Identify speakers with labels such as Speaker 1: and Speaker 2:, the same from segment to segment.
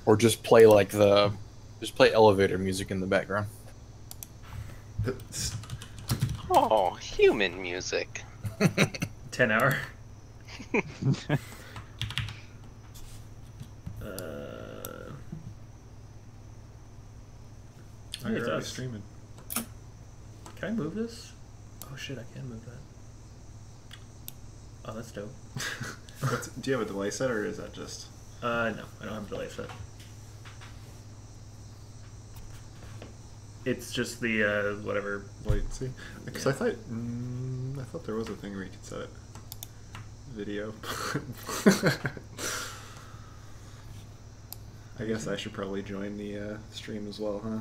Speaker 1: Or just play like just play elevator music in the background.
Speaker 2: Oh, human music.
Speaker 3: 10 hour.
Speaker 4: Hey, it's already
Speaker 3: us.
Speaker 4: streaming.
Speaker 3: Can I move this? Oh shit, I can move that. Oh, that's dope.
Speaker 4: Do you have a delay set, or is that just...
Speaker 3: No, I don't have a delay set. It's just the, whatever.
Speaker 4: latency? Because
Speaker 3: Yeah.
Speaker 4: I thought there was a thing where you could set it. Video. I guess I should probably join the stream as well, huh?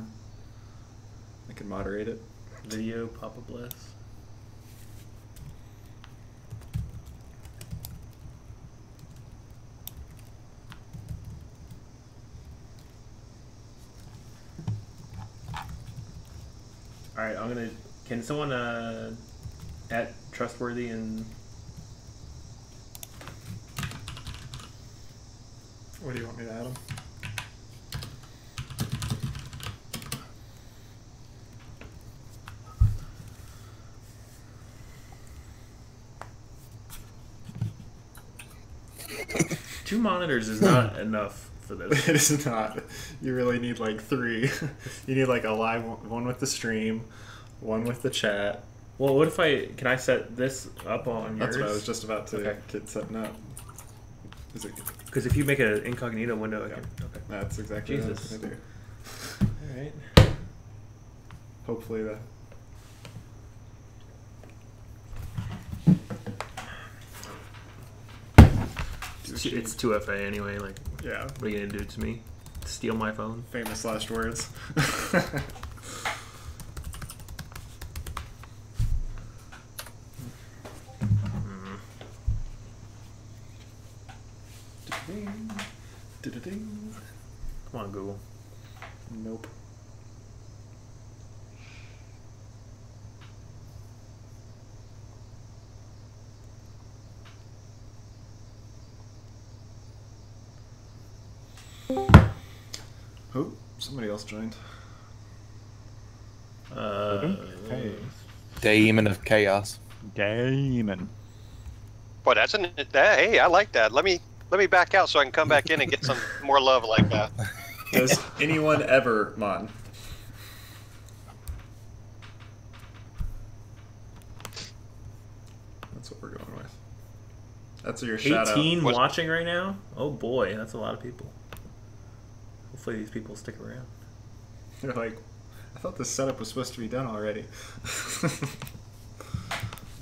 Speaker 4: I can moderate it.
Speaker 3: Video, Papa Bless. Alright, I'm gonna... Can someone, at Trustworthy and...
Speaker 4: Where do you want me to add them?
Speaker 3: Two monitors is not enough for this.
Speaker 4: It is not. You really need like 3. You need like a live one with the stream, one with the chat.
Speaker 3: Well, what if can I set this up on yours?
Speaker 4: That's what I was just about to
Speaker 3: Okay.
Speaker 4: get setting up. Is it?
Speaker 3: Because if you make an incognito window, I
Speaker 4: Yeah.
Speaker 3: can... Okay.
Speaker 4: That's exactly what I was
Speaker 3: Jesus.
Speaker 4: gonna do.
Speaker 3: Alright.
Speaker 4: Hopefully the...
Speaker 3: It's 2FA anyway, like,
Speaker 4: Yeah.
Speaker 3: what are you gonna do to me? Steal my phone?
Speaker 4: Famous last words. Da-da-ding.
Speaker 3: Come on, Google.
Speaker 4: Nope. Oh, somebody else joined.
Speaker 5: Hey.
Speaker 1: Daemon of Chaos.
Speaker 5: Gaming.
Speaker 2: Boy, hey, I like that. Let me back out so I can come back in and get some more love like that.
Speaker 4: Does anyone ever, Mon? That's what we're going with. That's your shout out.
Speaker 3: 18
Speaker 2: What-
Speaker 3: watching right now? Oh boy, that's a lot of people. Hopefully these people stick around.
Speaker 4: They're like, I thought this setup was supposed to be done already.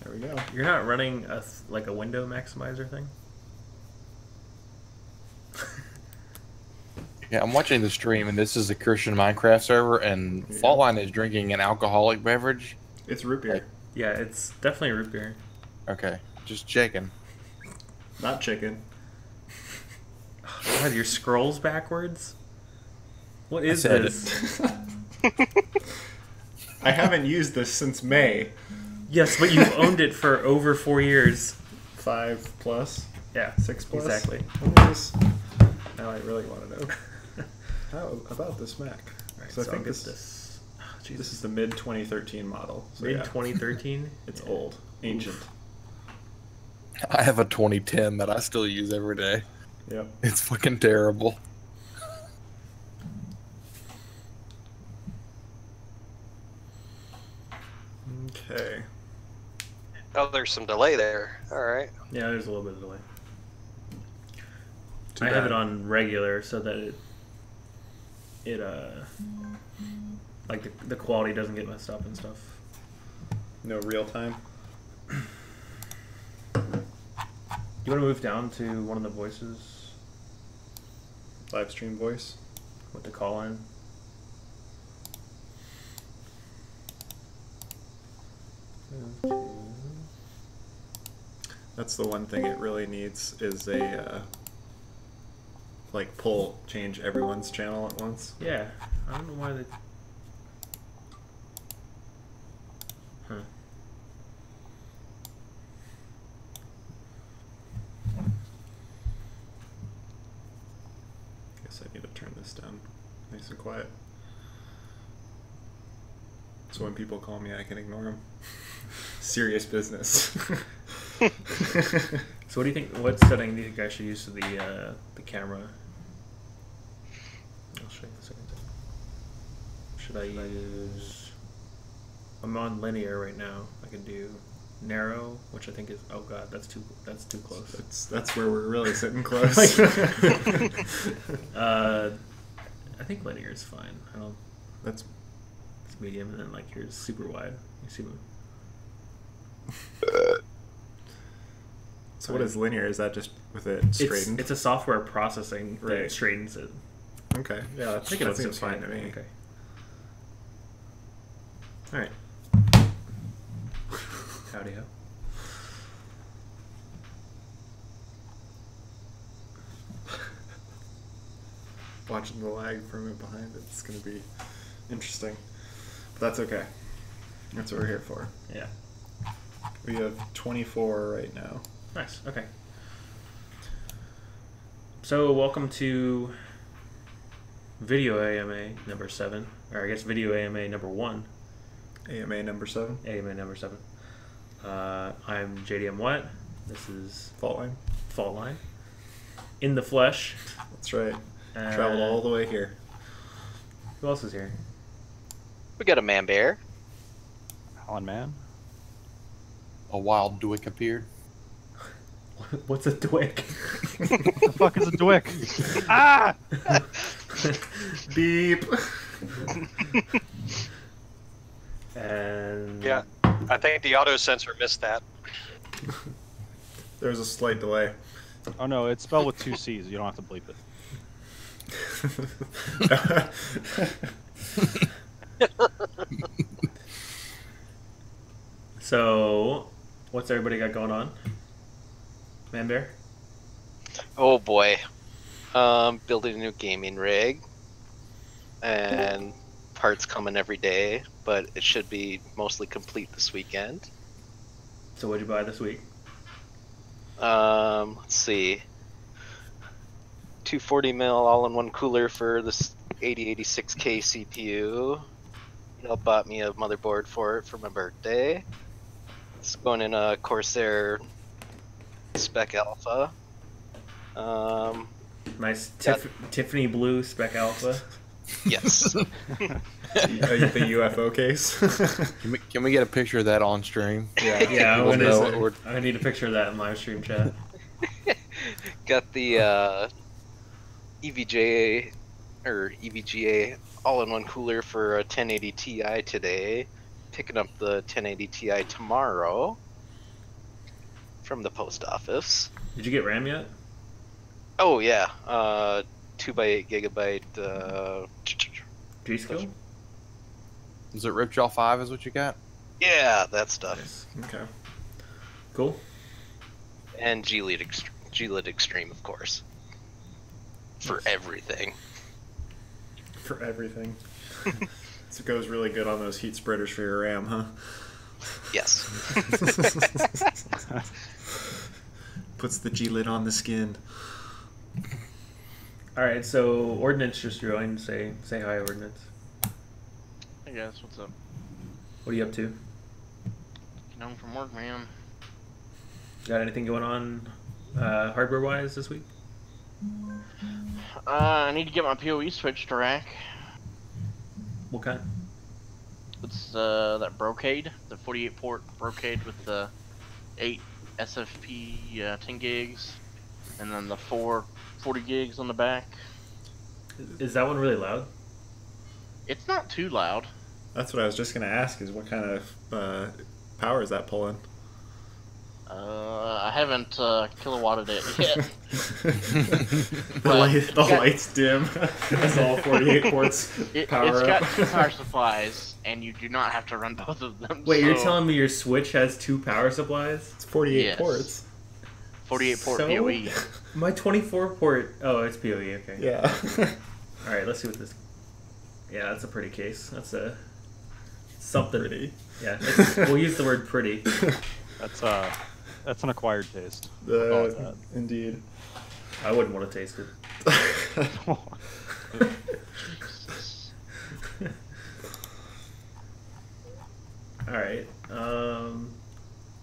Speaker 4: There we go.
Speaker 3: You're not running like a window maximizer thing?
Speaker 1: Yeah, I'm watching the stream, and this is a Christian Minecraft server, and
Speaker 4: Yeah.
Speaker 1: Faultline is drinking an alcoholic beverage.
Speaker 4: It's root beer,
Speaker 3: Yeah, it's definitely root beer.
Speaker 1: Okay, just checking.
Speaker 4: not chicken.
Speaker 3: God, your scrolls backwards? What is
Speaker 1: said
Speaker 3: this?
Speaker 4: I haven't used this since May.
Speaker 3: Yes, but you've owned it for over 4 years.
Speaker 4: 5 plus?
Speaker 3: Yeah,
Speaker 4: 6 plus?
Speaker 3: exactly.
Speaker 4: What is this? Now I really want to know. How about this Mac?
Speaker 3: Alright,
Speaker 4: So I
Speaker 3: so
Speaker 4: think
Speaker 3: I'll get
Speaker 4: this
Speaker 3: this. Oh,
Speaker 4: this
Speaker 3: Jesus.
Speaker 4: is the mid 2013 model. So
Speaker 3: Mid
Speaker 4: yeah,
Speaker 3: 2013?
Speaker 4: it's old, ancient.
Speaker 1: I have a 2010 that I still use every day.
Speaker 4: Yep.
Speaker 1: It's fucking terrible.
Speaker 4: Okay.
Speaker 2: Oh, there's some delay there. All right.
Speaker 3: Yeah, there's a little bit of delay.
Speaker 4: Too
Speaker 3: I have
Speaker 4: bad.
Speaker 3: it on regular so that like the quality doesn't get messed up and stuff.
Speaker 4: No real time.
Speaker 3: You want to move down to one of the voices
Speaker 4: Live stream voice.
Speaker 3: with the call in?
Speaker 4: That's the one thing it really needs is a like change everyone's channel at once.
Speaker 3: Yeah, I don't know why they. Huh.
Speaker 4: guess I need to turn this down nice and quiet. So when people call me, I can ignore them. Serious business.
Speaker 3: So what do you think? What setting do you think I should use for the camera? I'll show you in a second. Should I use? I'm on linear right now. I can do narrow, which I think is. Oh god, that's too close.
Speaker 4: That's where we're really sitting close.
Speaker 3: I think linear is fine. I don't.
Speaker 4: That's
Speaker 3: It's medium, and then like here's super wide. You see what?
Speaker 4: So what is linear? Is that just with it straightened?
Speaker 3: It's a software processing that
Speaker 4: Right.
Speaker 3: straightens it.
Speaker 4: Okay. Yeah,
Speaker 3: I think it
Speaker 4: that
Speaker 3: looks
Speaker 4: seems fine to me.
Speaker 3: Okay.
Speaker 4: All right.
Speaker 3: Howdy ho.
Speaker 4: Watching the lag from it behind it's going to be interesting. But that's okay. That's what we're here for.
Speaker 3: Yeah.
Speaker 4: We have 24 right now.
Speaker 3: Nice. Okay. So welcome to Video AMA number 7, or I guess Video AMA number 1.
Speaker 4: AMA number 7.
Speaker 3: AMA number 7. I'm JDM Watt. This is
Speaker 4: Faultline.
Speaker 3: Faultline. In the flesh.
Speaker 4: That's right. Traveled all the way here.
Speaker 3: Who else is here?
Speaker 2: We got a man bear.
Speaker 5: Alan Man.
Speaker 1: A wild Dwick appeared.
Speaker 3: What's a dwick?
Speaker 5: What the fuck is a Dwick? Ah!
Speaker 4: Beep.
Speaker 3: And
Speaker 2: Yeah, I think the auto sensor missed that.
Speaker 4: There's a slight delay.
Speaker 5: Oh no, it's spelled with 2 C's. You don't have to bleep it.
Speaker 3: So, what's everybody got going on? Man Bear?
Speaker 2: Oh boy. Building a new gaming rig. And parts coming every day, but it should be mostly complete this weekend.
Speaker 3: So what'd you buy this week?
Speaker 2: Let's see. 240 mil all-in-one cooler for this 8086K CPU. Y'all bought me a motherboard for it for my birthday. It's going in a Corsair Spec Alpha.
Speaker 3: Nice
Speaker 2: Yeah.
Speaker 3: Tiffany blue Spec Alpha.
Speaker 2: Yes.
Speaker 4: The UFO case.
Speaker 1: Can we get a picture of that on stream?
Speaker 3: Yeah,
Speaker 1: People know what we're-
Speaker 3: I need a picture of that in live stream chat.
Speaker 2: Got the EVGA all-in-one cooler for a 1080 Ti today. Picking up the 1080 Ti tomorrow from the post office.
Speaker 3: Did you get RAM yet?
Speaker 2: Oh yeah, 2x8 gigabyte.
Speaker 3: G-Skill?
Speaker 1: Is it Ripjaw 5 is what you got?
Speaker 2: Yeah, that stuff.
Speaker 3: Nice.
Speaker 4: Okay.
Speaker 3: Cool.
Speaker 2: And G-Lit Extreme, of course. For everything.
Speaker 4: For everything. So it goes really good on those heat spreaders for your RAM, huh?
Speaker 2: Yes.
Speaker 4: Puts the G-lid on the skin.
Speaker 3: Alright, so Ordnance just joined. Say hi, Ordnance.
Speaker 6: Hey guys, what's up?
Speaker 3: What are you up to?
Speaker 6: Getting home from work, man.
Speaker 3: Got anything going on hardware-wise this week?
Speaker 6: I need to get my PoE switch to rack.
Speaker 3: What kind?
Speaker 6: It's that Brocade, the 48 port Brocade with the 8 SFP 10 gigs, and then the 4 40 gigs on the back.
Speaker 3: Is that one really loud?
Speaker 6: It's not too loud.
Speaker 4: That's what I was just going to ask, is what kind of power is that pulling?
Speaker 6: I haven't kilowatted it yet.
Speaker 4: The lights dim. It's all 48 ports
Speaker 6: It's
Speaker 4: power
Speaker 6: got
Speaker 4: up.
Speaker 6: 2 power supplies, and you do not have to run both of them.
Speaker 3: Wait, you're
Speaker 6: so
Speaker 3: telling me your Switch has 2 power supplies?
Speaker 4: It's 48
Speaker 6: Yes.
Speaker 4: ports.
Speaker 6: 48 port
Speaker 3: So?
Speaker 6: PoE.
Speaker 3: My 24 port. Oh, it's PoE. Okay.
Speaker 4: Yeah.
Speaker 3: All right. Let's see what this. Yeah, that's a pretty case. That's a something.
Speaker 4: Pretty.
Speaker 3: Yeah. We'll use the word pretty.
Speaker 5: That's an acquired taste. I'll call it that.
Speaker 4: Indeed.
Speaker 3: I wouldn't want to taste it.
Speaker 6: Jesus.
Speaker 3: All right.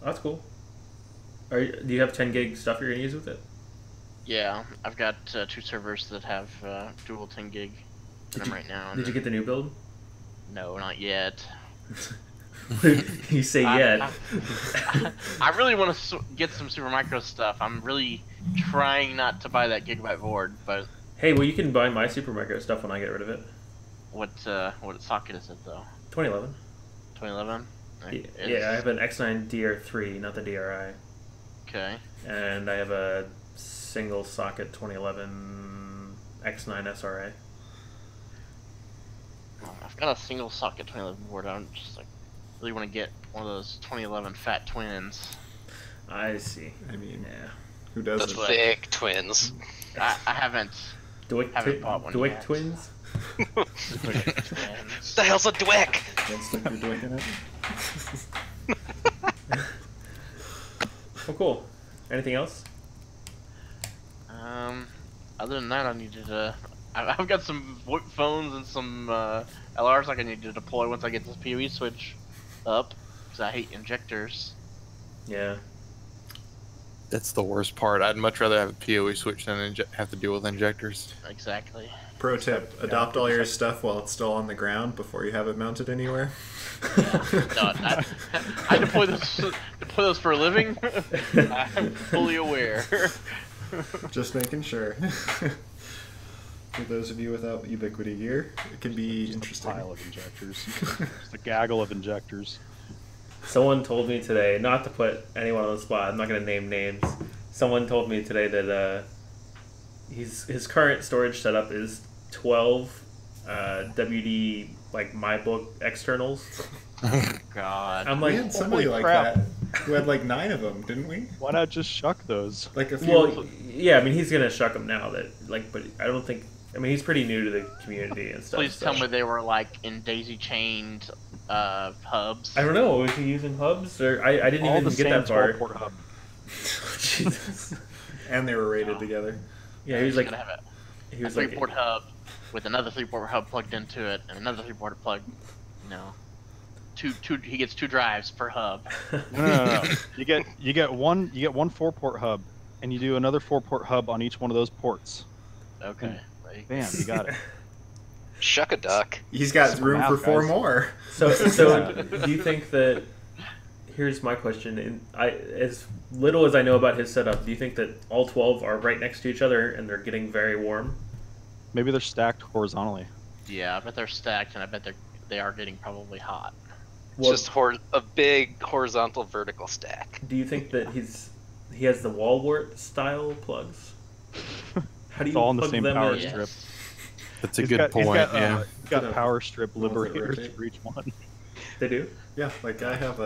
Speaker 3: That's cool. Do you have 10 gig stuff you're gonna use with it?
Speaker 6: Yeah, I've got 2 servers that have dual 10 gig in them right now.
Speaker 3: Did you get the new build?
Speaker 6: No, not yet.
Speaker 3: You say yet.
Speaker 6: I really want to get some Supermicro stuff. I'm really trying not to buy that gigabyte board, but
Speaker 3: Hey, well, you can buy my Supermicro stuff when I get rid of it.
Speaker 6: what socket is it though?
Speaker 3: 2011.
Speaker 6: 2011.
Speaker 3: Yeah, I have an X9 DR3, not the DRI,
Speaker 6: Okay.
Speaker 3: and I have a single socket 2011 X9 SRA.
Speaker 6: I've got a single socket 2011 board. I'm just like really want to get one of those 2011 Fat Twins.
Speaker 3: I see.
Speaker 4: I mean,
Speaker 3: Yeah.
Speaker 4: who
Speaker 2: The
Speaker 4: doesn't?
Speaker 2: thick twins.
Speaker 6: I haven't.
Speaker 3: Dwick
Speaker 6: bought one
Speaker 3: Dwick
Speaker 6: yet.
Speaker 3: twins?
Speaker 2: What the hell's a Dwick?
Speaker 4: Don't stick your dick in it.
Speaker 3: Oh, cool. Anything else?
Speaker 6: Other than that, I needed to. I've got some VoIP phones and some LRs like I need to deploy once I get this PoE switch up, because I hate injectors.
Speaker 3: Yeah.
Speaker 1: That's the worst part. I'd much rather have a PoE switch than have to deal with injectors.
Speaker 6: Exactly.
Speaker 4: Pro tip: adopt all your stuff while it's still on the ground before you have it mounted anywhere.
Speaker 6: No, I deploy those for a living. I'm fully aware.
Speaker 4: Just making sure. For those of you without Ubiquity gear, it can be
Speaker 5: Just
Speaker 4: interesting.
Speaker 5: a pile of injectors. Just a gaggle of injectors.
Speaker 3: Someone told me today, not to put anyone on the spot, I'm not going to name names. Someone told me today that his current storage setup is 12 WD like MyBook externals.
Speaker 6: God.
Speaker 3: I'm
Speaker 4: We
Speaker 3: like,
Speaker 4: had somebody
Speaker 5: holy
Speaker 4: like
Speaker 5: crap.
Speaker 4: that who had like 9 of them, didn't we?
Speaker 5: Why not just shuck those?
Speaker 4: Like a few.
Speaker 3: well, yeah, I mean he's gonna shuck them now. That like, but I don't think. I mean he's pretty new to the community and stuff.
Speaker 6: Please
Speaker 3: so.
Speaker 6: tell me they were like in daisy chained hubs.
Speaker 3: I don't know. Was he using hubs or I didn't
Speaker 5: All
Speaker 3: even
Speaker 5: the
Speaker 3: get
Speaker 5: same
Speaker 3: that far.
Speaker 5: 12-port hub.
Speaker 3: Jesus.
Speaker 4: And they were rated together.
Speaker 3: Yeah, he was like,
Speaker 6: gonna have
Speaker 3: he
Speaker 6: a
Speaker 3: was like,
Speaker 6: 3-port hub with another 3-port hub plugged into it, and another 3-port plug. You know, he gets 2 drives per hub.
Speaker 5: No. You get one 4-port hub, and you do another 4-port hub on each one of those ports.
Speaker 6: Okay.
Speaker 5: Bam, you got it.
Speaker 2: Shuck a duck.
Speaker 4: He's got
Speaker 5: Super
Speaker 4: room for
Speaker 5: math,
Speaker 4: 4
Speaker 5: guys.
Speaker 4: more.
Speaker 3: So do you think that? Here's my question. As little as I know about his setup, do you think that all 12 are right next to each other and they're getting very warm?
Speaker 5: Maybe they're stacked horizontally.
Speaker 6: Yeah, I bet they're stacked, and I bet they are getting probably hot.
Speaker 3: Well,
Speaker 2: Just a big horizontal vertical stack.
Speaker 3: do you think that he has the wall wart style plugs? How do
Speaker 5: It's
Speaker 3: you
Speaker 5: all on the
Speaker 3: plug
Speaker 5: same
Speaker 3: them
Speaker 5: power
Speaker 3: in?
Speaker 6: Yes.
Speaker 5: strip.
Speaker 1: That's a
Speaker 5: He's
Speaker 1: good
Speaker 5: got-
Speaker 1: point.
Speaker 5: He's got,
Speaker 1: Yeah.
Speaker 5: he's got power strip
Speaker 4: Ones that
Speaker 5: liberators
Speaker 4: rotate.
Speaker 5: for each one.
Speaker 3: They do.
Speaker 4: Yeah, like I have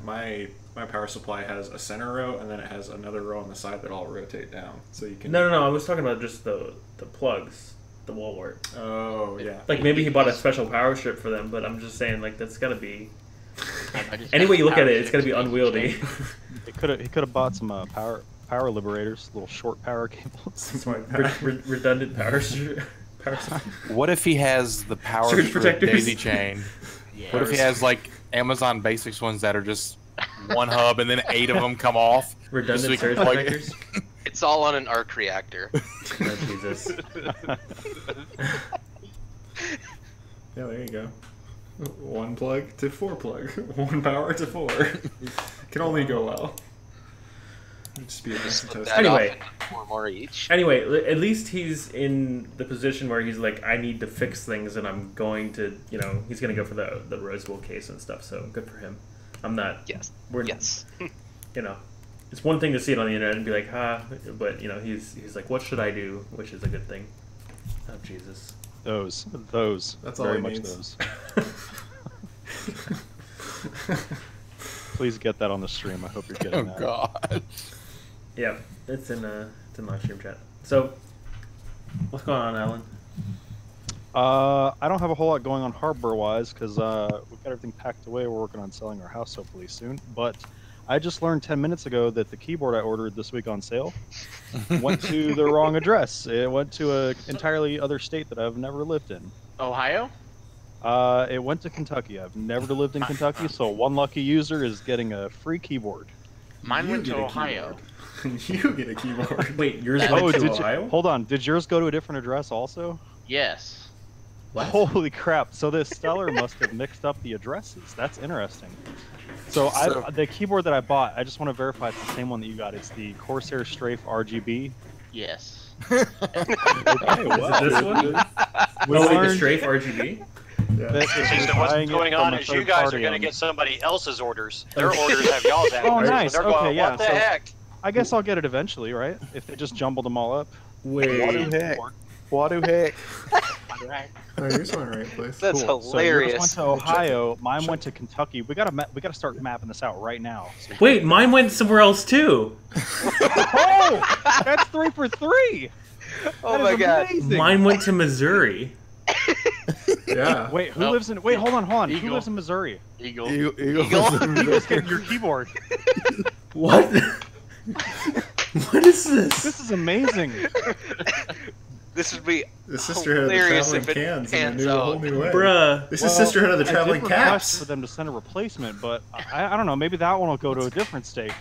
Speaker 4: my power supply has a center row and then it has another row on the side that all rotate down, so you can.
Speaker 3: No. I was talking about just the plugs, the wall wart.
Speaker 4: Oh yeah.
Speaker 3: Like maybe he bought a special power strip for them, but I'm just saying like that's gotta be.
Speaker 6: I just
Speaker 3: Any
Speaker 6: got
Speaker 3: way you look at
Speaker 6: power
Speaker 3: it, it's gonna be
Speaker 6: strips
Speaker 3: unwieldy.
Speaker 6: changed.
Speaker 5: He could have bought some power liberators, little short power cables.
Speaker 3: Redundant power strip.
Speaker 1: What if he has the power
Speaker 3: Surge
Speaker 1: strip
Speaker 3: protectors.
Speaker 1: daisy chain?
Speaker 6: Yeah.
Speaker 1: What if he has like Amazon Basics ones that are just one hub and then 8 of them come off?
Speaker 3: Redundant
Speaker 1: Just so
Speaker 3: surge
Speaker 1: we can plug-
Speaker 3: protectors.
Speaker 2: It's all on an arc reactor.
Speaker 3: Oh, Jesus.
Speaker 4: Yeah, there you go. 1 plug to 4 plug. 1 power to 4. Can only go well. It'd just be a decent
Speaker 2: Split
Speaker 4: toast.
Speaker 2: that
Speaker 3: Anyway.
Speaker 2: off into 4 more each.
Speaker 3: Anyway, at least he's in the position where he's like, I need to fix things, and I'm going to, he's going to go for the Rose Bowl case and stuff. So good for him. I'm not.
Speaker 2: Yes.
Speaker 3: We're,
Speaker 2: Yes.
Speaker 3: It's one thing to see it on the internet and be like, but he's like, what should I do? Which is a good thing. Oh Jesus.
Speaker 5: Those.
Speaker 4: That's all
Speaker 5: very
Speaker 4: he
Speaker 5: much
Speaker 4: needs.
Speaker 5: those. Please get that on the stream. I hope you're getting
Speaker 1: Oh
Speaker 5: that.
Speaker 1: God.
Speaker 3: Yeah, it's in live stream chat. So, what's going on, Alan?
Speaker 5: I don't have a whole lot going on hardware-wise because we've got everything packed away. We're working on selling our house hopefully soon. But I just learned 10 minutes ago that the keyboard I ordered this week on sale went to the wrong address. It went to an entirely other state that I've never lived in.
Speaker 6: Ohio?
Speaker 5: It went to Kentucky. I've never lived in Kentucky, so one lucky user is getting a free keyboard.
Speaker 6: Mine
Speaker 4: You
Speaker 6: went
Speaker 4: get
Speaker 6: to
Speaker 4: a
Speaker 6: Ohio.
Speaker 4: keyboard. You get a keyboard.
Speaker 3: Wait, yours
Speaker 6: That-
Speaker 3: went
Speaker 5: Oh,
Speaker 3: to
Speaker 5: did
Speaker 3: Ohio?
Speaker 5: you? Hold on. Did yours go to a different address also?
Speaker 6: Yes.
Speaker 3: What?
Speaker 5: Holy crap! So this seller must have mixed up the addresses. That's interesting. So, the keyboard that I bought, I just want to verify it's the same one that you got. It's the Corsair Strafe RGB.
Speaker 6: Yes.
Speaker 5: Okay,
Speaker 3: Is it this one?
Speaker 5: We
Speaker 3: Oh, wait, the
Speaker 5: learned
Speaker 3: Strafe RGB?
Speaker 5: that if
Speaker 7: See,
Speaker 5: you're
Speaker 7: so what's
Speaker 5: buying it
Speaker 7: going
Speaker 5: from
Speaker 7: on
Speaker 5: a
Speaker 7: is you
Speaker 5: third
Speaker 7: guys are
Speaker 5: party
Speaker 7: going to
Speaker 5: on-
Speaker 7: get somebody else's orders. Their orders have y'all's address.
Speaker 5: Oh,
Speaker 7: and
Speaker 5: nice.
Speaker 7: They're
Speaker 5: Okay,
Speaker 7: going,
Speaker 5: yeah,
Speaker 7: what the
Speaker 5: so-
Speaker 7: heck?
Speaker 5: I guess I'll get it eventually, right? If they just jumbled them all up.
Speaker 3: Wait.
Speaker 1: heck? What do heck?
Speaker 4: Oh, yours went right place.
Speaker 2: That's
Speaker 5: Cool. So
Speaker 2: hilarious.
Speaker 5: yours went to Ohio. Mine went to Kentucky. We gotta start mapping this out right now. So-
Speaker 3: Wait, mine went somewhere else too.
Speaker 5: Oh, that's 3 for 3.
Speaker 2: Oh
Speaker 5: That
Speaker 2: my
Speaker 5: is
Speaker 2: god.
Speaker 5: amazing.
Speaker 3: Mine went to Missouri.
Speaker 4: Yeah.
Speaker 5: Wait, who
Speaker 6: Nope.
Speaker 5: lives in? Wait, hold on. Who
Speaker 6: Eagle.
Speaker 5: lives in Missouri?
Speaker 6: Eagle.
Speaker 5: Who's getting your keyboard?
Speaker 3: What? What is this?
Speaker 5: This is amazing.
Speaker 2: This would be
Speaker 4: The Sisterhood of the
Speaker 2: hilarious
Speaker 4: Traveling
Speaker 2: if it
Speaker 4: Cans in
Speaker 2: pans
Speaker 4: a whole
Speaker 2: out.
Speaker 4: new way.
Speaker 3: Bruh.
Speaker 4: This is Sisterhood of the
Speaker 5: I
Speaker 4: Traveling
Speaker 5: did request
Speaker 4: Caps.
Speaker 5: for them to send a replacement, but I don't know. Maybe that one will go to a different state.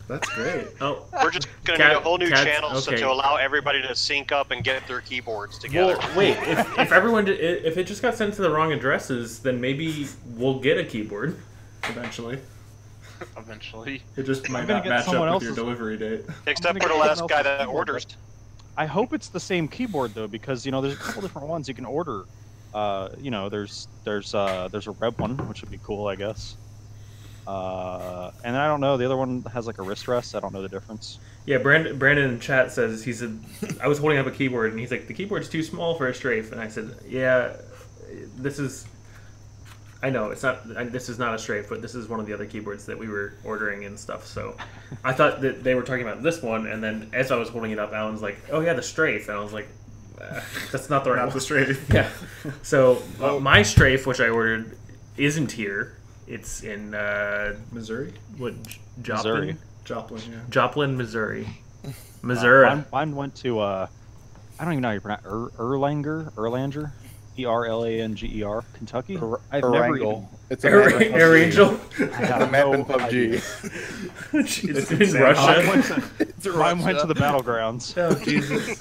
Speaker 4: That's great.
Speaker 3: Oh,
Speaker 7: We're just going to
Speaker 3: Cat-
Speaker 7: need a whole new
Speaker 3: cats-
Speaker 7: channel so
Speaker 3: okay.
Speaker 7: to allow everybody to sync up and get their keyboards together.
Speaker 3: well, wait. If everyone if it just got sent to the wrong addresses, then maybe we'll get a keyboard.
Speaker 4: Eventually.
Speaker 6: Eventually.
Speaker 4: It just might
Speaker 5: gonna
Speaker 4: not
Speaker 5: get
Speaker 4: match
Speaker 5: someone
Speaker 4: up with your
Speaker 5: else's-
Speaker 4: delivery date.
Speaker 7: Except
Speaker 5: I'm
Speaker 7: for the
Speaker 5: gonna get
Speaker 7: last
Speaker 5: someone
Speaker 7: guy
Speaker 5: else's
Speaker 7: that
Speaker 5: keyboard,
Speaker 7: orders.
Speaker 5: I hope it's the same keyboard though, because you know there's a couple different ones you can order. You know, there's a red one, which would be cool, I guess. And I don't know. The other one has like a wrist rest. I don't know the difference.
Speaker 3: Yeah, Brandon in chat says he said I was holding up a keyboard and he's like the keyboard's too small for a strafe, and I said yeah, this is. I know it's not. This is not a strafe, but this is one of the other keyboards that we were ordering and stuff. So, I thought that they were talking about this one, and then as I was holding it up, Alan's like, "Oh yeah, the strafe," and I was like, "That's not the right
Speaker 4: Not
Speaker 3: one."
Speaker 4: the straight.
Speaker 3: Yeah. So my strafe, which I ordered, isn't here. It's in
Speaker 4: Missouri?
Speaker 3: what Joplin,
Speaker 5: Missouri.
Speaker 4: Joplin, yeah.
Speaker 3: Joplin, Missouri. Missouri.
Speaker 5: Mine went to I don't even know how you pronounce Erlanger, Erlanger, Kentucky. I've never even,
Speaker 1: It's a
Speaker 3: Air,
Speaker 1: map in
Speaker 3: Air
Speaker 1: PUBG.
Speaker 3: Angel.
Speaker 5: I
Speaker 1: It's a
Speaker 5: have
Speaker 1: map
Speaker 5: no
Speaker 1: in
Speaker 5: idea.
Speaker 1: PUBG.
Speaker 3: It's
Speaker 4: in
Speaker 3: in
Speaker 4: San
Speaker 3: Russia.
Speaker 5: Mine went to the battlegrounds.
Speaker 3: Oh Jesus.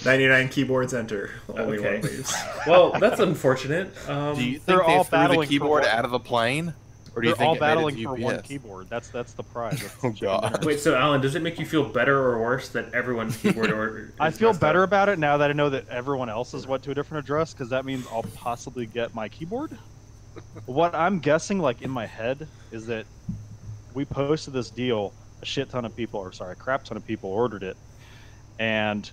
Speaker 4: 99 keyboards enter. Only
Speaker 3: Okay.
Speaker 4: one leaves.
Speaker 3: Well, that's unfortunate.
Speaker 1: Do you
Speaker 5: They're
Speaker 1: think they
Speaker 5: all
Speaker 1: threw
Speaker 5: battling
Speaker 1: the
Speaker 5: for
Speaker 1: keyboard
Speaker 5: one-
Speaker 1: out of the plane? Or do you
Speaker 5: They're
Speaker 1: think
Speaker 5: all
Speaker 1: it made it
Speaker 5: battling
Speaker 1: to
Speaker 5: for one
Speaker 1: UPS?
Speaker 5: keyboard. That's the prize. That's the
Speaker 1: Oh,
Speaker 5: chicken
Speaker 1: God.
Speaker 5: dinner.
Speaker 3: Wait, so Alan, does it make you feel better or worse that everyone's keyboard order?
Speaker 5: I
Speaker 3: is
Speaker 5: feel
Speaker 3: messed
Speaker 5: better
Speaker 3: up?
Speaker 5: about it now that I know that everyone else's went to a different address, because that means I'll possibly get my keyboard. What I'm guessing, like in my head, is that we posted this deal, a crap ton of people ordered it, and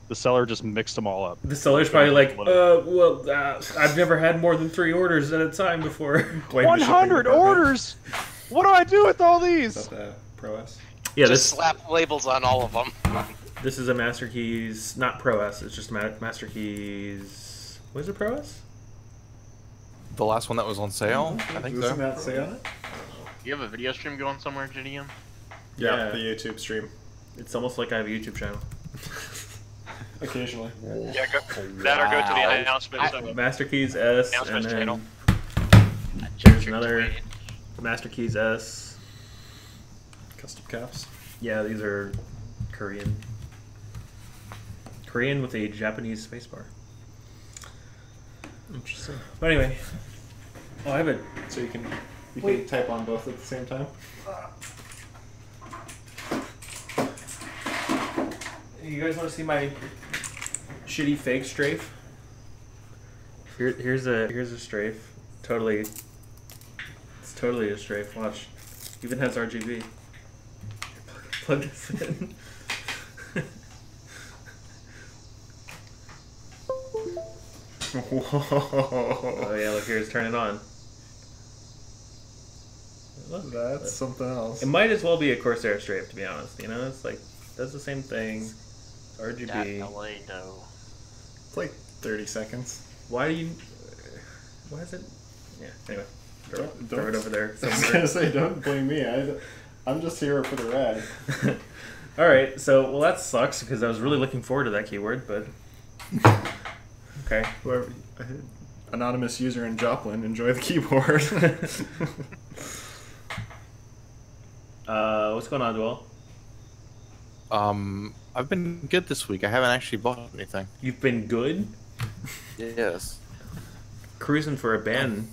Speaker 5: the seller just mixed them all up.
Speaker 3: The seller's probably like, I've never had more than 3 orders at a time before.
Speaker 4: Blame the shipping
Speaker 5: 100
Speaker 4: department.
Speaker 5: orders. What do I do with all these?
Speaker 4: Is that the Pro S?
Speaker 3: Yeah,
Speaker 2: Just slap labels on all of them.
Speaker 3: this is a Master Keys, not Pro S. It's just Master Keys. Was it Pro S?
Speaker 1: The last one that was on sale? I think
Speaker 4: Doesn't
Speaker 1: so.
Speaker 4: that say on it?
Speaker 6: You have a video stream going somewhere, JDM?
Speaker 4: Yeah, the YouTube stream.
Speaker 3: It's almost like I have a YouTube channel.
Speaker 4: Occasionally.
Speaker 7: Yeah, that or go to the announcements.
Speaker 3: Master Keys S, and
Speaker 7: Announcements
Speaker 3: then
Speaker 7: channel.
Speaker 3: there's another Master Keys S.
Speaker 4: Custom caps.
Speaker 3: Yeah, these are Korean. Korean with a Japanese spacebar.
Speaker 4: Interesting.
Speaker 3: But anyway, I have a.
Speaker 4: So you can type on both at the same time?
Speaker 3: You guys want to see my shitty fake strafe? Here's a strafe. Totally. It's totally a strafe. Watch. Even has RGB. Plug this in.
Speaker 4: Whoa.
Speaker 3: Oh yeah, look here, it's turning on. Look,
Speaker 4: That's something else.
Speaker 3: it might as well be a Corsair strafe, to be honest. You know, it's like does the same thing.
Speaker 6: That
Speaker 3: RGB.
Speaker 6: LA though.
Speaker 4: It's like 30 seconds.
Speaker 3: Why do you? Why is it? Yeah. Anyway. Throw it over there
Speaker 4: I was
Speaker 3: somewhere.
Speaker 4: gonna say, don't blame me. I'm just here for the ride.
Speaker 3: All right, so well that sucks because I was really looking forward to that keyword, but okay.
Speaker 4: Whoever, anonymous user in Joplin, enjoy the keyboard.
Speaker 3: What's going on, Dwell?
Speaker 1: I've been good this week. I haven't actually bought anything.
Speaker 3: You've been good?
Speaker 1: Yes.
Speaker 3: Cruising for a band.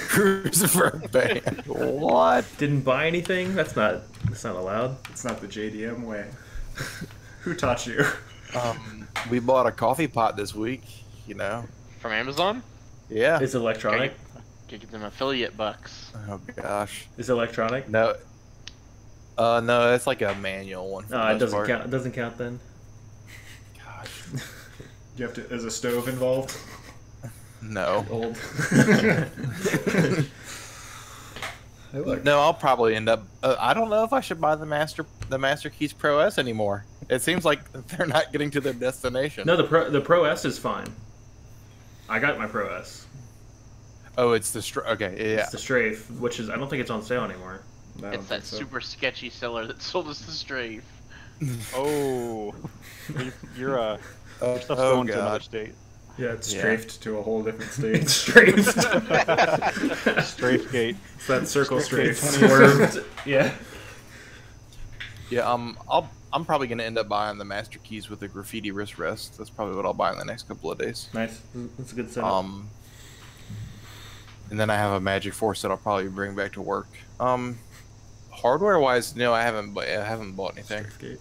Speaker 1: Cruising for a band. What?
Speaker 3: Didn't buy anything? That's not allowed.
Speaker 4: It's not the JDM way. Who taught you?
Speaker 1: We bought a coffee pot this week. You know.
Speaker 6: From Amazon?
Speaker 1: Yeah.
Speaker 3: Is it electronic?
Speaker 6: Could get them affiliate bucks.
Speaker 1: Oh gosh.
Speaker 3: Is it electronic?
Speaker 1: No. No, it's like a manual one.
Speaker 3: No, it doesn't count. It doesn't count then.
Speaker 1: Gosh.
Speaker 4: You have to. Is a stove involved?
Speaker 1: No.
Speaker 4: Old. Hey, look.
Speaker 1: No, I'll probably end up. I don't know if I should buy the Master Keys Pro S anymore. It seems like they're not getting to their destination.
Speaker 3: No, the Pro S is fine. I got my Pro S.
Speaker 1: Oh, it's the okay, yeah.
Speaker 3: It's the Strafe, which is I don't think it's on sale anymore.
Speaker 4: No, I don't
Speaker 6: It's that
Speaker 4: think so.
Speaker 6: super sketchy seller that sold us the Strafe.
Speaker 5: Oh, your stuff's
Speaker 1: Oh
Speaker 5: going to another
Speaker 1: god.
Speaker 5: state.
Speaker 4: Yeah, it's
Speaker 1: Yeah.
Speaker 4: strafed to a whole different state.
Speaker 3: Strafed.
Speaker 5: Strafe gate.
Speaker 4: It's that circle strafe.
Speaker 3: Swerved. Yeah.
Speaker 1: Yeah, I'm probably gonna end up buying the Master Keys with the graffiti wrist rest. That's probably what I'll buy in the next couple of days.
Speaker 3: Nice. That's a good setup.
Speaker 1: And then I have a Magic Force that I'll probably bring back to work. Hardware wise, no, I haven't bought anything.
Speaker 4: Gate.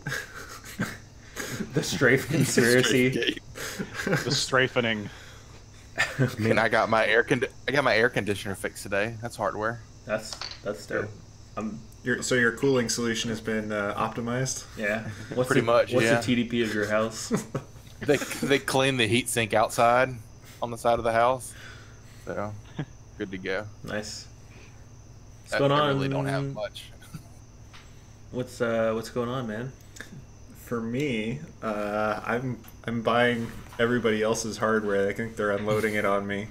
Speaker 3: The Strafe conspiracy.
Speaker 5: The strafening.
Speaker 1: I mean, I got my air conditioner fixed today. That's hardware.
Speaker 3: That's dope.
Speaker 4: So your cooling solution has been optimized?
Speaker 3: Yeah. What's
Speaker 1: Pretty much,
Speaker 3: What's
Speaker 1: yeah.
Speaker 3: the TDP of your house?
Speaker 1: They clean the heat sink outside on the side of the house, so good to go.
Speaker 3: Nice. What's going on?
Speaker 1: I really don't have much.
Speaker 3: What's going on, man?
Speaker 4: For me, I'm buying everybody else's hardware. I think they're unloading it on me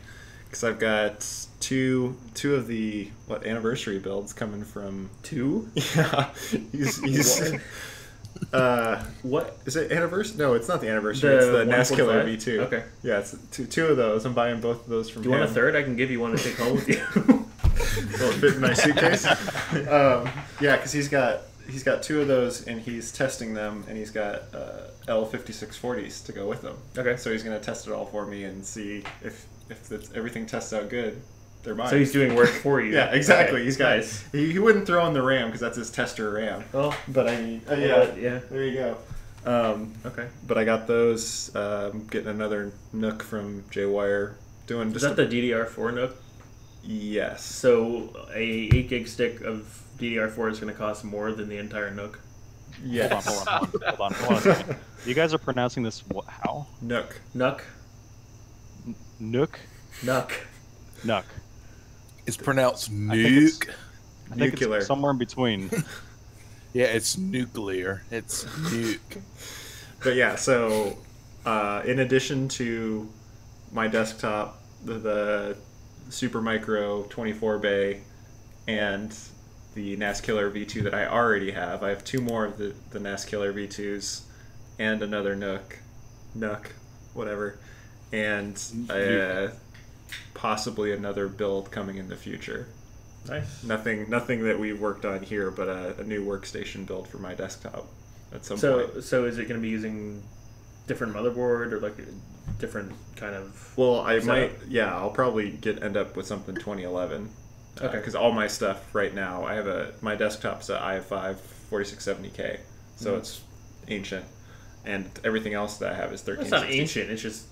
Speaker 4: because I've got two of the anniversary builds coming from.
Speaker 3: Two?
Speaker 4: Yeah, he's
Speaker 3: What?
Speaker 4: is it anniversary? No, it's not the anniversary. It's the NASKiller
Speaker 3: 145?
Speaker 4: V2.
Speaker 3: Okay.
Speaker 4: Yeah, it's two of those. I'm buying both of those from.
Speaker 3: Do you want a
Speaker 4: him.
Speaker 3: third? I can give you one to take home with you.
Speaker 4: Will it fit in my suitcase? Yeah, because he's got two of those and he's testing them, and he's got L5640s to go with them.
Speaker 3: Okay.
Speaker 4: So he's gonna test it all for me and see if everything tests out good. They're mine.
Speaker 3: So he's doing work for you.
Speaker 4: Yeah, exactly.
Speaker 3: Okay,
Speaker 4: He's got.
Speaker 3: nice.
Speaker 4: He wouldn't throw in the RAM because that's his tester RAM.
Speaker 3: Well,
Speaker 4: But I mean,
Speaker 3: yeah.
Speaker 4: There you go.
Speaker 3: Okay.
Speaker 4: But I got those. Getting another Nook from J-Wire. Doing
Speaker 3: Is
Speaker 4: just
Speaker 3: that the DDR4 Nook?
Speaker 4: yes.
Speaker 3: So a 8 gig stick of DDR4 is going to cost more than the entire Nook.
Speaker 4: Yes.
Speaker 5: Hold on a second. You guys are pronouncing this how?
Speaker 4: Nook.
Speaker 3: Nook?
Speaker 5: Nook?
Speaker 3: Nook.
Speaker 5: Nuck.
Speaker 1: It's pronounced
Speaker 5: I think it's-
Speaker 1: nuke.
Speaker 5: I think
Speaker 4: Nuclear.
Speaker 5: it's somewhere in between.
Speaker 1: Yeah, it's nuclear. It's nuke.
Speaker 4: But yeah, so in addition to my desktop, the Supermicro 24 bay, and the NASKiller V2 that I already have, I have two more of the NASKiller V2s and another Nook, whatever, and possibly another build coming in the future.
Speaker 3: Nice.
Speaker 4: Nothing that we've worked on here, but a new workstation build for my desktop at some
Speaker 3: So
Speaker 4: point.
Speaker 3: so is it going to be using different motherboard or like a different kind of?
Speaker 4: Well, I
Speaker 3: setup?
Speaker 4: might. Yeah, I'll probably end up with something 2011.
Speaker 3: Okay.
Speaker 4: Because all my stuff right now, my desktop's a i5 4670K, so it's ancient, and everything else that I have is 1360.
Speaker 3: It's not ancient. It's just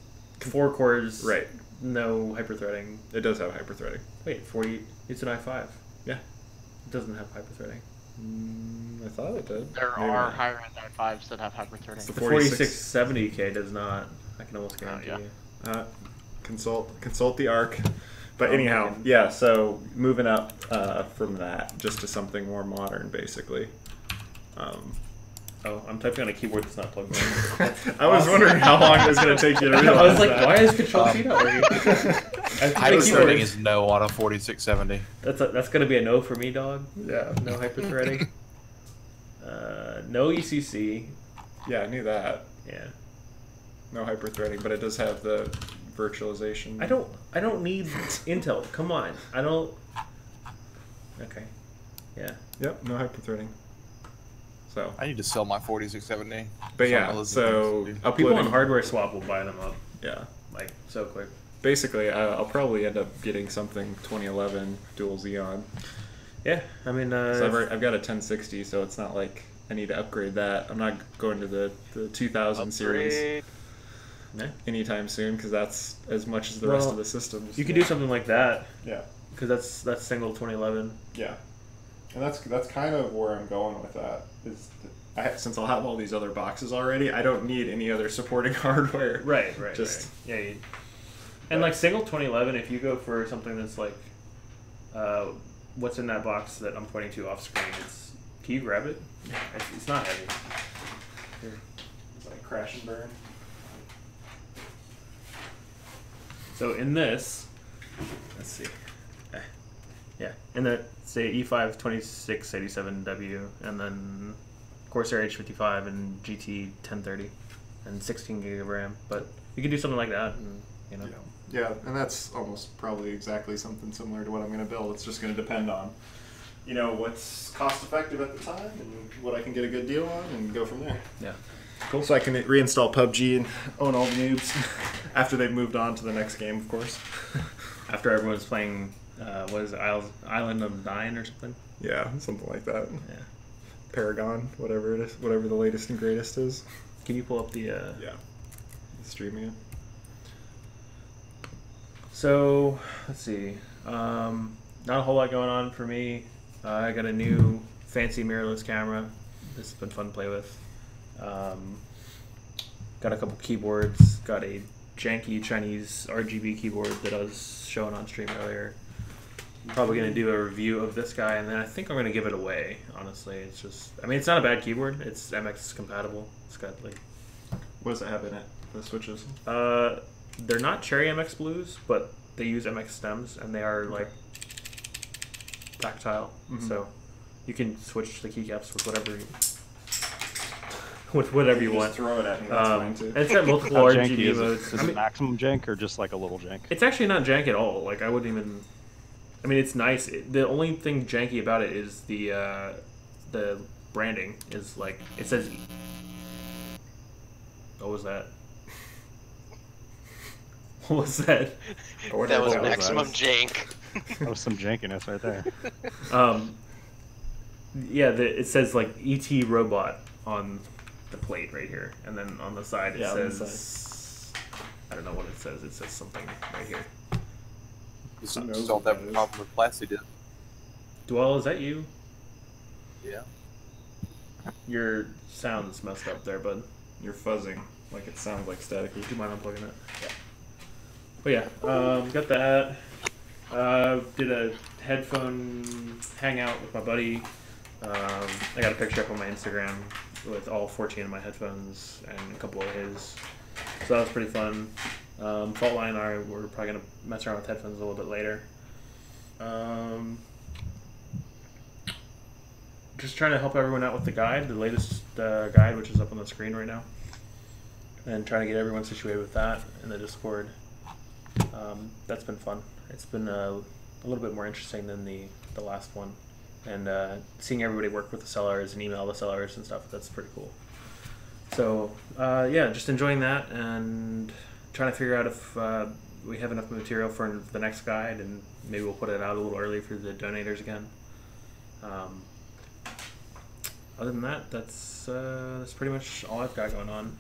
Speaker 3: 4 cores.
Speaker 4: Right.
Speaker 3: No hyperthreading.
Speaker 4: It does have hyperthreading.
Speaker 3: Wait, 40. It's an i5.
Speaker 4: Yeah.
Speaker 3: It doesn't have hyperthreading.
Speaker 4: I thought it did.
Speaker 6: There
Speaker 4: Maybe
Speaker 6: are
Speaker 4: not.
Speaker 6: higher end i5s that have hyperthreading.
Speaker 4: The
Speaker 3: The
Speaker 4: 46
Speaker 3: 4670K does not. I can almost guarantee
Speaker 6: yeah.
Speaker 3: you.
Speaker 4: Consult the ARC. But
Speaker 3: Oh,
Speaker 4: anyhow,
Speaker 3: man.
Speaker 4: yeah. So moving up from that, just to something more modern, basically.
Speaker 3: Oh, I'm typing on a keyboard that's not plugged in.
Speaker 4: I was wondering how long it was going to take you to realize
Speaker 3: I was like,
Speaker 4: that.
Speaker 3: why is Control C not working?
Speaker 1: Hyper threading is no on a 4670.
Speaker 3: That's gonna be a no for me, dog.
Speaker 4: Yeah.
Speaker 3: No hyper threading. No ECC.
Speaker 4: Yeah, I knew that.
Speaker 3: Yeah.
Speaker 4: No hyper threading, but it does have the virtualization.
Speaker 3: I don't need Intel. Come on. I don't. Okay. Yeah.
Speaker 4: Yep. No hyper threading. So.
Speaker 1: I need to sell my 4670.
Speaker 4: But yeah. So
Speaker 3: people on Hardware Swap will buy them up.
Speaker 4: Yeah.
Speaker 3: Like so quick.
Speaker 4: Basically, I'll probably end up getting something 2011 dual Xeon.
Speaker 3: Yeah. I mean.
Speaker 4: So I've got a 1060, so it's not like I need to upgrade that. I'm not going to the 2000 series anytime soon because that's as much as the rest of the systems.
Speaker 3: You could do something like that.
Speaker 4: Yeah.
Speaker 3: Because that's single 2011.
Speaker 4: Yeah. And that's kind of where I'm going with that. Is since I'll have all these other boxes already, I don't need any other supporting hardware.
Speaker 3: Right.
Speaker 4: Just
Speaker 3: yeah. And like single 2011, if you go for something that's like, what's in that box that I'm pointing to off screen? Can you grab it? It's not heavy. Here.
Speaker 4: It's like crash and burn.
Speaker 3: So in this, let's see. Yeah, in the say E5 2687W, and then Corsair H55 and GT 1030, and 16 gig of RAM. But you can do something like that, and you know.
Speaker 4: Yeah, and that's almost probably exactly something similar to what I'm going to build. It's just going to depend on, what's cost effective at the time and what I can get a good deal on, and go from there.
Speaker 3: Yeah. Cool.
Speaker 4: So I can reinstall PUBG and own all the noobs after they've moved on to the next game, of course.
Speaker 3: After everyone's playing, what is it, Island of Nine or something?
Speaker 4: Yeah, something like that.
Speaker 3: Yeah.
Speaker 4: Paragon, whatever it is, whatever the latest and greatest is.
Speaker 3: Can you pull up the?
Speaker 4: Yeah. Streaming it.
Speaker 3: So let's see. Not a whole lot going on for me. I got a new fancy mirrorless camera. This has been fun to play with. Got a couple keyboards. Got a janky Chinese RGB keyboard that I was showing on stream earlier. I'm probably going to do a review of this guy, and then I think I'm going to give it away, honestly. It's just, I mean, it's not a bad keyboard. It's MX compatible. It's got, like...
Speaker 4: What does it have in it, the switches?
Speaker 3: They're not Cherry MX Blues, but they use MX stems, and they are, like, tactile. Mm-hmm. So you can switch the keycaps with whatever you want.
Speaker 4: Just throw it at me, that's fine, too.
Speaker 3: And it's got multiple RGB modes.
Speaker 5: Is it maximum jank or just, like, a little jank?
Speaker 3: It's actually not jank at all. Like, I wouldn't even... I mean, it's nice. The only thing janky about it is the branding is like it says. What was that? What was that?
Speaker 2: That was maximum jank.
Speaker 5: That was some jankiness right there.
Speaker 3: Yeah, it says like ET robot on the plate right here, and then on the side it says. I don't know what it says. It says something right here.
Speaker 1: Solve that problem with Placidip.
Speaker 3: Dwell, is that you?
Speaker 1: Yeah.
Speaker 3: Your sound's messed up there, bud.
Speaker 4: You're fuzzing. Like it sounds like staticky.
Speaker 3: Do you mind unplugging it? Yeah. But yeah, got that. Did a headphone hangout with my buddy. I got a picture up on my Instagram with all 14 of my headphones and a couple of his. So that was pretty fun. Faultline and I were probably going to mess around with headphones a little bit later. Just trying to help everyone out with the guide, the latest guide, which is up on the screen right now. And trying to get everyone situated with that in the Discord. That's been fun. It's been a little bit more interesting than the last one. And seeing everybody work with the sellers and email the sellers and stuff, that's pretty cool. So, yeah, just enjoying that and trying to figure out if we have enough material for the next guide, and maybe we'll put it out a little early for the donators again. Other than that, that's pretty much all I've got going on.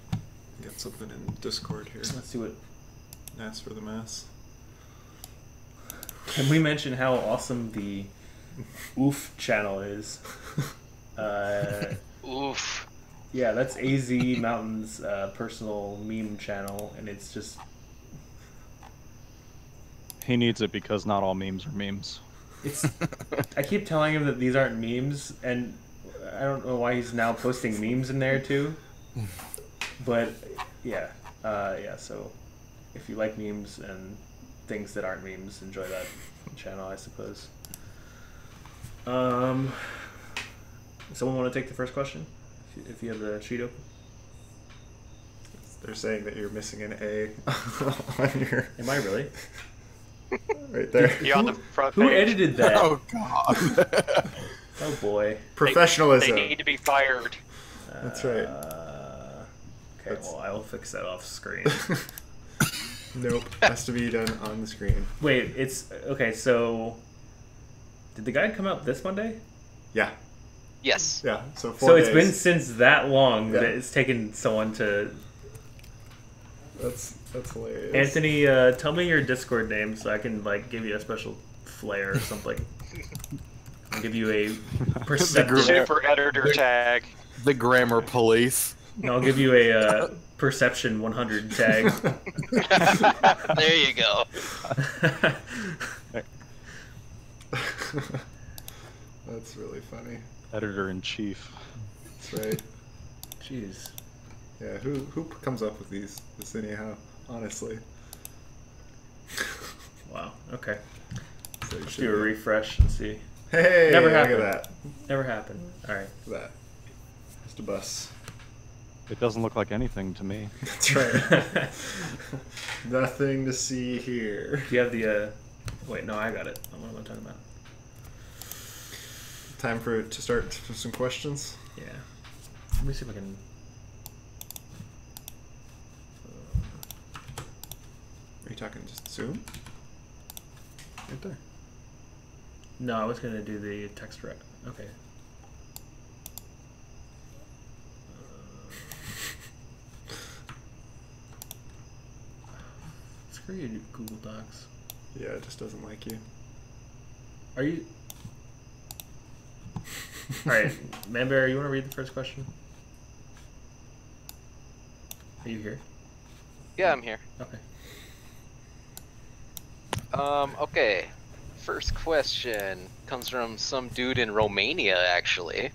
Speaker 4: Got something in Discord here.
Speaker 3: Let's see what...
Speaker 4: Mass for the mass.
Speaker 3: Can we mention how awesome the Oof channel is?
Speaker 2: Oof.
Speaker 3: Yeah, that's AZ Mountain's personal meme channel, and it's just...
Speaker 5: He needs it because not all memes are memes.
Speaker 3: It's. I keep telling him that these aren't memes, and I don't know why he's now posting memes in there too. But yeah, yeah. So if you like memes and things that aren't memes enjoy that channel, I suppose. Someone want to take the first question? If you have the sheet open.
Speaker 4: They're saying that you're missing an A on your.
Speaker 3: Am I really?
Speaker 4: Right there.
Speaker 7: You on the front
Speaker 3: Who
Speaker 7: page.
Speaker 3: edited that?
Speaker 1: Oh God.
Speaker 3: Oh boy.
Speaker 4: Professionalism.
Speaker 7: They need to be fired.
Speaker 4: That's right.
Speaker 3: Okay, well, I will fix that off screen.
Speaker 4: Nope. Has to be done on the screen.
Speaker 3: Wait, it's okay. So, did the guide come out this Monday?
Speaker 4: Yeah.
Speaker 2: Yes.
Speaker 4: Yeah. So 4
Speaker 3: So
Speaker 4: days.
Speaker 3: it's been since that long
Speaker 4: Yeah.
Speaker 3: that it's taken someone to.
Speaker 4: That's hilarious.
Speaker 3: Anthony, tell me your Discord name so I can like give you a special flair or something. I'll give you a perception.
Speaker 7: Super editor tag.
Speaker 1: The grammar police.
Speaker 3: I'll give you a perception 100 tag.
Speaker 2: There you go.
Speaker 4: That's really funny.
Speaker 5: Editor in chief.
Speaker 4: That's right.
Speaker 3: Jeez.
Speaker 4: Yeah. Who comes up with this anyhow? Honestly.
Speaker 3: Wow. Okay.
Speaker 4: So you
Speaker 3: Let's
Speaker 4: should
Speaker 3: do a refresh and see.
Speaker 4: Hey.
Speaker 3: Never
Speaker 4: Look
Speaker 3: happened.
Speaker 4: at that.
Speaker 3: Never happened. All right.
Speaker 4: Look at that. Just a bus.
Speaker 5: It doesn't look like anything to me.
Speaker 4: That's right. Nothing to see here.
Speaker 3: Do you have the? Wait, no, I got it. What am I talking about?
Speaker 4: Time to start with some questions.
Speaker 3: Yeah. Let me see if I can.
Speaker 4: Are you talking just Zoom? Right there.
Speaker 3: No, I was gonna do the text rec. Okay. Screw you, Google Docs.
Speaker 4: Yeah, it just doesn't like you.
Speaker 3: Are you? All right, Manbear, you want to read the first question? Are you here?
Speaker 2: Yeah, I'm here.
Speaker 3: Okay.
Speaker 2: Okay. First question comes from some dude in Romania, actually.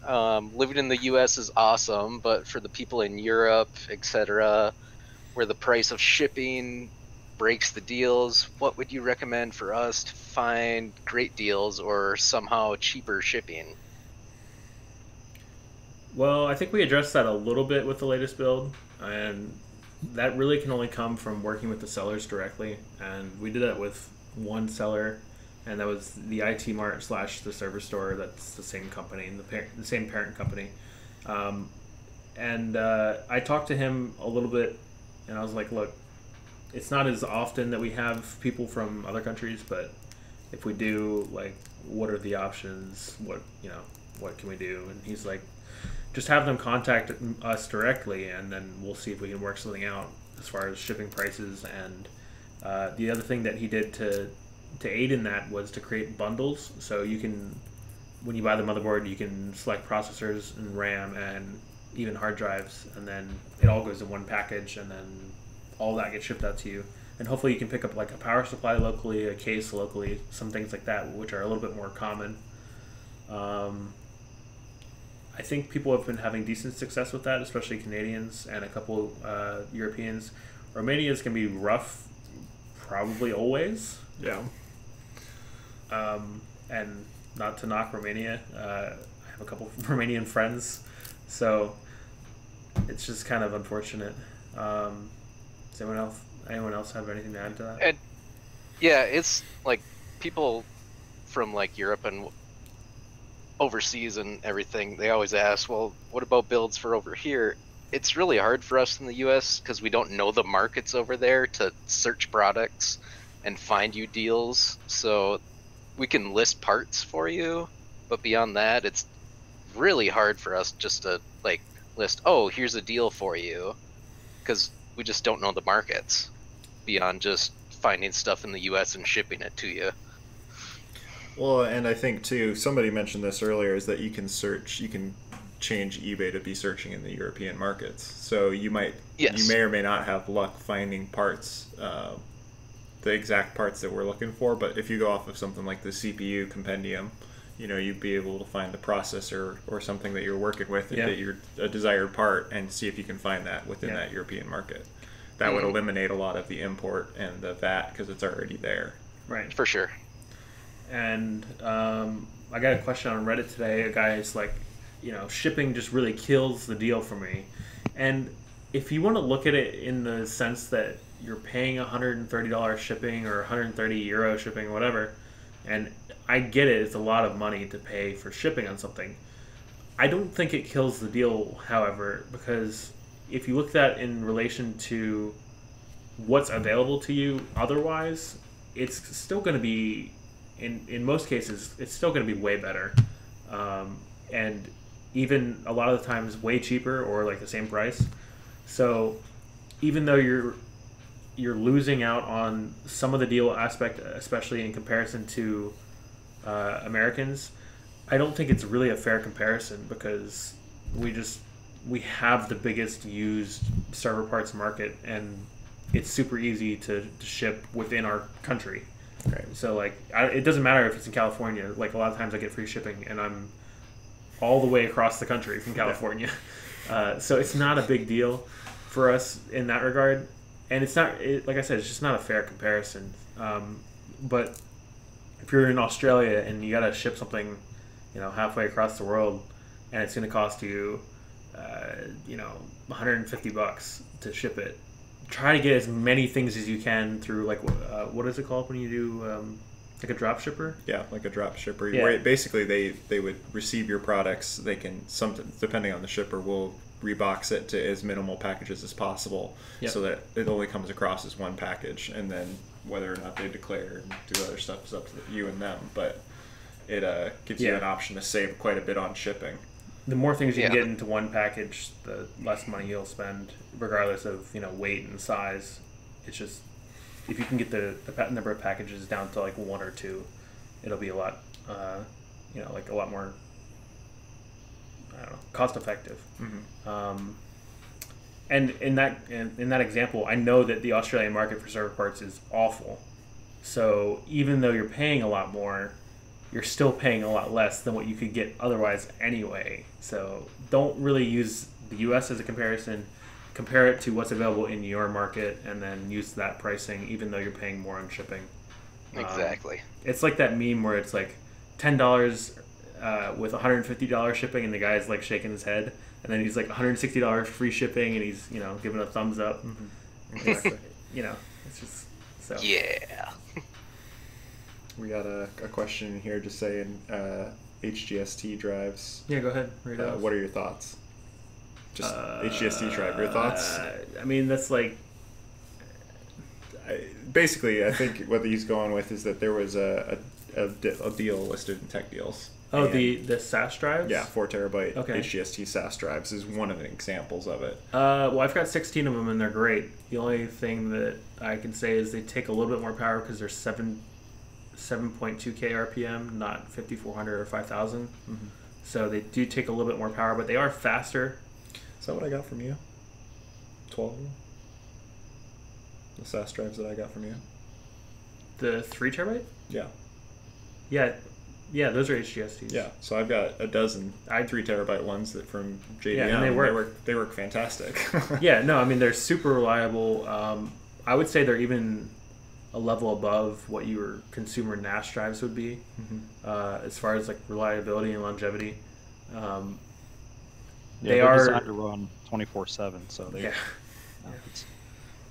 Speaker 2: Living in the US is awesome, but for the people in Europe, etc., where the price of shipping breaks the deals, what would you recommend for us to find great deals or somehow cheaper shipping?
Speaker 3: Well, I think we addressed that a little bit with the latest build, and that really can only come from working with the sellers directly. And we did that with one seller, and that was the IT Mart / the server store. That's the same company, the same parent company. And I talked to him a little bit, and I was like, look, it's not as often that we have people from other countries, but if we do, like, what are the options? What can we do? And he's like, just have them contact us directly, and then we'll see if we can work something out as far as shipping prices. And the other thing that he did to aid in that was to create bundles. So you can, when you buy the motherboard, you can select processors and RAM and even hard drives, and then it all goes in one package, and then all that gets shipped out to you. And hopefully you can pick up like a power supply locally, a case locally, some things like that, which are a little bit more common. I think people have been having decent success with that, especially Canadians and a couple Europeans. Romania's can be rough, probably always.
Speaker 4: Yeah.
Speaker 3: And not to knock Romania, I have a couple Romanian friends, so it's just kind of unfortunate. Does anyone else have anything to add to that?
Speaker 2: And yeah, it's like people from like Europe and overseas and everything, they always ask, well, what about builds for over here? It's really hard for us in the US because we don't know the markets over there to search products and find you deals. So we can list parts for you, but beyond that, it's really hard for us just to like list, oh, here's a deal for you, because we just don't know the markets beyond just finding stuff in the US and shipping it to you.
Speaker 4: Well, and I think too, somebody mentioned this earlier, is that you can change eBay to be searching in the European markets. So you may or may not have luck finding parts, the exact parts that we're looking for. But if you go off of something like the CPU compendium, you'd be able to find the processor or something that you're working with and get a desired part and see if you can find that within that European market. that would eliminate a lot of the import and the VAT because it's already there.
Speaker 3: Right.
Speaker 2: For sure.
Speaker 3: And I got a question on Reddit today. A guy's like, shipping just really kills the deal for me. And if you want to look at it in the sense that you're paying $130 shipping or 130 euro shipping or whatever, and I get it, it's a lot of money to pay for shipping on something. I don't think it kills the deal, however, because if you look at that in relation to what's available to you otherwise, it's still going to be, in most cases, it's still going to be way better. And even a lot of the times way cheaper or like the same price. So even though you're losing out on some of the deal aspect, especially in comparison to Americans, I don't think it's really a fair comparison because we have the biggest used server parts market, and it's super easy to ship within our country.
Speaker 4: Right.
Speaker 3: So like, it doesn't matter if it's in California. Like a lot of times I get free shipping, and I'm all the way across the country from California. So it's not a big deal for us in that regard. And it's not, like I said, it's just not a fair comparison. But if you're in Australia and you got to ship something, halfway across the world, and it's going to cost you, $150 to ship it, try to get as many things as you can through, like, what is it called when you do, like a drop shipper?
Speaker 4: Yeah, like a drop shipper.
Speaker 3: Yeah.
Speaker 4: Where basically they would receive your products. They can, depending on the shipper, will rebox it to as minimal packages as possible,
Speaker 3: Yep.
Speaker 4: so that it only comes across as one package, and then whether or not they declare and do other stuff is up to you and them. But it gives you
Speaker 3: Yeah.
Speaker 4: an option to save quite a bit on shipping.
Speaker 3: The more things you can
Speaker 2: Yeah.
Speaker 3: get into one package, the less money you'll spend, regardless of weight and size. It's just, if you can get the number of packages down to like one or two, it'll be a lot, like a lot more, I don't know, cost effective.
Speaker 4: Mm-hmm.
Speaker 3: And in that example, I know that the Australian market for server parts is awful. So even though you're paying a lot more, you're still paying a lot less than what you could get otherwise anyway. So don't really use the US as a comparison. Compare it to what's available in your market and then use that pricing even though you're paying more on shipping.
Speaker 2: Exactly.
Speaker 3: It's like that meme where it's like $10 with $150 shipping and the guy's like shaking his head, and then he's like $160 free shipping and he's giving a thumbs up.
Speaker 4: Exactly.
Speaker 3: It's just so.
Speaker 2: Yeah.
Speaker 4: We got a question here just saying HGST drives.
Speaker 3: Yeah, go ahead. Read it off.
Speaker 4: What are your thoughts? Just HGST drive. Your thoughts?
Speaker 3: I mean, that's like.
Speaker 4: Basically, I think what he's going with is that there was a deal listed in Tech Deals.
Speaker 3: Oh,
Speaker 4: And
Speaker 3: the SAS drives?
Speaker 4: yeah, 4 terabyte
Speaker 3: Okay.
Speaker 4: HGST SAS drives is one of the examples of it.
Speaker 3: Well, I've got 16 of them and they're great. The only thing that I can say is they take a little bit more power because they're 7.2K RPM, not 5400 or 5000.
Speaker 4: Mm-hmm.
Speaker 3: So they do take a little bit more power, but they are faster.
Speaker 4: Is that what I got from you? 12 of them? The SAS drives that I got from you?
Speaker 3: The 3 terabyte?
Speaker 4: Yeah.
Speaker 3: Yeah, those are HGSTs.
Speaker 4: Yeah. So I've got a dozen 3 terabyte ones that from JDM.
Speaker 3: Yeah, and they work.
Speaker 4: They work fantastic.
Speaker 3: Yeah, no, I mean, they're super reliable. I would say they're even a level above what your consumer NAS drives would be, as far as like reliability and longevity. They
Speaker 5: they're
Speaker 3: are
Speaker 5: designed to run 24/7, so they.
Speaker 3: Yeah.
Speaker 5: It's,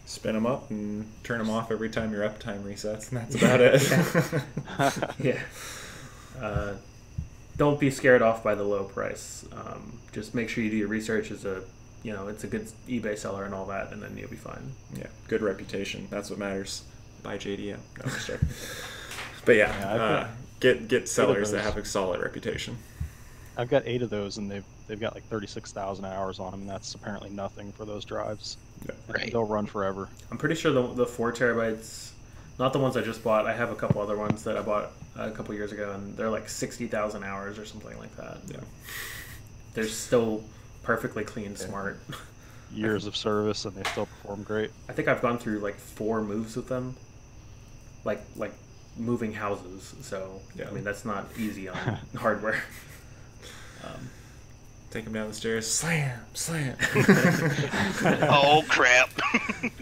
Speaker 4: Spin them up and turn them off every time your uptime resets, and that's about it.
Speaker 3: Yeah. Don't be scared off by the low price. Just make sure you do your research as it's a good eBay seller and all that, and then you'll be fine.
Speaker 4: Yeah, good reputation. That's what matters. Buy JDM. No, I'm just joking. But yeah, get sellers that have a solid reputation.
Speaker 5: I've got 8 of those, and they've got like 36,000 hours on them, and that's apparently nothing for those drives.
Speaker 4: Yeah.
Speaker 2: Right.
Speaker 5: They'll run forever.
Speaker 3: I'm pretty sure the 4 terabytes, not the ones I just bought. I have a couple other ones that I bought a couple years ago, and they're like 60,000 hours or something like that.
Speaker 4: Yeah.
Speaker 3: They're still perfectly clean, smart.
Speaker 5: Years of service, and they still perform great.
Speaker 3: I think I've gone through like 4 moves with them, like moving houses. So
Speaker 4: Yeah.
Speaker 3: I mean that's not easy on hardware.
Speaker 4: Take him down the stairs. Slam, slam.
Speaker 2: Oh crap!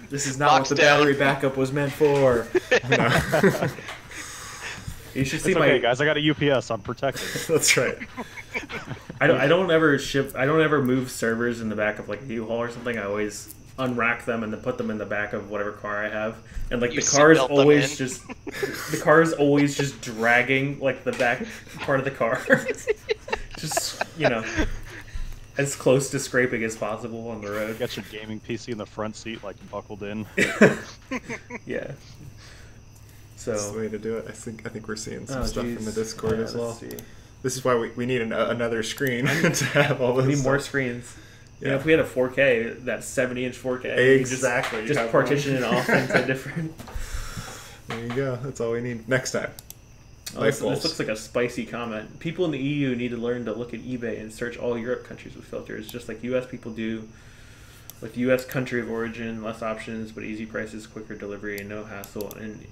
Speaker 4: This is not
Speaker 2: Box
Speaker 4: what the
Speaker 2: down.
Speaker 4: battery backup was meant for. No.
Speaker 3: You should
Speaker 5: It's
Speaker 3: see
Speaker 5: okay,
Speaker 3: my.
Speaker 5: guys. I got a UPS. I'm protected.
Speaker 4: That's right.
Speaker 3: I don't ever move servers in the back of like a U-Haul or something. I always unrack them and then put them in the back of whatever car I have. And like
Speaker 2: You
Speaker 3: the car is
Speaker 2: seatbelt them
Speaker 3: always
Speaker 2: in.
Speaker 3: just the car is always just dragging like the back part of the car. Just, as close to scraping as possible on the road.
Speaker 5: Got your gaming PC in the front seat, like buckled in.
Speaker 3: Yeah.
Speaker 4: That's the
Speaker 3: So
Speaker 4: way to do it. I think we're seeing some
Speaker 3: Oh,
Speaker 4: stuff in the
Speaker 3: geez.
Speaker 4: Discord
Speaker 3: Yeah,
Speaker 4: as well.
Speaker 3: let's see.
Speaker 4: This is why we need another screen to have all this.
Speaker 3: We need more
Speaker 4: stuff.
Speaker 3: screens.
Speaker 4: Yeah.
Speaker 3: If we had a 4K, that 70-inch 4K,
Speaker 4: Exactly.
Speaker 3: you
Speaker 4: You
Speaker 3: just
Speaker 4: have
Speaker 3: partition
Speaker 4: one.
Speaker 3: it off into different.
Speaker 4: There you go. That's all we need next time.
Speaker 3: Oh,
Speaker 4: Light
Speaker 3: this
Speaker 4: bulbs.
Speaker 3: looks like a spicy comment. People in the EU need to learn to look at eBay and search all Europe countries with filters, just like US people do. With US country of origin, less options, but easy prices, quicker delivery, and no hassle. And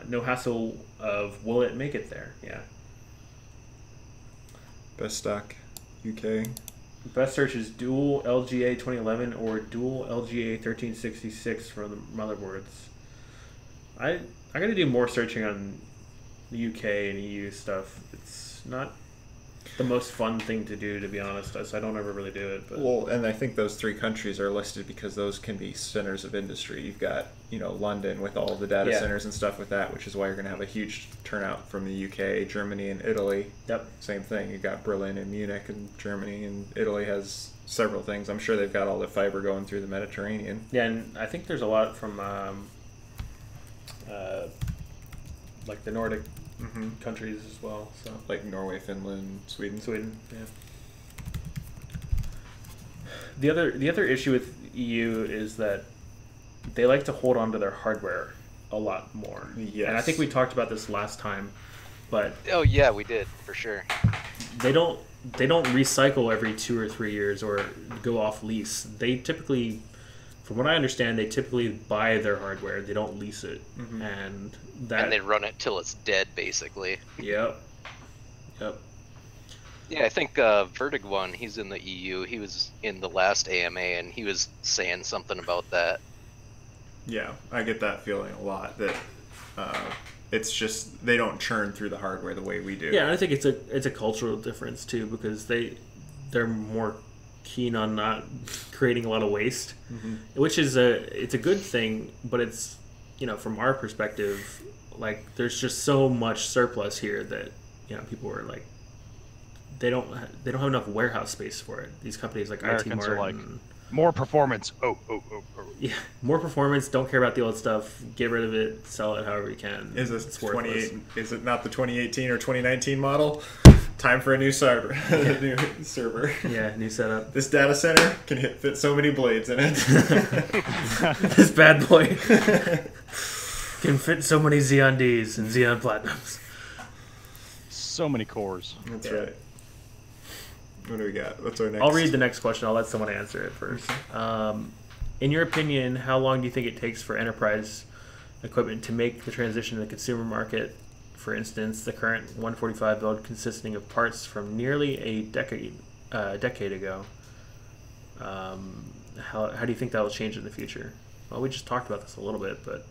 Speaker 3: no hassle of will it make it there? Yeah.
Speaker 4: Best stock, UK.
Speaker 3: Best search is dual LGA 2011 or dual LGA 1366 for the motherboards. I got to do more searching on the UK and EU stuff. It's not the most fun thing to do, to be honest. So I don't ever really do it. But
Speaker 4: Well, and I think those three countries are listed because those can be centers of industry. You've got, London with all the data
Speaker 3: Yeah.
Speaker 4: centers and stuff with that, which is why you're going to have a huge turnout from the UK, Germany, and Italy.
Speaker 3: Yep.
Speaker 4: Same thing. You've got Berlin and Munich and Germany, and Italy has several things. I'm sure they've got all the fiber going through the Mediterranean.
Speaker 3: Yeah, and I think there's a lot from like the Nordic countries as well. So
Speaker 4: Like Norway, Finland, Sweden.
Speaker 3: Sweden, yeah. The other issue with EU is that they like to hold on to their hardware a lot more.
Speaker 4: Yes.
Speaker 3: And I think we talked about this last time, but
Speaker 2: Oh yeah, we did for sure.
Speaker 3: they don't recycle every 2 or 3 years or go off lease. They typically, from what I understand, they typically buy their hardware. They don't lease it, and that.
Speaker 2: And they run it till it's dead, basically.
Speaker 3: Yep.
Speaker 2: Yeah, I think Vertig one. He's in the EU. He was in the last AMA, and he was saying something about that.
Speaker 4: Yeah, I get that feeling a lot. That it's just they don't churn through the hardware the way we do.
Speaker 3: Yeah, and I think it's a cultural difference too, because they're more keen on not creating a lot of waste, which is it's a good thing, but it's from our perspective, like there's just so much surplus here that people are like they don't have enough warehouse space for it. These companies like
Speaker 5: Americans
Speaker 3: IT
Speaker 5: are
Speaker 3: Mart
Speaker 5: like,
Speaker 3: and-
Speaker 5: more performance. Oh.
Speaker 3: yeah, more performance. Don't care about the old stuff. Get rid of it. Sell it however you can.
Speaker 4: Is this
Speaker 3: It's worthless.
Speaker 4: 28? Is it not the 2018 or 2019 model? Time for a new server. A new server.
Speaker 3: Yeah, new setup.
Speaker 4: This data center can fit so many blades in it.
Speaker 3: This bad boy can fit so many Xeon Ds and Xeon Platinums.
Speaker 5: So many cores.
Speaker 4: That's right. What do we got? What's our next?
Speaker 3: I'll read the next question. I'll let someone answer it first. In your opinion, how long do you think it takes for enterprise equipment to make the transition to the consumer market? For instance, the current 145 build consisting of parts from nearly a decade ago. How do you think that will change in the future? Well, we just talked about this a little bit, but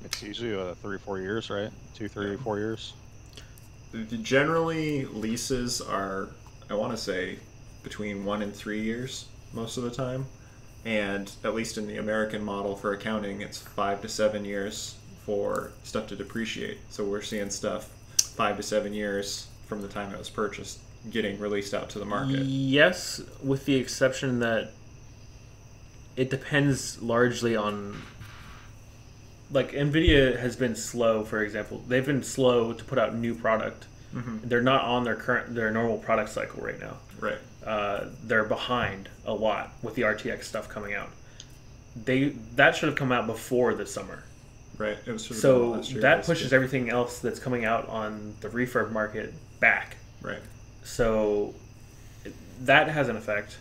Speaker 5: It's usually 3 or 4 years, right? 2, 3, 4 years.
Speaker 4: Generally, leases are, I want to say, between 1 and 3 years most of the time. And at least in the American model for accounting, it's 5 to 7 years for stuff to depreciate. So we're seeing stuff 5 to 7 years from the time it was purchased getting released out to the market.
Speaker 3: yes, with the exception that it depends largely on, like, NVIDIA has been slow, for example. They've been slow to put out new product. They're not on their normal product cycle right now.
Speaker 4: Right.
Speaker 3: They're behind a lot with the RTX stuff coming out. That should have come out before this summer.
Speaker 4: Right. It was
Speaker 3: So
Speaker 4: last year,
Speaker 3: that
Speaker 4: basically.
Speaker 3: pushes everything else that's coming out on the refurb market back.
Speaker 4: Right.
Speaker 3: So that has an effect,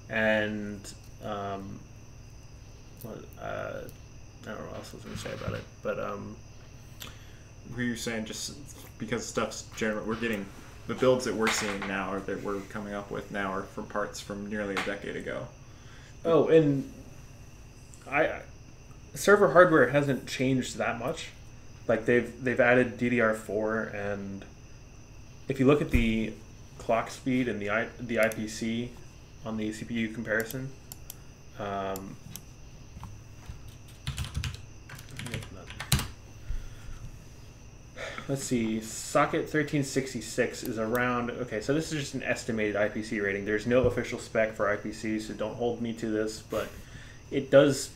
Speaker 3: and I don't know what else I was going to say about it, but
Speaker 4: Were you saying just because stuff's general, we're getting the builds that we're seeing now, or that we're coming up with now, are from parts from nearly a decade ago.
Speaker 3: Oh, and server hardware hasn't changed that much. Like they've added DDR4, and if you look at the clock speed and the IPC on the CPU comparison, let's see, socket 1366 is around, okay, so this is just an estimated IPC rating. There's no official spec for IPC, so don't hold me to this, but it does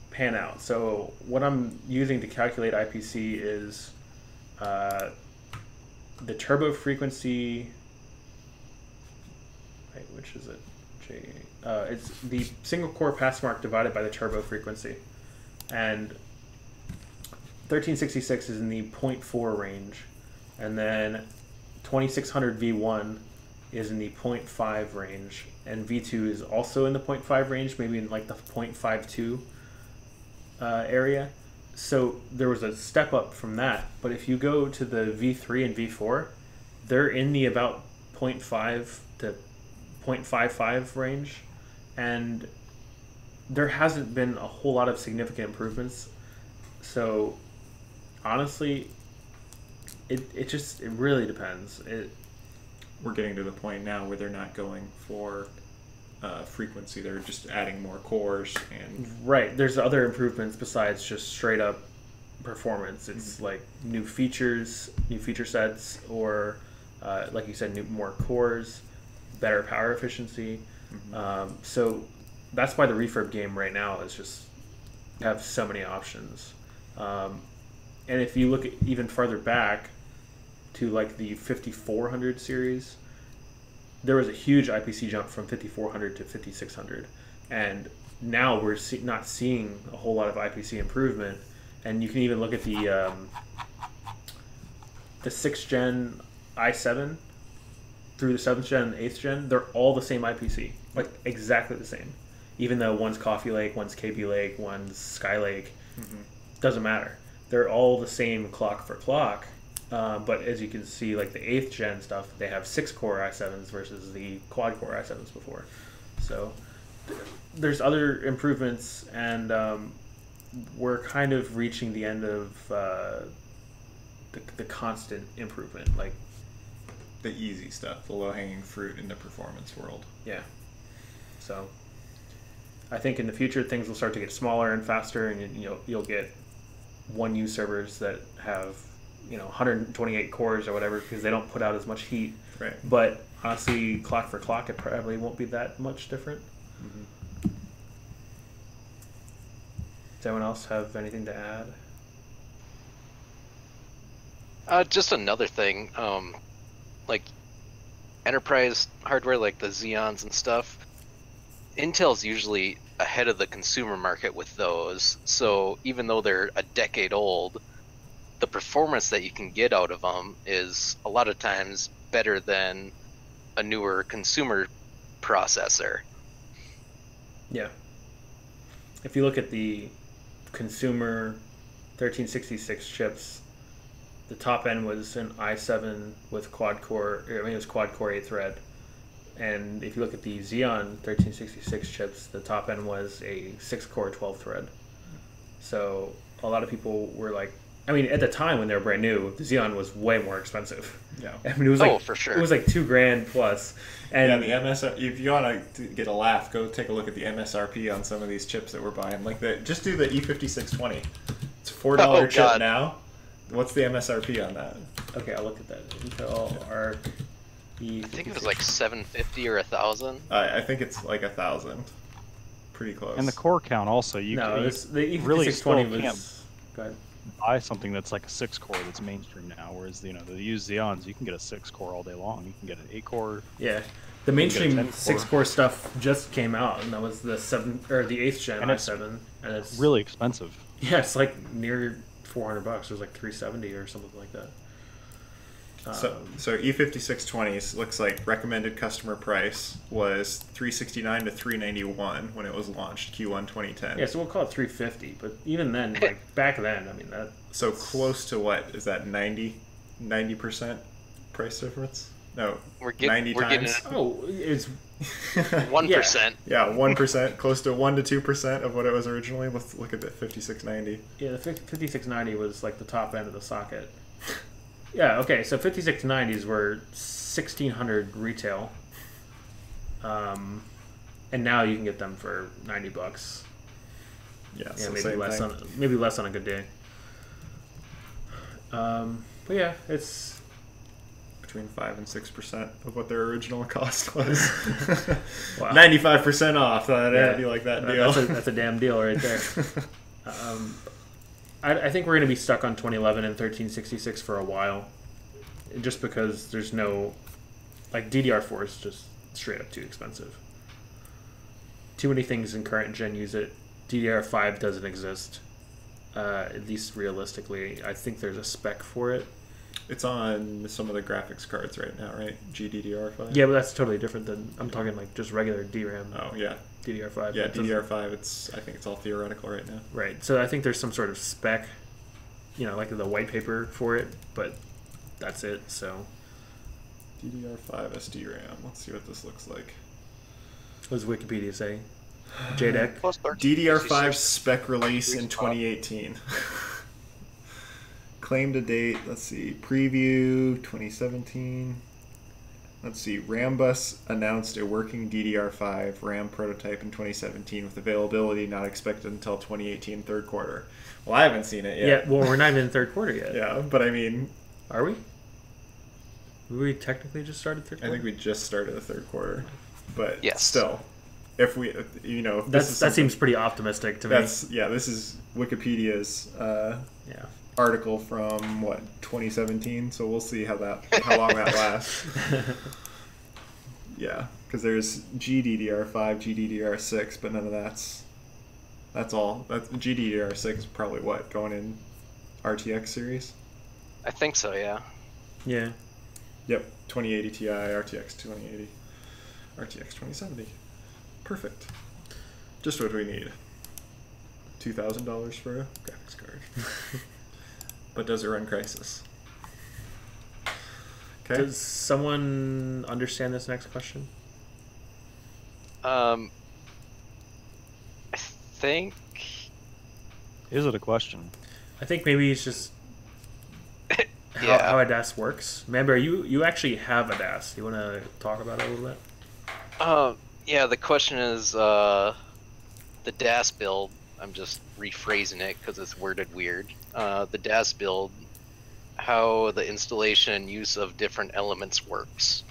Speaker 3: pan out. So what I'm using to calculate IPC is the turbo frequency, wait, which is it? It's the single core pass mark divided by the turbo frequency. And 1366 is in the 0.4 range, and then 2600 V1 is in the 0.5 range, and V2 is also in the 0.5 range, maybe in like the 0.52 area. So there was a step up from that, but if you go to the V3 and V4, they're in the about 0.5 to 0.55 range, and there hasn't been a whole lot of significant improvements. So honestly, it really depends.
Speaker 4: We're getting to the point now where they're not going for frequency; they're just adding more cores and
Speaker 3: right. There's other improvements besides just straight up performance. It's like new feature sets, or like you said, more cores, better power efficiency. So that's why the refurb game right now is just have so many options. And if you look at even farther back to like the 5400 series, there was a huge IPC jump from 5400 to 5600, and now we're not seeing a whole lot of IPC improvement. And you can even look at the 6th gen i7 through the 7th gen and 8th gen. They're all the same IPC, like exactly the same, even though one's Coffee Lake, one's KB Lake, one's Sky Lake. Doesn't matter. They're all the same clock for clock, but as you can see, like the 8th gen stuff, they have 6-core i7s versus the quad-core i7s before. So there's other improvements, and we're kind of reaching the end of the constant improvement, like
Speaker 4: the easy stuff, the low-hanging fruit in the performance world.
Speaker 3: Yeah. So I think in the future things will start to get smaller and faster, and you'll get 1U servers that have 128 cores or whatever, because they don't put out as much heat.
Speaker 4: Right.
Speaker 3: But honestly, clock for clock, it probably won't be that much different. Does anyone else have anything to add?
Speaker 2: Just another thing, like enterprise hardware, like the Xeons and stuff. Intel's usually ahead of the consumer market with those, so even though they're a decade old, the performance that you can get out of them is a lot of times better than a newer consumer processor.
Speaker 3: Yeah. If you look at the consumer 1366 chips, the top end was an i7 with quad core, it was quad core 8 thread. And if you look at the Xeon 1366 chips, the top end was a 6-core 12 thread. So a lot of people were like, I mean, at the time when they were brand new, the Xeon was way more expensive.
Speaker 4: Yeah.
Speaker 3: I mean, it was like,
Speaker 2: for sure.
Speaker 3: It was like $2,000 plus. And
Speaker 4: yeah, the MSRP. If you want to get a laugh, go take a look at the MSRP on some of these chips that we're buying. Like just do the E5620. It's $4 chip
Speaker 2: God.
Speaker 4: now. What's the MSRP on that?
Speaker 3: Okay, I'll look at that. Intel Arc.
Speaker 2: I think it was like 750 or 1,000.
Speaker 4: I think it's like 1,000. Pretty close.
Speaker 5: And the core count also. The
Speaker 3: E5620
Speaker 5: really still
Speaker 3: was.
Speaker 5: can't
Speaker 3: Go ahead.
Speaker 5: buy something that's like a 6-core that's mainstream now, whereas the used Xeons, you can get a 6-core all day long. You can get an 8-core.
Speaker 3: Yeah, the mainstream
Speaker 5: 10-core.
Speaker 3: 6-core stuff just came out, and that was the 8th gen
Speaker 5: And it's
Speaker 3: i7, and it's
Speaker 5: really expensive.
Speaker 3: Yeah, it's like near $400. It was like $370 or something like that.
Speaker 4: So E5620s looks like recommended customer price was $369 to $391 when it was launched, Q1 2010.
Speaker 3: Yeah, so we'll call it $350. But even then, like back then, I mean that.
Speaker 4: So close to what is that 90% price difference? No,
Speaker 2: We're
Speaker 4: 90
Speaker 2: getting
Speaker 4: times.
Speaker 3: Oh, it's
Speaker 2: 1%.
Speaker 4: Yeah, 1%, close to 1 to 2% of what it was originally. Let's look at the 5690.
Speaker 3: yeah. The 5690 was like the top end of the socket. Yeah. Okay. So 5690s were 1,600 retail, and now you can get them for $90.
Speaker 4: Yeah,
Speaker 3: Yeah,
Speaker 4: so
Speaker 3: maybe
Speaker 4: same
Speaker 3: less
Speaker 4: thing.
Speaker 3: maybe less on a good day. But yeah, it's
Speaker 4: Between 5 and 6% of what their original cost was.
Speaker 3: wow.
Speaker 4: 95% off. That'd
Speaker 3: Yeah.
Speaker 4: be like that deal.
Speaker 3: That's a damn deal right there. I think we're going to be stuck on 2011 and 1366 for a while, just because there's no, like, DDR4 is just straight up too expensive. Too many things in current gen use it. DDR5 doesn't exist, at least realistically. I think there's a spec for it.
Speaker 4: It's on some of the graphics cards right now, right? GDDR5?
Speaker 3: Yeah, but that's totally different than, I'm talking like just regular DRAM.
Speaker 4: Oh, yeah.
Speaker 3: DDR5.
Speaker 4: Yeah,
Speaker 3: That doesn't-
Speaker 4: DDR5, I think it's all theoretical right now.
Speaker 3: Right. So I think there's some sort of spec, like the white paper for it, but that's it. So
Speaker 4: DDR5 SDRAM. Let's see what this looks like.
Speaker 3: what does Wikipedia say? JDEC?
Speaker 7: Plus 13,
Speaker 4: DDR5
Speaker 7: 66.
Speaker 4: spec release in
Speaker 7: Sweet spot.
Speaker 4: 2018. Claim to date, let's see, preview 2017. Let's see, Rambus announced a working DDR5 RAM prototype in 2017 with availability not expected until 2018 third quarter. Well, I haven't seen it
Speaker 3: Yeah.
Speaker 4: yet.
Speaker 3: Well, we're not even in third quarter yet.
Speaker 4: Yeah, but I mean,
Speaker 3: Are we? We technically just started third
Speaker 4: I
Speaker 3: quarter?
Speaker 4: think we just started the third quarter. But
Speaker 2: Yes.
Speaker 4: still, if we, if this
Speaker 3: That
Speaker 4: is something-
Speaker 3: seems pretty optimistic to me.
Speaker 4: this is Wikipedia's
Speaker 3: Yeah.
Speaker 4: article from what 2017, so we'll see how long that lasts. Yeah, because there's GDDR5, GDDR6, but none of that's all. That's GDDR6 is probably what going in RTX series.
Speaker 2: I think so, yeah.
Speaker 3: Yeah.
Speaker 4: Yep, 2080 Ti, RTX 2080, RTX 2070. Perfect. Just what we need. $2,000 for a graphics card. But does it run Crysis? Okay.
Speaker 3: Does someone understand this next question?
Speaker 2: I think
Speaker 5: Is it a question?
Speaker 3: I think maybe it's just
Speaker 2: Yeah.
Speaker 3: how a DAS works. Remember, you actually have a DAS. You want to talk about it a little bit?
Speaker 2: yeah, the question is the DAS build. I'm just rephrasing it because it's worded weird. The DAS build, how the installation and use of different elements works.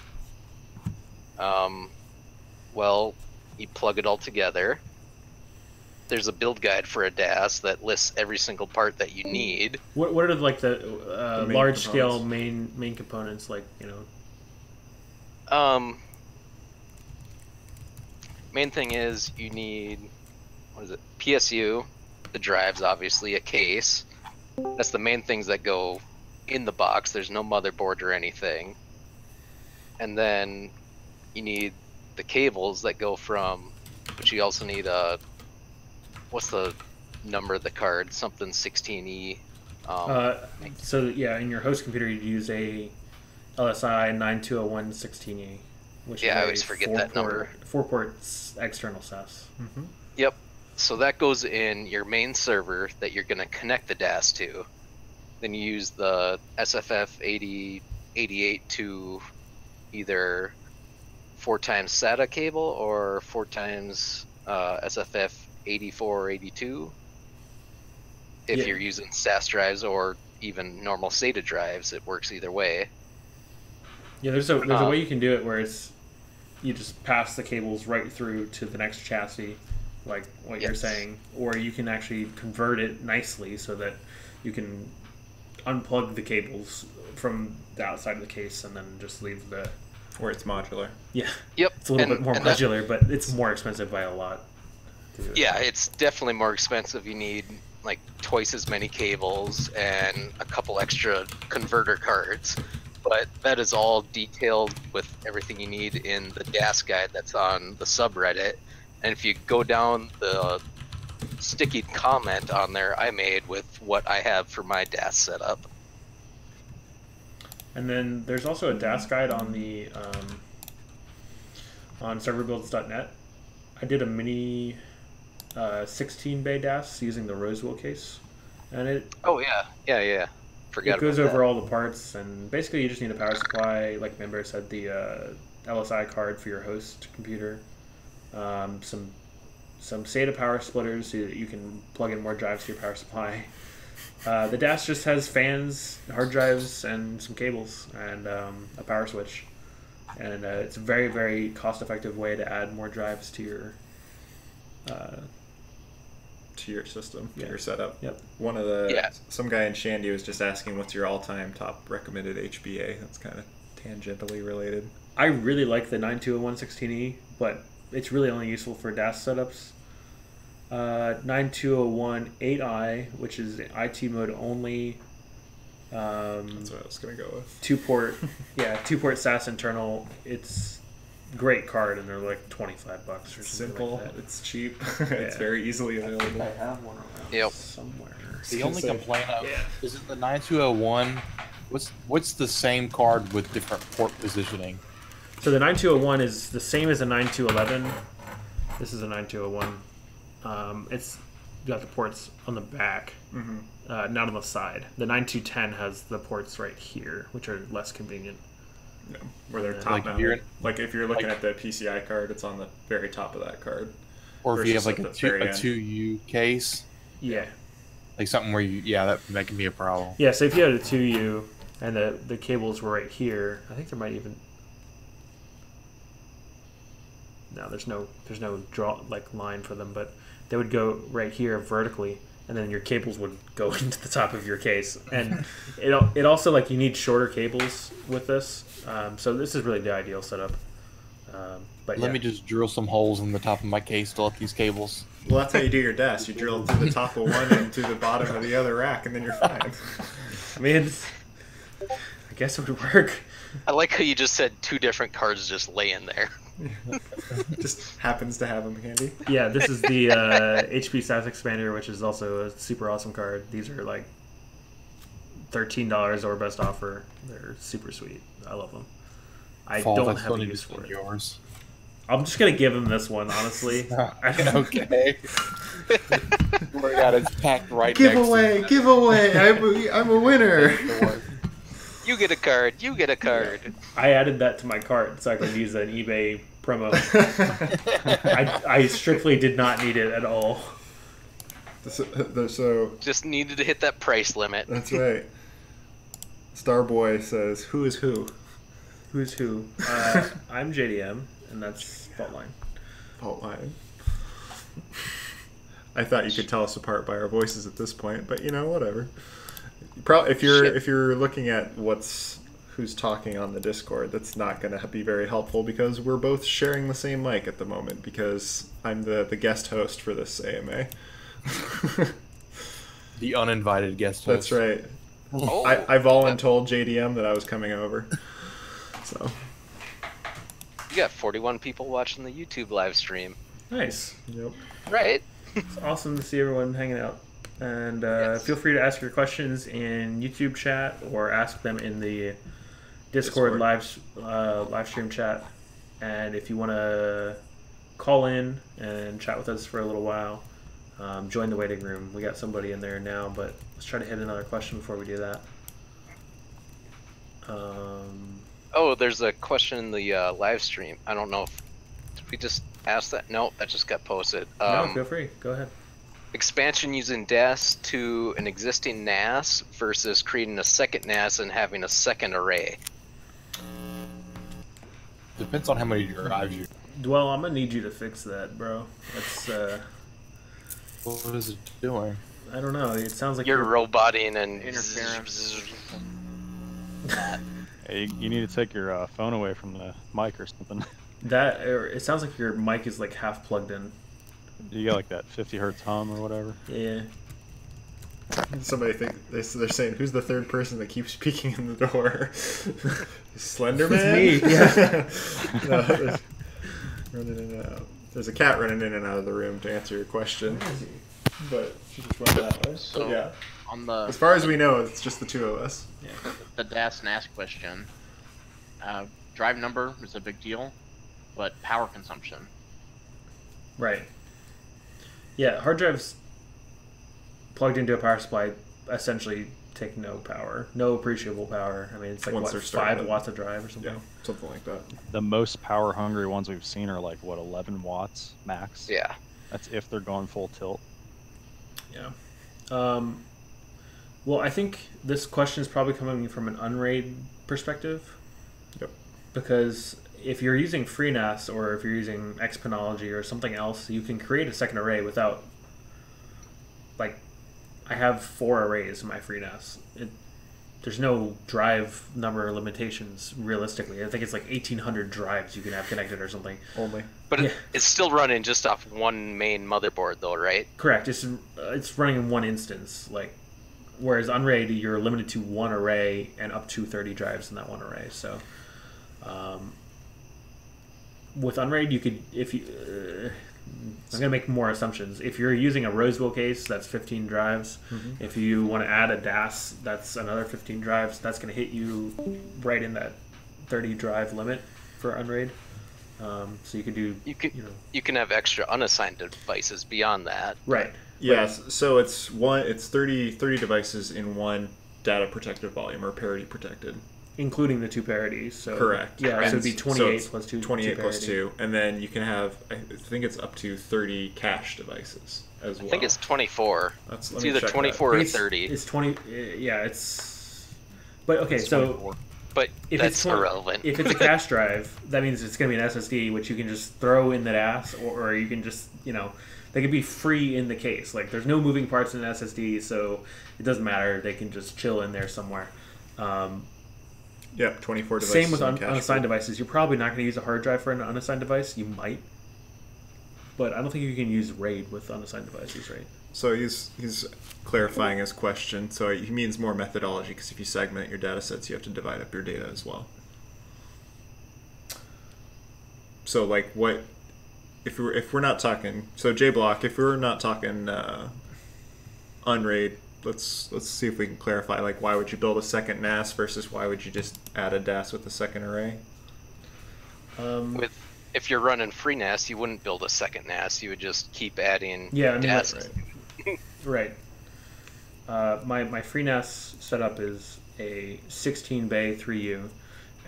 Speaker 2: Well, you plug it all together. There's a build guide for a DAS that lists every single part that you need.
Speaker 3: What are like the
Speaker 4: main
Speaker 3: large scale
Speaker 4: components.
Speaker 3: main components, like
Speaker 2: Main thing is you need, what is it, PSU, the drives, obviously, a case. That's the main things that go in the box. There's no motherboard or anything. And then you need the cables that go from, but you also need what's the number of the card? Something 16E.
Speaker 3: So yeah, in your host computer you'd use a LSI 920116E, which
Speaker 2: Yeah, I
Speaker 3: is
Speaker 2: always forget that number.
Speaker 3: 4-port external SAS.
Speaker 4: Mm-hmm.
Speaker 2: Yep. So that goes in your main server that you're going to connect the DAS to. Then you use the SFF 8088 to either 4 times SATA cable or 4 times SFF 84 or 82. If
Speaker 3: Yeah.
Speaker 2: you're using SAS drives or even normal SATA drives, it works either way.
Speaker 3: Yeah, there's a way you can do it where it's you just pass the cables right through to the next chassis, like what you're
Speaker 2: Yes.
Speaker 3: saying, or you can actually convert it nicely so that you can unplug the cables from the outside of the case and then just leave the
Speaker 4: Or it's modular.
Speaker 3: yeah.
Speaker 2: Yep.
Speaker 3: It's a little bit more
Speaker 2: and that-
Speaker 3: modular, but it's more expensive by a lot. to do it.
Speaker 2: Yeah, it's definitely more expensive. You need like twice as many cables and a couple extra converter cards. But that is all detailed with everything you need in the DAS guide that's on the subreddit. And if you go down the sticky comment on there I made with what I have for my DAS setup.
Speaker 3: And then there's also a DAS guide on the on serverbuilds.net. I did a mini 16 bay DAS using the Rosewell case, and it
Speaker 2: Forgot
Speaker 3: it goes
Speaker 2: about
Speaker 3: over
Speaker 2: that.
Speaker 3: all the parts, and basically you just need a power supply, like Member said, the LSI card for your host computer, some SATA power splitters so that you can plug in more drives to your power supply. The DAS just has fans, hard drives, and some cables, and a power switch. And it's a very, very cost-effective way to add more drives to your
Speaker 4: system, to
Speaker 3: Yeah.
Speaker 4: your setup.
Speaker 3: Yep.
Speaker 4: One of the some guy in Shandy was just asking what's your all-time top recommended HBA. That's kind of tangentially related.
Speaker 3: I really like the 920116E, but it's really only useful for DAS setups. 9201 8i, which is IT mode only.
Speaker 4: That's what I was gonna go with.
Speaker 3: 2-port SAS internal. It's great card, and they're like $25 or something.
Speaker 4: Simple.
Speaker 3: Like that.
Speaker 4: It's cheap. It's very easily available.
Speaker 3: I have one around
Speaker 2: Yep.
Speaker 3: somewhere.
Speaker 1: The only complaint of
Speaker 3: Yeah.
Speaker 1: is it the 9201. What's the same card with different port positioning?
Speaker 3: So the 9201 is the same as the 9211. This is a 9201. It's got the ports on the back, not on the side. The 9210 has the ports right here, which are less convenient.
Speaker 4: Yeah, where they're
Speaker 3: Yeah.
Speaker 4: top
Speaker 1: Like
Speaker 4: mounted. Like if you're looking at the PCI card, it's on the very top of that card.
Speaker 1: Or if you have
Speaker 4: Versus
Speaker 1: like
Speaker 4: at the very
Speaker 1: a
Speaker 4: end.
Speaker 1: 2U case,
Speaker 3: Yeah.
Speaker 1: like something where that can be a problem.
Speaker 3: Yeah, so if you had a 2U and the cables were right here, I think there might even... No, there's no line for them, but they would go right here vertically, and then your cables would go into the top of your case. And it also, like, you need shorter cables with this, so this is really the ideal setup. But
Speaker 1: Let
Speaker 3: yeah.
Speaker 1: me just drill some holes in the top of my case to let these cables.
Speaker 4: Well, that's how you do your desk. You drill through the top of one and through the bottom of the other rack, and then you're fine.
Speaker 3: I mean, I guess it would work.
Speaker 2: I like how you just said two different cards just laying there.
Speaker 4: Just happens to have them handy.
Speaker 3: Yeah, this is the HP SAS Expander, which is also a super awesome card. These are like $13 or best offer. They're super sweet. I love them. I don't have a use for it.
Speaker 1: Yours.
Speaker 3: I'm just gonna give him this one, honestly.
Speaker 1: Okay. Oh my god, it's packed right
Speaker 4: Giveaway! I'm a winner.
Speaker 1: next to
Speaker 2: You get a card. You get a card.
Speaker 3: I added that to my cart so I could use an eBay promo. I strictly did not need it at all.
Speaker 4: So
Speaker 2: Just needed to hit that price limit.
Speaker 4: that's right. Starboy says, "Who is who?"
Speaker 3: Who's who? I'm JDM, and that's Faultline.
Speaker 4: Faultline. I thought you could tell us apart by our voices at this point, but whatever. If you're looking at who's talking on the Discord, that's not going to be very helpful because we're both sharing the same mic at the moment because I'm the guest host for this AMA.
Speaker 1: The uninvited guest host.
Speaker 4: That's right.
Speaker 2: Oh,
Speaker 4: I voluntold JDM that I was coming over. So
Speaker 2: you got 41 people watching the YouTube live stream.
Speaker 3: Nice.
Speaker 4: yep.
Speaker 2: Right?
Speaker 3: It's awesome to see everyone hanging out. And
Speaker 2: Yes.
Speaker 3: feel free to ask your questions in YouTube chat or ask them in the Discord. live stream chat. And if you want to call in and chat with us for a little while, join the waiting room. We got somebody in there now, but let's try to hit another question before we do that.
Speaker 2: Oh, there's a question in the live stream. I don't know if did we just ask that. No, that just got posted.
Speaker 3: No, feel free. Go ahead.
Speaker 2: Expansion using DAS to an existing NAS versus creating a second NAS and having a second array.
Speaker 1: Depends on how many drives you.
Speaker 3: Well, I'm gonna need you to fix that, bro. That's
Speaker 1: What is it doing?
Speaker 3: I don't know. It sounds like
Speaker 2: You're roboting and
Speaker 6: Interference.
Speaker 5: Hey, you need to take your phone away from the mic or something.
Speaker 3: it sounds like your mic is like half plugged in.
Speaker 5: You got like that 50 hertz hum or whatever.
Speaker 3: Yeah.
Speaker 4: Somebody they're saying, "Who's the third person that keeps peeking in the door?" Slenderman.
Speaker 3: It's me. Yeah.
Speaker 4: No, running in and out. There's a cat running in and out of the room to answer your question. but you just run that way.
Speaker 6: So
Speaker 4: Yeah.
Speaker 6: on the
Speaker 4: As far as we know, it's just the two of us.
Speaker 6: the DAS NAS question, drive number is a big deal, but power consumption.
Speaker 3: Right. Yeah, hard drives plugged into a power supply essentially take no power, no appreciable power. I mean, it's like
Speaker 4: Once
Speaker 3: what,
Speaker 4: they're started
Speaker 3: 5 watts of drive or something.
Speaker 4: Yeah, something like that.
Speaker 5: The most power hungry ones we've seen are like what, 11 watts max.
Speaker 2: Yeah.
Speaker 5: That's if they're going full tilt.
Speaker 3: Yeah. Well, I think this question is probably coming from an unraid perspective.
Speaker 4: Yep.
Speaker 3: Because if you're using FreeNAS or if you're using Exponology or something else, you can create a second array without, like, I have 4 arrays in my FreeNAS. There's no drive number limitations realistically. I think it's like 1,800 drives you can have connected or something.
Speaker 4: Only.
Speaker 2: But
Speaker 3: Yeah.
Speaker 2: it's still running just off one main motherboard, though, right?
Speaker 3: Correct. It's running in one instance. Like, whereas Unraid, you're limited to one array and up to 30 drives in that one array. So, with Unraid, you could, if you, I'm gonna make more assumptions. If you're using a Roseville case, that's 15 drives.
Speaker 4: Mm-hmm.
Speaker 3: If you want to add a DAS, that's another 15 drives. That's gonna hit you right in that 30 drive limit for Unraid. So you could do,
Speaker 2: You can have extra unassigned devices beyond that.
Speaker 3: right.
Speaker 4: Yes, so it's 30 devices in one data protected volume or parity protected.
Speaker 3: Including the 2 parities. So
Speaker 4: Correct.
Speaker 3: Yeah,
Speaker 4: Correct.
Speaker 3: so it'd be 28
Speaker 4: So it's
Speaker 3: plus 2.
Speaker 4: 28
Speaker 3: 2
Speaker 4: plus
Speaker 3: parity.
Speaker 4: 2, and then you can have, I think it's up to 30 cache devices as well.
Speaker 2: I think it's 24.
Speaker 4: Let
Speaker 2: It's
Speaker 4: me
Speaker 2: either
Speaker 4: check
Speaker 2: 24 or
Speaker 3: It's-
Speaker 2: 30.
Speaker 3: It's 20. Yeah, it's. But okay,
Speaker 5: It's
Speaker 3: so
Speaker 5: 24.
Speaker 2: But
Speaker 3: if
Speaker 2: that's
Speaker 3: it's 20
Speaker 2: irrelevant.
Speaker 3: if it's a cache drive, that means it's going to be an SSD, which you can just throw in the DAS, or you can just, they could be free in the case. Like, there's no moving parts in an SSD, so it doesn't matter. They can just chill in there somewhere.
Speaker 4: Yep, 24 devices.
Speaker 3: Same with
Speaker 4: in cache
Speaker 3: unassigned
Speaker 4: pool.
Speaker 3: devices. You're probably not going to use a hard drive for an unassigned device. You might. But I don't think you can use RAID with unassigned devices, right?
Speaker 4: So he's clarifying his question. So he means more methodology, because if you segment your data sets, you have to divide up your data as well. So like what if we're not talking, so JBlock, if we're not talking unraid, let's see if we can clarify, like, why would you build a second NAS versus why would you just add a DAS with a second array?
Speaker 2: If you're running FreeNAS, you wouldn't build a second NAS. You would just keep adding
Speaker 3: that's
Speaker 2: DAS.
Speaker 3: right. My FreeNAS setup is a 16 bay 3U,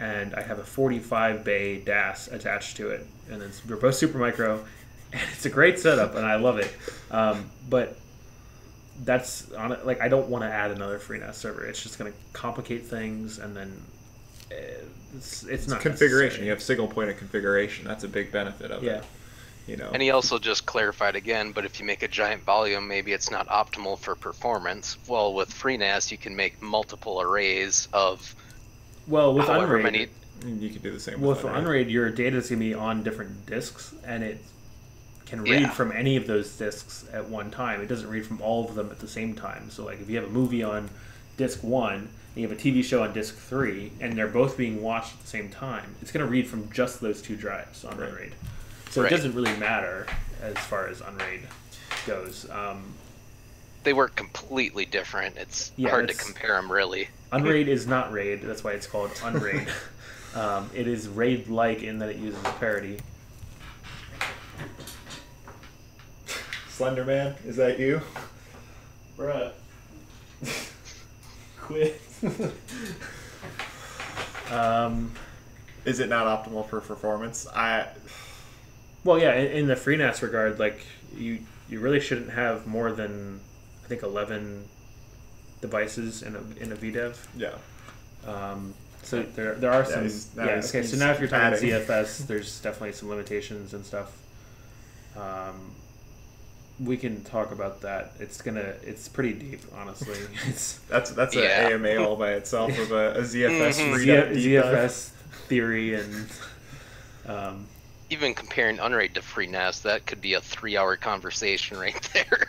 Speaker 3: and I have a 45 bay DAS attached to it, and they're both Supermicro, and it's a great setup, and I love it. But that's on it. Like, I don't want to add another FreeNAS server. It's just going to complicate things, and then it's not
Speaker 4: configuration.
Speaker 3: necessary.
Speaker 4: You have single point of configuration. That's a big benefit of
Speaker 3: Yeah.
Speaker 4: it.
Speaker 2: And he also just clarified again, but if you make a giant volume, maybe it's not optimal for performance. Well, with FreeNAS, you can make multiple arrays of
Speaker 3: Well, with
Speaker 2: however
Speaker 3: Unraid,
Speaker 2: many.
Speaker 4: You can do the same
Speaker 3: well,
Speaker 4: with
Speaker 3: for
Speaker 4: Unraid.
Speaker 3: Unraid, your data is going to be on different disks, and it can read
Speaker 2: Yeah.
Speaker 3: from any of those disks at one time. It doesn't read from all of them at the same time. So, like, if you have a movie on disk 1 and you have a TV show on disk 3, and they're both being watched at the same time, it's going to read from just those 2 drives on
Speaker 4: Right.
Speaker 3: Unraid. So
Speaker 2: Right.
Speaker 3: it doesn't really matter as far as Unraid goes.
Speaker 2: They work completely different. It's
Speaker 3: Yeah,
Speaker 2: hard to
Speaker 3: it's-
Speaker 2: compare them, really.
Speaker 3: Unraid is not RAID. That's why it's called Unraid. It is RAID-like in that it uses parity.
Speaker 4: Slenderman, is that you?
Speaker 3: Bruh. Quit.
Speaker 4: Is it not optimal for performance?
Speaker 3: Well, yeah, in the FreeNAS regard, like, you really shouldn't have more than, I think, 11 devices in a VDEV.
Speaker 4: Yeah.
Speaker 3: So there are some.
Speaker 4: now
Speaker 3: Yeah.
Speaker 4: he's-
Speaker 3: Okay. So
Speaker 4: he's
Speaker 3: now if you're talking
Speaker 4: adding.
Speaker 3: ZFS, there's definitely some limitations and stuff. We can talk about that. It's pretty deep, honestly. It's
Speaker 4: That's
Speaker 2: Yeah.
Speaker 4: an AMA all by itself of a ZFS read-up deep dive.
Speaker 3: ZFS theory and.
Speaker 2: Even comparing Unraid to FreeNAS, that could be a 3-hour conversation right there.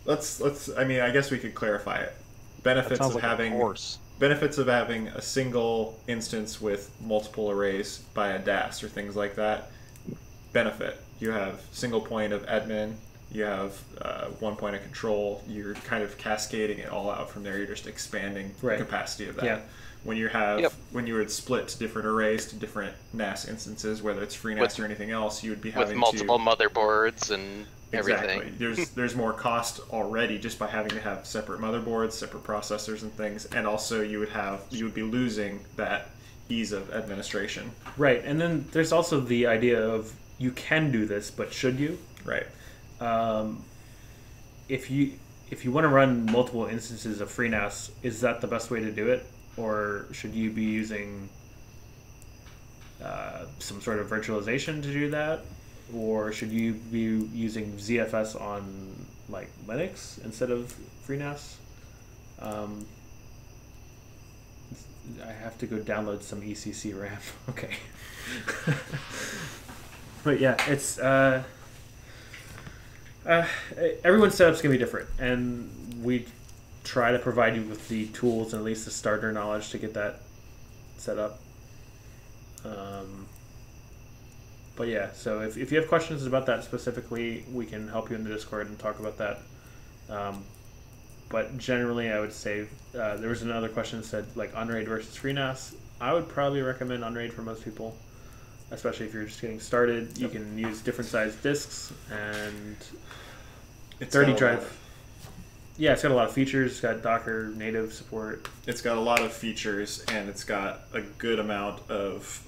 Speaker 4: I mean, I guess we could clarify it.
Speaker 5: That
Speaker 4: Benefits
Speaker 5: sounds
Speaker 4: of
Speaker 5: like a
Speaker 4: having
Speaker 5: course.
Speaker 4: a single instance with multiple arrays by a DAS or things like that. Benefit. You have single point of admin, You have one point of control. You're kind of cascading it all out from there. You're just expanding the capacity of that.
Speaker 3: Yeah.
Speaker 4: When you have when you would split to different arrays to different NAS instances, whether it's FreeNAS or anything else, you would be having
Speaker 2: with multiple motherboards and everything.
Speaker 4: Exactly. There's more cost already just by having to have separate motherboards, separate processors and things, and also you would be losing that ease of administration.
Speaker 3: Right, and then there's also the idea of you can do this, but should you?
Speaker 4: Right.
Speaker 3: If you want to run multiple instances of FreeNAS, is that the best way to do it, or should you be using some sort of virtualization to do that, or should you be using ZFS on like Linux instead of FreeNAS? I have to go download some ECC RAM. Okay. But yeah, it's everyone's setup's gonna be different, and we try to provide you with the tools and at least the starter knowledge to get that set up. But yeah, so if you have questions about that specifically, we can help you in the Discord and talk about that. But generally, I would say there was another question that said like Unraid versus FreeNAS. I would probably recommend Unraid for most people, especially if you're just getting started. You can use different sized disks and
Speaker 4: It's
Speaker 3: 30
Speaker 4: got
Speaker 3: drive. Yeah, it's got a lot of features. It's got Docker native support.
Speaker 4: It's got a lot of features, and it's got a good amount of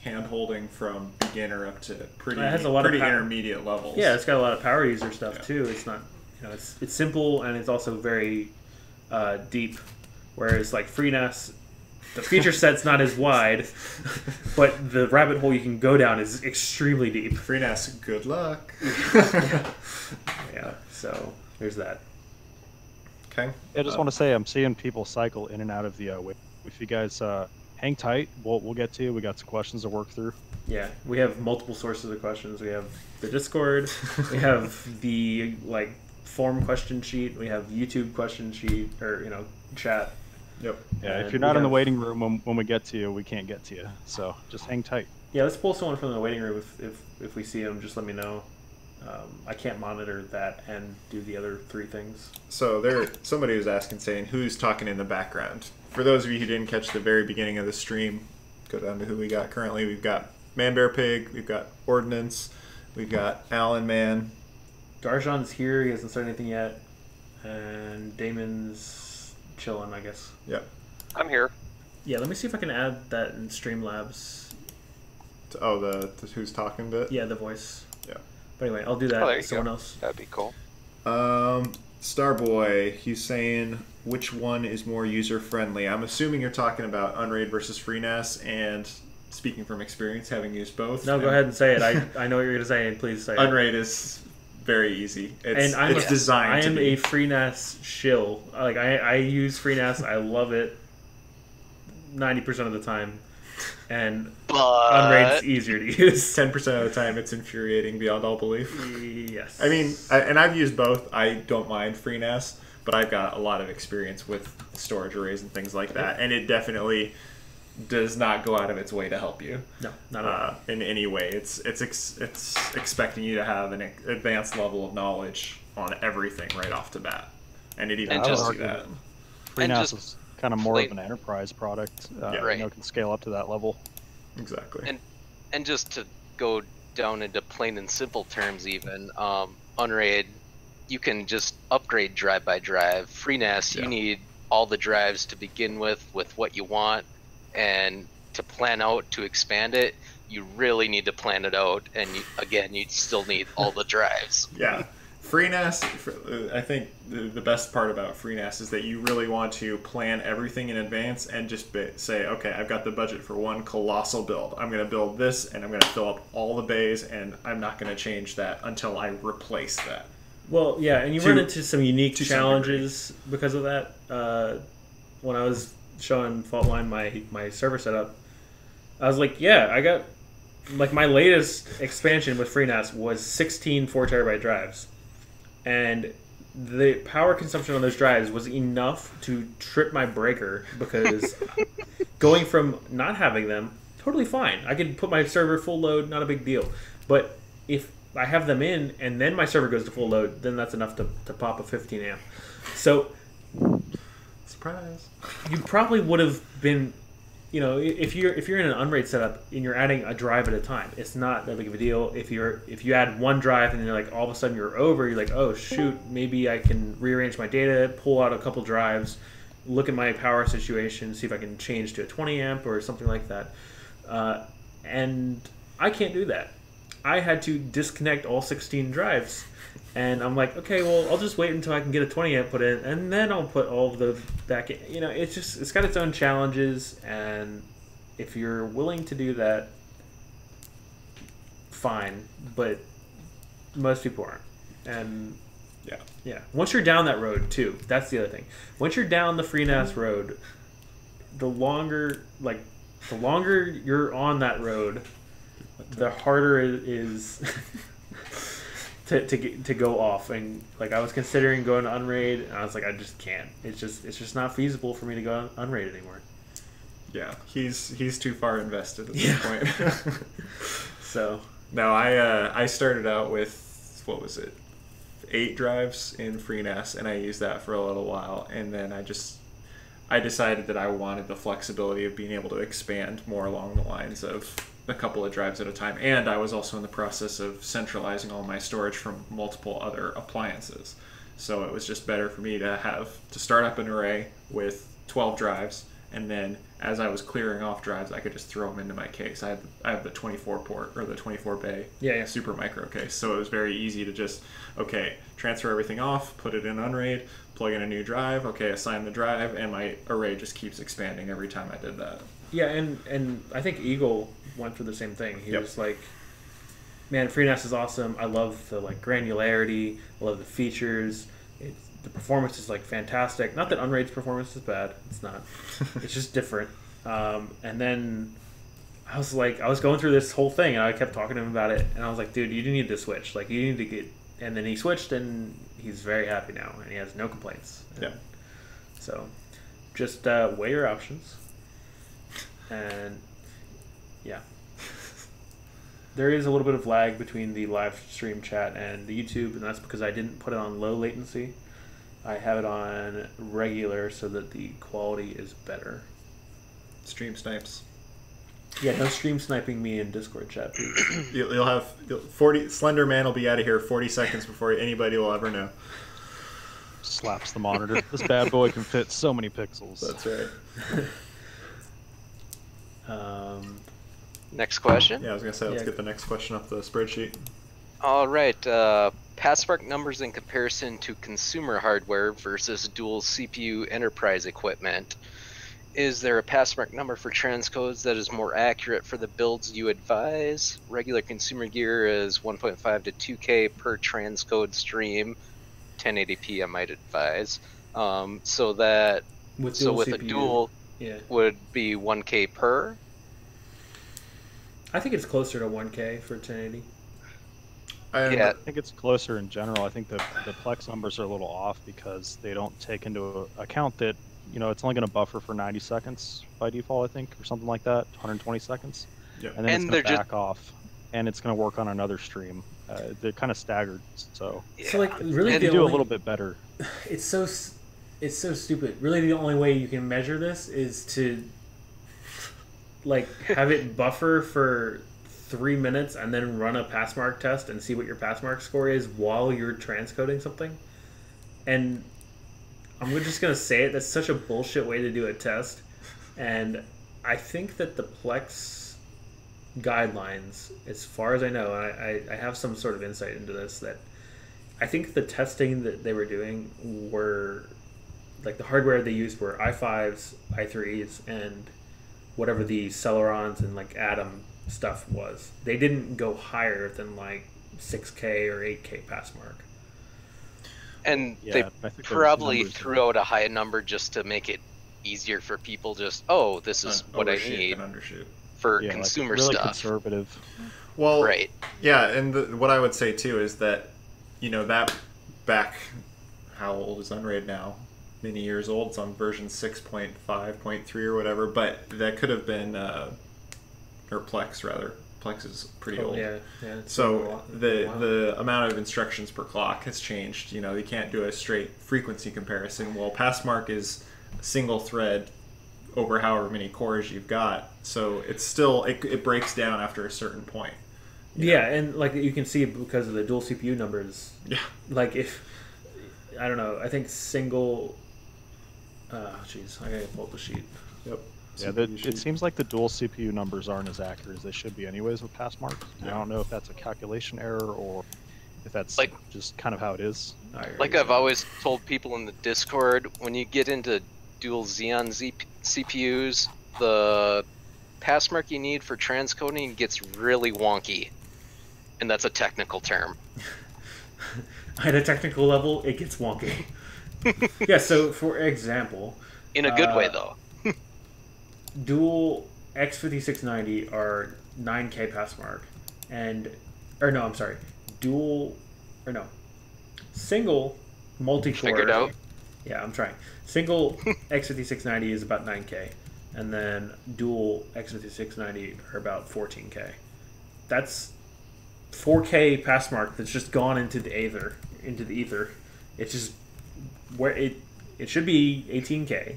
Speaker 4: hand-holding from beginner up to pretty intermediate levels.
Speaker 3: Yeah, it's got a lot of power user stuff too. It's not, it's simple, and it's also very deep. Whereas like FreeNAS, the feature set's not as wide, but the rabbit hole you can go down is extremely deep.
Speaker 4: FreeNAS, good luck.
Speaker 3: Yeah, so there's that.
Speaker 4: Okay.
Speaker 5: I just want to say I'm seeing people cycle in and out of the if you guys hang tight, we'll get to you. We got some questions to work through.
Speaker 3: Yeah, we have multiple sources of questions. We have the Discord, we have the form question sheet, we have YouTube question sheet, or chat.
Speaker 4: Yep.
Speaker 5: Yeah,
Speaker 3: And
Speaker 5: if you're not in the waiting room when we get to you, we can't get to you. So just hang tight.
Speaker 3: Yeah, let's pull someone from the waiting room if we see them. Just let me know. I can't monitor that and do the other three things.
Speaker 4: So somebody was asking, saying, who's talking in the background? For those of you who didn't catch the very beginning of the stream, go down to who we got currently. We've got Man Bear Pig, we've got Ordnance, we've got Alan Man.
Speaker 3: Darjan's here, he hasn't said anything yet. And Damon's chilling, I guess.
Speaker 4: Yep.
Speaker 7: I'm here.
Speaker 3: Yeah, let me see if I can add that in Streamlabs.
Speaker 4: Oh, the who's talking bit?
Speaker 3: Yeah, the voice.
Speaker 4: Yeah.
Speaker 3: But anyway, I'll do that.
Speaker 7: Oh, there you
Speaker 3: Someone
Speaker 7: go.
Speaker 3: else.
Speaker 7: That'd be cool.
Speaker 4: Starboy, he's saying, which one is more user-friendly? I'm assuming you're talking about Unraid versus FreeNAS, and speaking from experience, having used both.
Speaker 3: No, go ahead and say it. I know what you're going to say, and please say it.
Speaker 4: Unraid is very easy. It's designed
Speaker 3: I
Speaker 4: to
Speaker 3: am
Speaker 4: be.
Speaker 3: a FreeNAS shill. I use FreeNAS. I love it 90% of the time. And Unraid's easier to use.
Speaker 4: 10% of the time, it's infuriating beyond all belief.
Speaker 3: Yes.
Speaker 4: I mean, and I've used both. I don't mind FreeNAS, but I've got a lot of experience with storage arrays and things like that, and it definitely does not go out of its way to help you.
Speaker 3: No, not at all.
Speaker 4: In any way. It's expecting you to have an advanced level of knowledge on everything right off the bat, and it even
Speaker 2: And
Speaker 4: tells
Speaker 2: just-
Speaker 4: you that.
Speaker 5: FreeNAS is kind of more of an enterprise product.
Speaker 2: Right.
Speaker 5: Can scale up to that level.
Speaker 4: Exactly.
Speaker 2: And just to go down into plain and simple terms, even Unraid, you can just upgrade drive by drive. FreeNAS, you need all the drives to begin with what you want, and to plan out to expand it, you really need to plan it out. And you still need all the drives.
Speaker 4: Yeah. FreeNAS, I think the best part about FreeNAS is that you really want to plan everything in advance and just say, okay, I've got the budget for one colossal build. I'm going to build this, and I'm going to fill up all the bays, and I'm not going to change that until I replace that.
Speaker 3: Well, yeah, and you run into some unique challenges because of that. When I was showing Faultline my server setup, I was like, yeah, I got my latest expansion with FreeNAS was 16 4TB drives. And the power consumption on those drives was enough to trip my breaker, because going from not having them, totally fine. I could put my server full load, not a big deal. But if I have them in, and then my server goes to full load, then that's enough to pop a 15 amp. So
Speaker 4: Surprise.
Speaker 3: you probably would have been, if you're in an unraid setup and you're adding a drive at a time, it's not that big of a deal. If you add one drive and you're like all of a sudden you're over, you're like, oh shoot, maybe I can rearrange my data, pull out a couple drives, look at my power situation, see if I can change to a 20 amp or something like that. And I can't do that. I had to disconnect all 16 drives. And I'm like, okay, well, I'll just wait until I can get a 20 amp put in, and then I'll put all of those back in. It's got its own challenges, and if you're willing to do that, fine. But most people aren't. And yeah. Once you're down that road, too, that's the other thing. Once you're down the FreeNAS road, the longer you're on that road, the harder it is to go off. And like I was considering going to Unraid, and I was like, I just can't. It's just not feasible for me to go Unraid anymore.
Speaker 4: Yeah, he's too far invested at this point.
Speaker 3: So
Speaker 4: no, I started out with, what was it, 8 drives in FreeNAS, and I used that for a little while, and then I decided that I wanted the flexibility of being able to expand more along the lines of a couple of drives at a time. And I was also in the process of centralizing all my storage from multiple other appliances. So it was just better for me to start up an array with 12 drives, and then as I was clearing off drives, I could just throw them into my case. I have the 24 port, or the 24 bay super micro case. So it was very easy to just, transfer everything off, put it in Unraid, plug in a new drive, assign the drive, and my array just keeps expanding every time I did that.
Speaker 3: Yeah, and I think Eagle went for the same thing. He was like, man, FreeNAS is awesome. I love the granularity. I love the features. The performance is fantastic. Not that Unraid's performance is bad. It's not. It's just different. And then I was going through this whole thing, and I kept talking to him about it, and I was like, dude, you need to switch. You need to get. And then he switched, and he's very happy now, and he has no complaints. So, just weigh your options. And yeah, there is a little bit of lag between the live stream chat and the YouTube, and that's because I didn't put it on low latency. I have it on regular so that the quality is better.
Speaker 4: Stream snipes.
Speaker 3: Yeah, no stream sniping me in Discord chat, please.
Speaker 4: You'll have 40. Slender Man will be out of here 40 seconds before anybody will ever know.
Speaker 5: Slaps the monitor. This bad boy can fit so many pixels.
Speaker 4: That's right.
Speaker 2: Next question.
Speaker 4: Yeah, I was gonna say, let's get the next question up the spreadsheet.
Speaker 2: All right. Passmark numbers in comparison to consumer hardware versus dual CPU enterprise equipment. Is there a passmark number for transcodes that is more accurate for the builds you advise? Regular consumer gear is 1.5 to 2K per transcode stream, 1080p I might advise. So with a dual would be 1K per?
Speaker 3: I think it's closer to 1K for 1080.
Speaker 5: I think it's closer in general. I think the Plex numbers are a little off because they don't take into account that it's only going to buffer for 90 seconds by default, I think, or something like that, 120 seconds.
Speaker 4: Yeah.
Speaker 5: And then it's going to back off, and it's going to work on another stream. They're kind of staggered, so
Speaker 3: really,
Speaker 5: they do a little bit better.
Speaker 3: It's so stupid. Really, the only way you can measure this is to have it buffer for 3 minutes and then run a passmark test and see what your passmark score is while you're transcoding something. And I'm just going to say it, that's such a bullshit way to do a test. And I think that the Plex guidelines, as far as I know, and I have some sort of insight into this, that I think the testing that they were doing were, the hardware they used were i5s, i3s, and whatever the Celerons and Atom stuff was. They didn't go higher than 6K or 8K passmark.
Speaker 2: And they probably threw out a high number just to make it easier for people. Just this is what I need for consumer
Speaker 5: really
Speaker 2: stuff.
Speaker 5: Conservative.
Speaker 4: Well,
Speaker 2: right.
Speaker 4: Yeah, and what I would say too is that that back, how old is Unraid now? Many years old. It's on version 6.5.3 or whatever. But that could have been, or Plex rather. Plex is pretty old.
Speaker 3: Yeah, yeah. it's
Speaker 4: So
Speaker 3: been a while.
Speaker 4: the amount of instructions per clock has changed. You know, you can't do a straight frequency comparison. Well, Passmark is a single thread over however many cores you've got. So it's still it breaks down after a certain point.
Speaker 3: Yeah, and like you can see because of the dual CPU numbers.
Speaker 4: Yeah.
Speaker 3: Like if I don't know, I think single. Jeez, I gotta pull up the sheet.
Speaker 4: Yep.
Speaker 5: Yeah, it seems like the dual CPU numbers aren't as accurate as they should be anyways with Passmark. I don't know if that's a calculation error or if that's
Speaker 2: Like-
Speaker 5: just kind of how it is.
Speaker 2: Like I've always told people in the Discord, when you get into dual Xeon CPUs, the passmark you need for transcoding gets really wonky, and that's a technical term.
Speaker 3: At a technical level, it gets wonky. Yeah, so for example,
Speaker 2: In a good way, though.
Speaker 3: dual X5690 are 9K passmark, single multi-core.
Speaker 2: Figured out.
Speaker 3: Yeah, I'm trying. Single X5690 is about 9K, and then dual X5690 are about 14K. That's 4K passmark that's just gone into the ether. It's just where it should be 18K.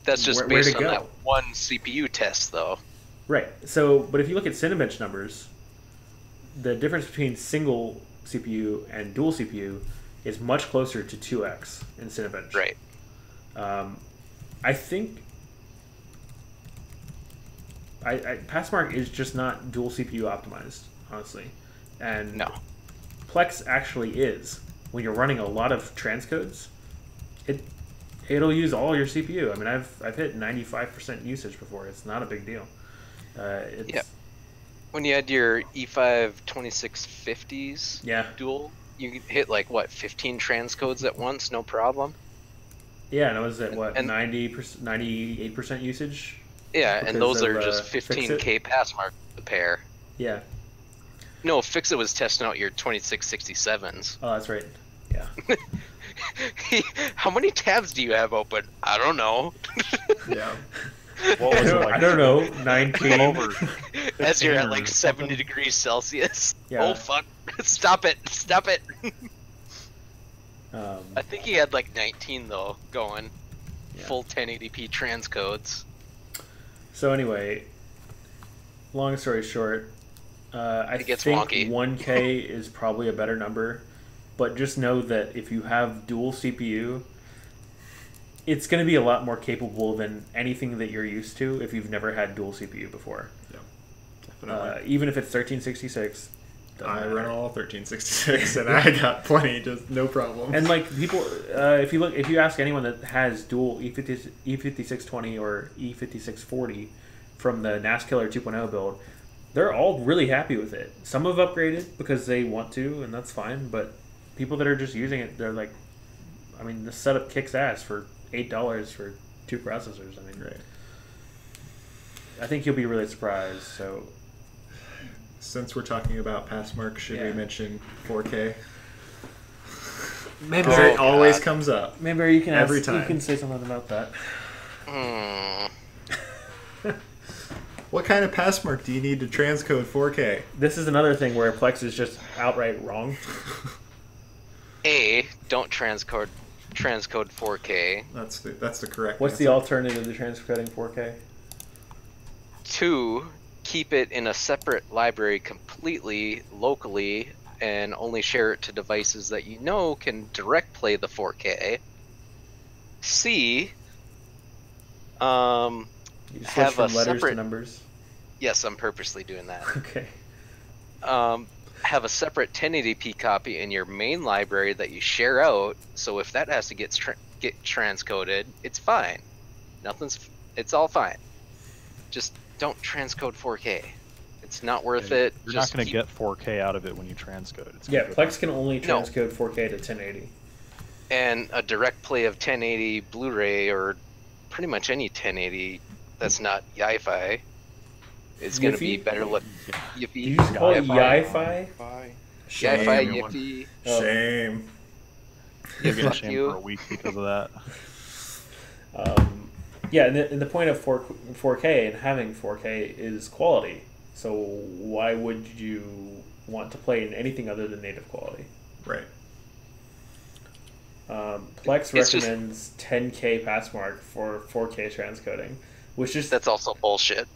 Speaker 2: That's just
Speaker 3: where
Speaker 2: based
Speaker 3: to
Speaker 2: on
Speaker 3: go?
Speaker 2: that one CPU test, though.
Speaker 3: Right. So, but if you look at Cinebench numbers, the difference between single CPU and dual CPU is much closer to 2x in Cinebench.
Speaker 2: Right.
Speaker 3: I think Passmark is just not dual CPU optimized, honestly. And
Speaker 2: No.
Speaker 3: Plex actually is. When you're running a lot of transcodes, it'll use all your CPU. I mean, I've hit 95% usage before. It's not a big deal.
Speaker 2: Yeah. When you had your E5 2650s
Speaker 3: Yeah.
Speaker 2: dual, you could hit like what 15 transcodes at once, no problem.
Speaker 3: Yeah, and it was at what,
Speaker 2: And-
Speaker 3: 90%, 98% usage?
Speaker 2: Yeah,
Speaker 3: Because
Speaker 2: and those
Speaker 3: of,
Speaker 2: are just
Speaker 3: Fixit?
Speaker 2: 15K passmark a pair.
Speaker 3: Yeah.
Speaker 2: No, Fixit was testing out your 2667s.
Speaker 3: Oh, that's right. Yeah.
Speaker 2: How many tabs do you have open? I don't know.
Speaker 4: Yeah.
Speaker 5: What was it like?
Speaker 3: I don't know, 19.
Speaker 5: Over.
Speaker 2: As you're at like
Speaker 5: 15 or
Speaker 2: 70 degrees Celsius.
Speaker 3: Yeah.
Speaker 2: Oh fuck! Stop it! Stop it!
Speaker 3: Um,
Speaker 2: I think he had like 19 though going.
Speaker 3: Yeah.
Speaker 2: Full 1080p transcodes.
Speaker 3: so anyway, long story short, I
Speaker 2: It gets
Speaker 3: think
Speaker 2: wonky.
Speaker 3: 1K is probably a better number, but just know that if you have dual CPU, it's going to be a lot more capable than anything that you're used to if you've never had dual CPU before.
Speaker 4: Definitely.
Speaker 3: Even if it's 1366. doesn't
Speaker 4: I
Speaker 3: matter.
Speaker 4: run all 1366 and I got plenty, just no problem.
Speaker 3: And like people, if you ask anyone that has dual E5620 or E5640 from the NAS Killer 2.0 build, they're all really happy with it. Some have upgraded because they want to, and that's fine. But people that are just using it, they're like, I mean, the setup kicks ass for $8 for 2 processors. I mean,
Speaker 4: Right.
Speaker 3: I think you'll be really surprised. So
Speaker 4: Since we're talking about Passmark, should we
Speaker 3: Yeah.
Speaker 4: mention 4K?
Speaker 3: maybe
Speaker 4: It always comes up.
Speaker 3: maybe you can
Speaker 4: Every
Speaker 3: you
Speaker 4: time.
Speaker 3: can say something about that.
Speaker 4: What kind of passmark do you need to transcode 4K?
Speaker 3: This is another thing where Plex is just outright wrong.
Speaker 2: A, don't transcode 4K.
Speaker 4: That's the correct
Speaker 3: What's the
Speaker 4: answer.
Speaker 3: alternative to transcoding 4K?
Speaker 2: 2, keep it in a separate library completely locally and only share it to devices that you know can direct play the 4K. C,
Speaker 3: You switch
Speaker 2: have
Speaker 3: from
Speaker 2: a
Speaker 3: letters to
Speaker 2: separate-
Speaker 3: numbers.
Speaker 2: yes, I'm purposely doing that.
Speaker 3: Okay.
Speaker 2: Have a separate 1080p copy in your main library that you share out, so if that has to get transcoded, it's fine. It's all fine. Just don't transcode 4K. It's not worth it.
Speaker 5: You're
Speaker 2: Just
Speaker 5: not going to
Speaker 2: keep-
Speaker 5: get 4K out of it when you transcode. It's
Speaker 3: Yeah,
Speaker 5: gonna go
Speaker 3: Plex can only
Speaker 2: No.
Speaker 3: transcode 4K to 1080.
Speaker 2: and a direct play of 1080 Blu-ray or pretty much any 1080 that's not Yi-Fi is going to be
Speaker 3: Yiffy?
Speaker 2: better.
Speaker 3: Did
Speaker 2: Yiffy.
Speaker 3: you just call it
Speaker 2: Yi-Fi.
Speaker 3: Yi-Fi?
Speaker 2: Yi-Fi,
Speaker 4: Shame.
Speaker 2: Yiffy.
Speaker 3: Oh.
Speaker 4: Shame.
Speaker 5: You're getting
Speaker 2: Fuck
Speaker 5: shamed
Speaker 2: you.
Speaker 5: for a week because of that.
Speaker 3: Yeah, and the point of 4K and having 4K is quality. So why would you want to play in anything other than native quality?
Speaker 4: Right.
Speaker 3: Plex
Speaker 2: It's
Speaker 3: recommends 10K passmark for 4K transcoding, which is
Speaker 2: That's also bullshit.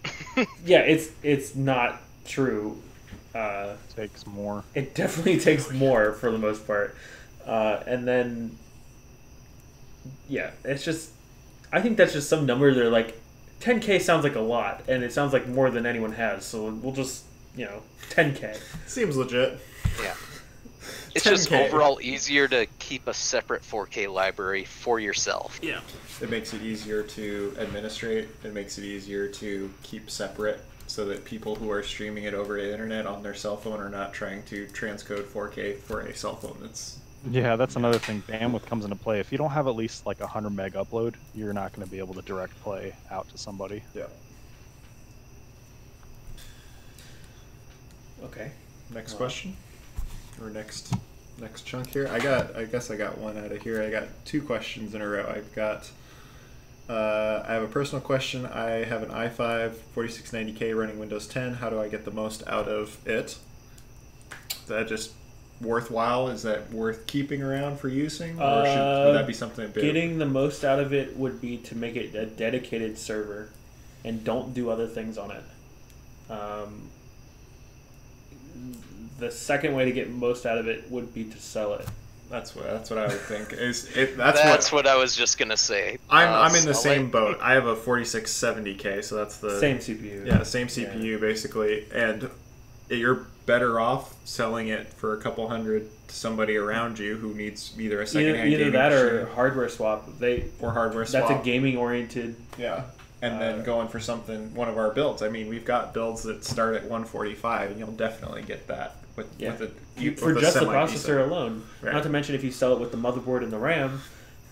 Speaker 3: yeah, it's not true.
Speaker 5: Takes more.
Speaker 3: It definitely takes more for the most part, and then yeah, it's just I think that's just some number. They're like 10K sounds like a lot, and it sounds like more than anyone has. So we'll just 10K.
Speaker 4: Seems legit.
Speaker 2: Yeah. It's just
Speaker 4: 10K.
Speaker 2: overall easier to keep a separate 4K library for yourself.
Speaker 3: Yeah.
Speaker 4: It makes it easier to administrate. It makes it easier to keep separate so that people who are streaming it over the internet on their cell phone are not trying to transcode 4K for a cell phone that's...
Speaker 5: Yeah, that's another thing. Bandwidth comes into play. If you don't have at least like 100 meg upload, you're not going to be able to direct play out to somebody.
Speaker 4: Yeah.
Speaker 3: Okay.
Speaker 4: Next question? Or next chunk here? I guess I got one out of here. I got 2 questions in a row. I've got I have a personal question. I have an i5 4690K running Windows 10. How do I get the most out of it? Is that just worthwhile? Is that worth keeping around for using? Or would that be something big?
Speaker 3: Getting the most out of it would be to make it a dedicated server and don't do other things on it. The second way to get most out of it would be to sell it.
Speaker 4: That's what I would think.
Speaker 2: That's what I was just gonna say.
Speaker 4: I'm in the
Speaker 2: sell
Speaker 4: same
Speaker 2: it.
Speaker 4: boat. I have a 4670K, so that's the
Speaker 3: Same CPU.
Speaker 4: Yeah, same CPU basically, and you're better off selling it for a couple hundred to somebody around you who needs either a secondhand
Speaker 3: Either
Speaker 4: gaming
Speaker 3: that or
Speaker 4: machine
Speaker 3: hardware swap.
Speaker 4: or hardware swap.
Speaker 3: That's a gaming oriented.
Speaker 4: Yeah, and then going for one of our builds. I mean, we've got builds that start at 145, and you'll definitely get that with
Speaker 3: For
Speaker 4: a
Speaker 3: just the
Speaker 4: semi-decent-
Speaker 3: processor alone.
Speaker 4: Right.
Speaker 3: Not to mention if you sell it with the motherboard and the RAM,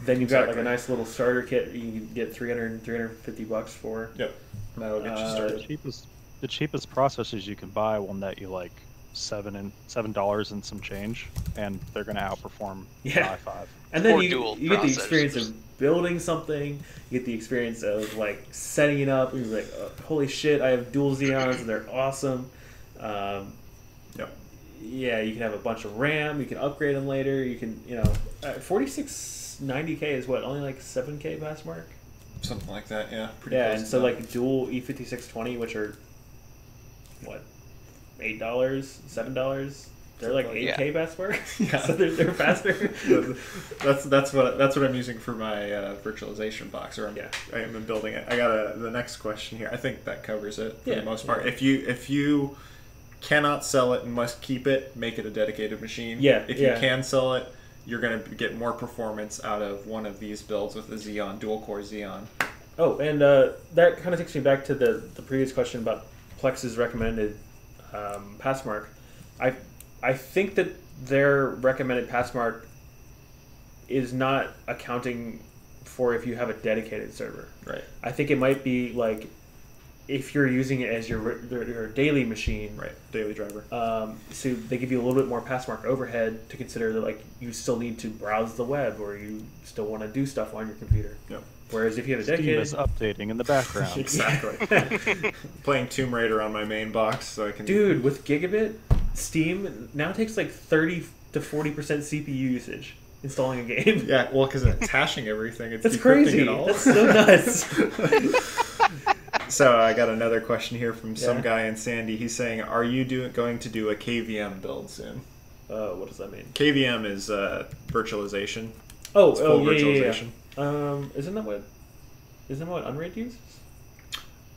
Speaker 3: then you've got like a nice little starter kit you can get $350 for.
Speaker 4: Yep, that'll get you
Speaker 5: The
Speaker 4: started.
Speaker 5: cheapest processors you can buy will net you like $7 and some change, and they're going to outperform
Speaker 3: Yeah.
Speaker 5: the i5.
Speaker 3: And then
Speaker 2: Or
Speaker 3: you
Speaker 2: dual
Speaker 3: get the experience
Speaker 2: processors.
Speaker 3: of building something. You get the experience of like setting it up. And you're like, holy shit, I have dual Xeons and they're awesome.
Speaker 4: Yep.
Speaker 3: Yeah, you can have a bunch of RAM. You can upgrade them later. You can, 4690K is what, only like 7K passmark?
Speaker 4: Something like that. Yeah. Pretty
Speaker 3: Yeah,
Speaker 4: close
Speaker 3: and
Speaker 4: to
Speaker 3: so
Speaker 4: that.
Speaker 3: like dual E5620, which are what, $8, $7? They're like 8K passmark.
Speaker 4: Yeah.
Speaker 3: So they're faster.
Speaker 4: that's what I'm using for my virtualization box, or I am building it. I got the next question here. I think that covers it for the most part.
Speaker 3: Yeah.
Speaker 4: If you cannot sell it and must keep it, make it a dedicated machine.
Speaker 3: Yeah,
Speaker 4: If you can sell it, you're going to get more performance out of one of these builds with a Xeon, dual core Xeon.
Speaker 3: Oh, and that kind of takes me back to the previous question about Plex's recommended passmark. I think that their recommended passmark is not accounting for if you have a dedicated server.
Speaker 4: Right.
Speaker 3: I think it might be like if you're using it as your daily machine.
Speaker 4: Right. Daily driver.
Speaker 3: So they give you a little bit more passmark overhead to consider that like you still need to browse the web or you still want to do stuff on your computer.
Speaker 4: Yep.
Speaker 3: Whereas if you have a
Speaker 5: Steam
Speaker 3: dedicated,
Speaker 5: is updating in the background.
Speaker 4: Exactly. Playing Tomb Raider on my main box, so I can.
Speaker 3: dude, with Gigabit, Steam now takes like 30 to 40% CPU usage installing a game.
Speaker 4: Yeah, well, because it's hashing everything. It's
Speaker 3: That's
Speaker 4: decrypting
Speaker 3: crazy.
Speaker 4: it all.
Speaker 3: That's so nuts.
Speaker 4: So I got another question here from some guy in Sandy. He's saying, "Are you going to do a KVM build soon?"
Speaker 3: What does that mean?
Speaker 4: KVM is virtualization.
Speaker 3: Oh,
Speaker 4: It's full
Speaker 3: yeah.
Speaker 4: virtualization.
Speaker 3: Isn't that what Unraid uses?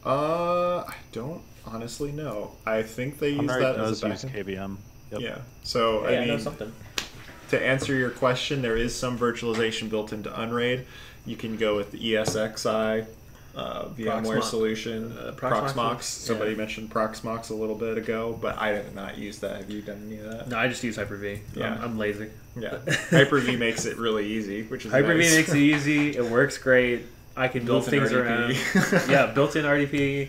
Speaker 4: I don't honestly know. I think they use
Speaker 5: Unraid
Speaker 4: that
Speaker 5: does
Speaker 4: as a
Speaker 5: use
Speaker 4: backend.
Speaker 5: KVM. Yep.
Speaker 4: Yeah. So
Speaker 3: Yeah, I
Speaker 4: I
Speaker 3: know
Speaker 4: mean,
Speaker 3: something.
Speaker 4: to answer your question, there is some virtualization built into Unraid. You can go with the ESXi, VMware
Speaker 3: Proxmox.
Speaker 4: solution,
Speaker 3: Proxmox.
Speaker 4: Proxmox. Somebody mentioned Proxmox a little bit ago, but I did not use that. Have you done any of that?
Speaker 3: No, I just use Hyper-V.
Speaker 4: Yeah.
Speaker 3: I'm lazy.
Speaker 4: Yeah. Hyper-V makes it really easy, which is
Speaker 3: Hyper-V
Speaker 4: nice.
Speaker 3: makes it easy. It works great. I can build
Speaker 4: Built-in
Speaker 3: things
Speaker 4: RDP.
Speaker 3: around. Yeah, built-in RDP.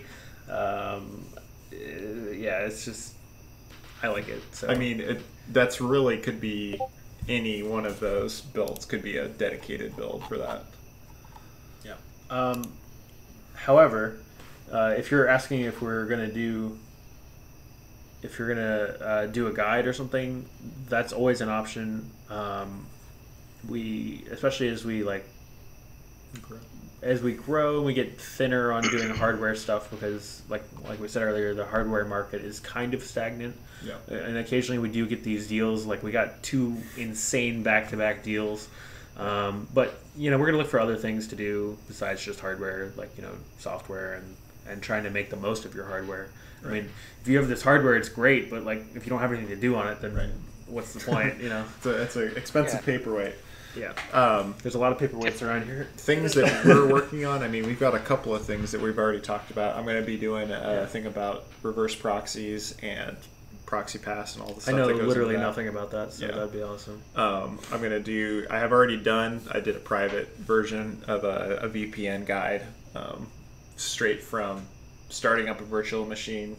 Speaker 3: Yeah, it's just I like it. So
Speaker 4: I mean, that's really could be any one of those builds. Could be a dedicated build for that.
Speaker 3: yeah. However, if you're asking if we're gonna do if you're gonna do a guide or something, that's always an option. Especially as we grow and we get thinner on doing hardware stuff, because like we said earlier, the hardware market is kind of stagnant.
Speaker 4: Yeah.
Speaker 3: And occasionally we do get these deals. Like we got 2 insane back-to-back deals. But we're gonna look for other things to do besides just hardware, like software and trying to make the most of your hardware. Right. I mean, if you have this hardware, it's great, but like if you don't have anything to do on it, then what's the point?
Speaker 4: It's an expensive paperweight.
Speaker 3: Yeah. There's a lot of paperweights around here.
Speaker 4: Things that we're working on. I mean, we've got a couple of things that we've already talked about. I'm going to be doing a thing about reverse proxies and proxy pass and all the stuff.
Speaker 3: I know
Speaker 4: that goes
Speaker 3: literally
Speaker 4: into that.
Speaker 3: nothing about that, so that'd be awesome.
Speaker 4: I'm going to do. I have already done. I did a private version of a VPN guide, straight from starting up a virtual machine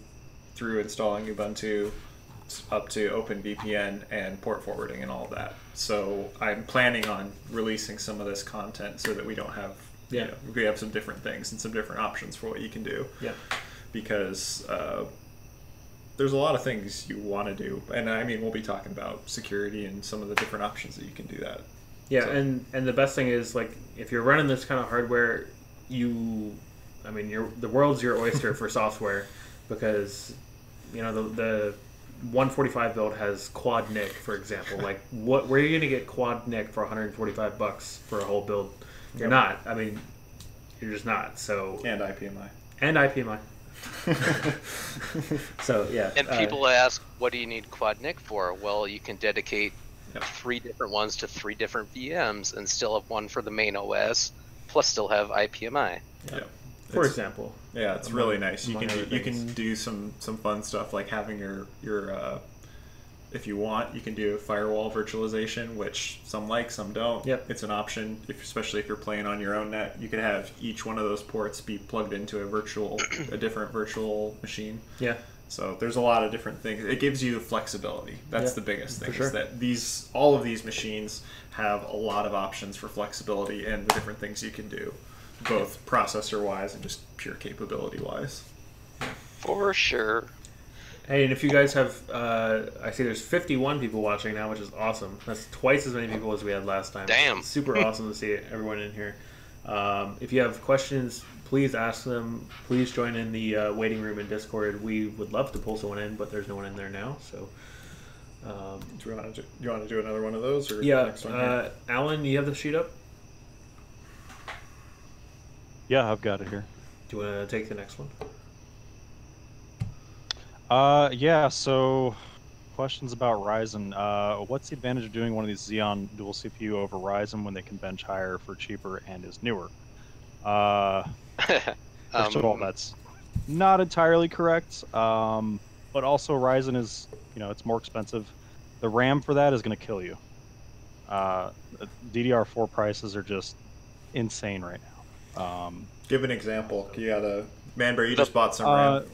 Speaker 4: through installing Ubuntu up to OpenVPN and port forwarding and all of that. So I'm planning on releasing some of this content so that we don't have, we have some different things and some different options for what you can do.
Speaker 3: Yeah.
Speaker 4: Because there's a lot of things you want to do, and I mean we'll be talking about security and some of the different options that you can do that.
Speaker 3: Yeah, so. and the best thing is, like, if you're running this kind of hardware, the world's your oyster for software, because the 145 build has quad NIC, for example. Like, where are you going to get quad NIC for $145 for a whole build? You're not. I mean, you're just not. So
Speaker 4: and IPMI.
Speaker 3: And IPMI. So yeah.
Speaker 2: And people ask, what do you need quad NIC for? Well, you can dedicate 3 different ones to 3 different VMs and still have one for the main OS, plus still have IPMI.
Speaker 4: Yeah.
Speaker 3: For example.
Speaker 4: Yeah, it's really nice. You can do some fun stuff, like having your if you want, you can do firewall virtualization, which some like, some don't.
Speaker 3: Yep.
Speaker 4: It's an option, especially if you're playing on your own net. You can have each one of those ports be plugged into a different virtual machine.
Speaker 3: Yeah.
Speaker 4: So there's a lot of different things. It gives you flexibility. That's the biggest thing.
Speaker 3: For sure.
Speaker 4: Is that all of these machines have a lot of options for flexibility and the different things you can do, both processor-wise and just pure capability-wise.
Speaker 2: For sure.
Speaker 3: Hey, and if you guys have, I see there's 51 people watching now, which is awesome. That's twice as many people as we had last time.
Speaker 2: Damn.
Speaker 3: It's super awesome to see everyone in here. If you have questions, please ask them. Please join in the waiting room in Discord. We would love to pull someone in, but there's no one in there now. So,
Speaker 4: do you want to do another one of those, or
Speaker 3: yeah,
Speaker 4: next one here?
Speaker 3: Alan, you have the sheet up?
Speaker 5: Yeah, I've got it here.
Speaker 3: Do you want to take the next one?
Speaker 5: Yeah, so questions about Ryzen. What's the advantage of doing one of these Xeon dual CPU over Ryzen when they can bench higher for cheaper and is newer? First of all, that's not entirely correct. But also Ryzen is, it's more expensive. The RAM for that is going to kill you. DDR4 prices are just insane right now.
Speaker 4: Give an example. You got Manbury, you just bought some RAM.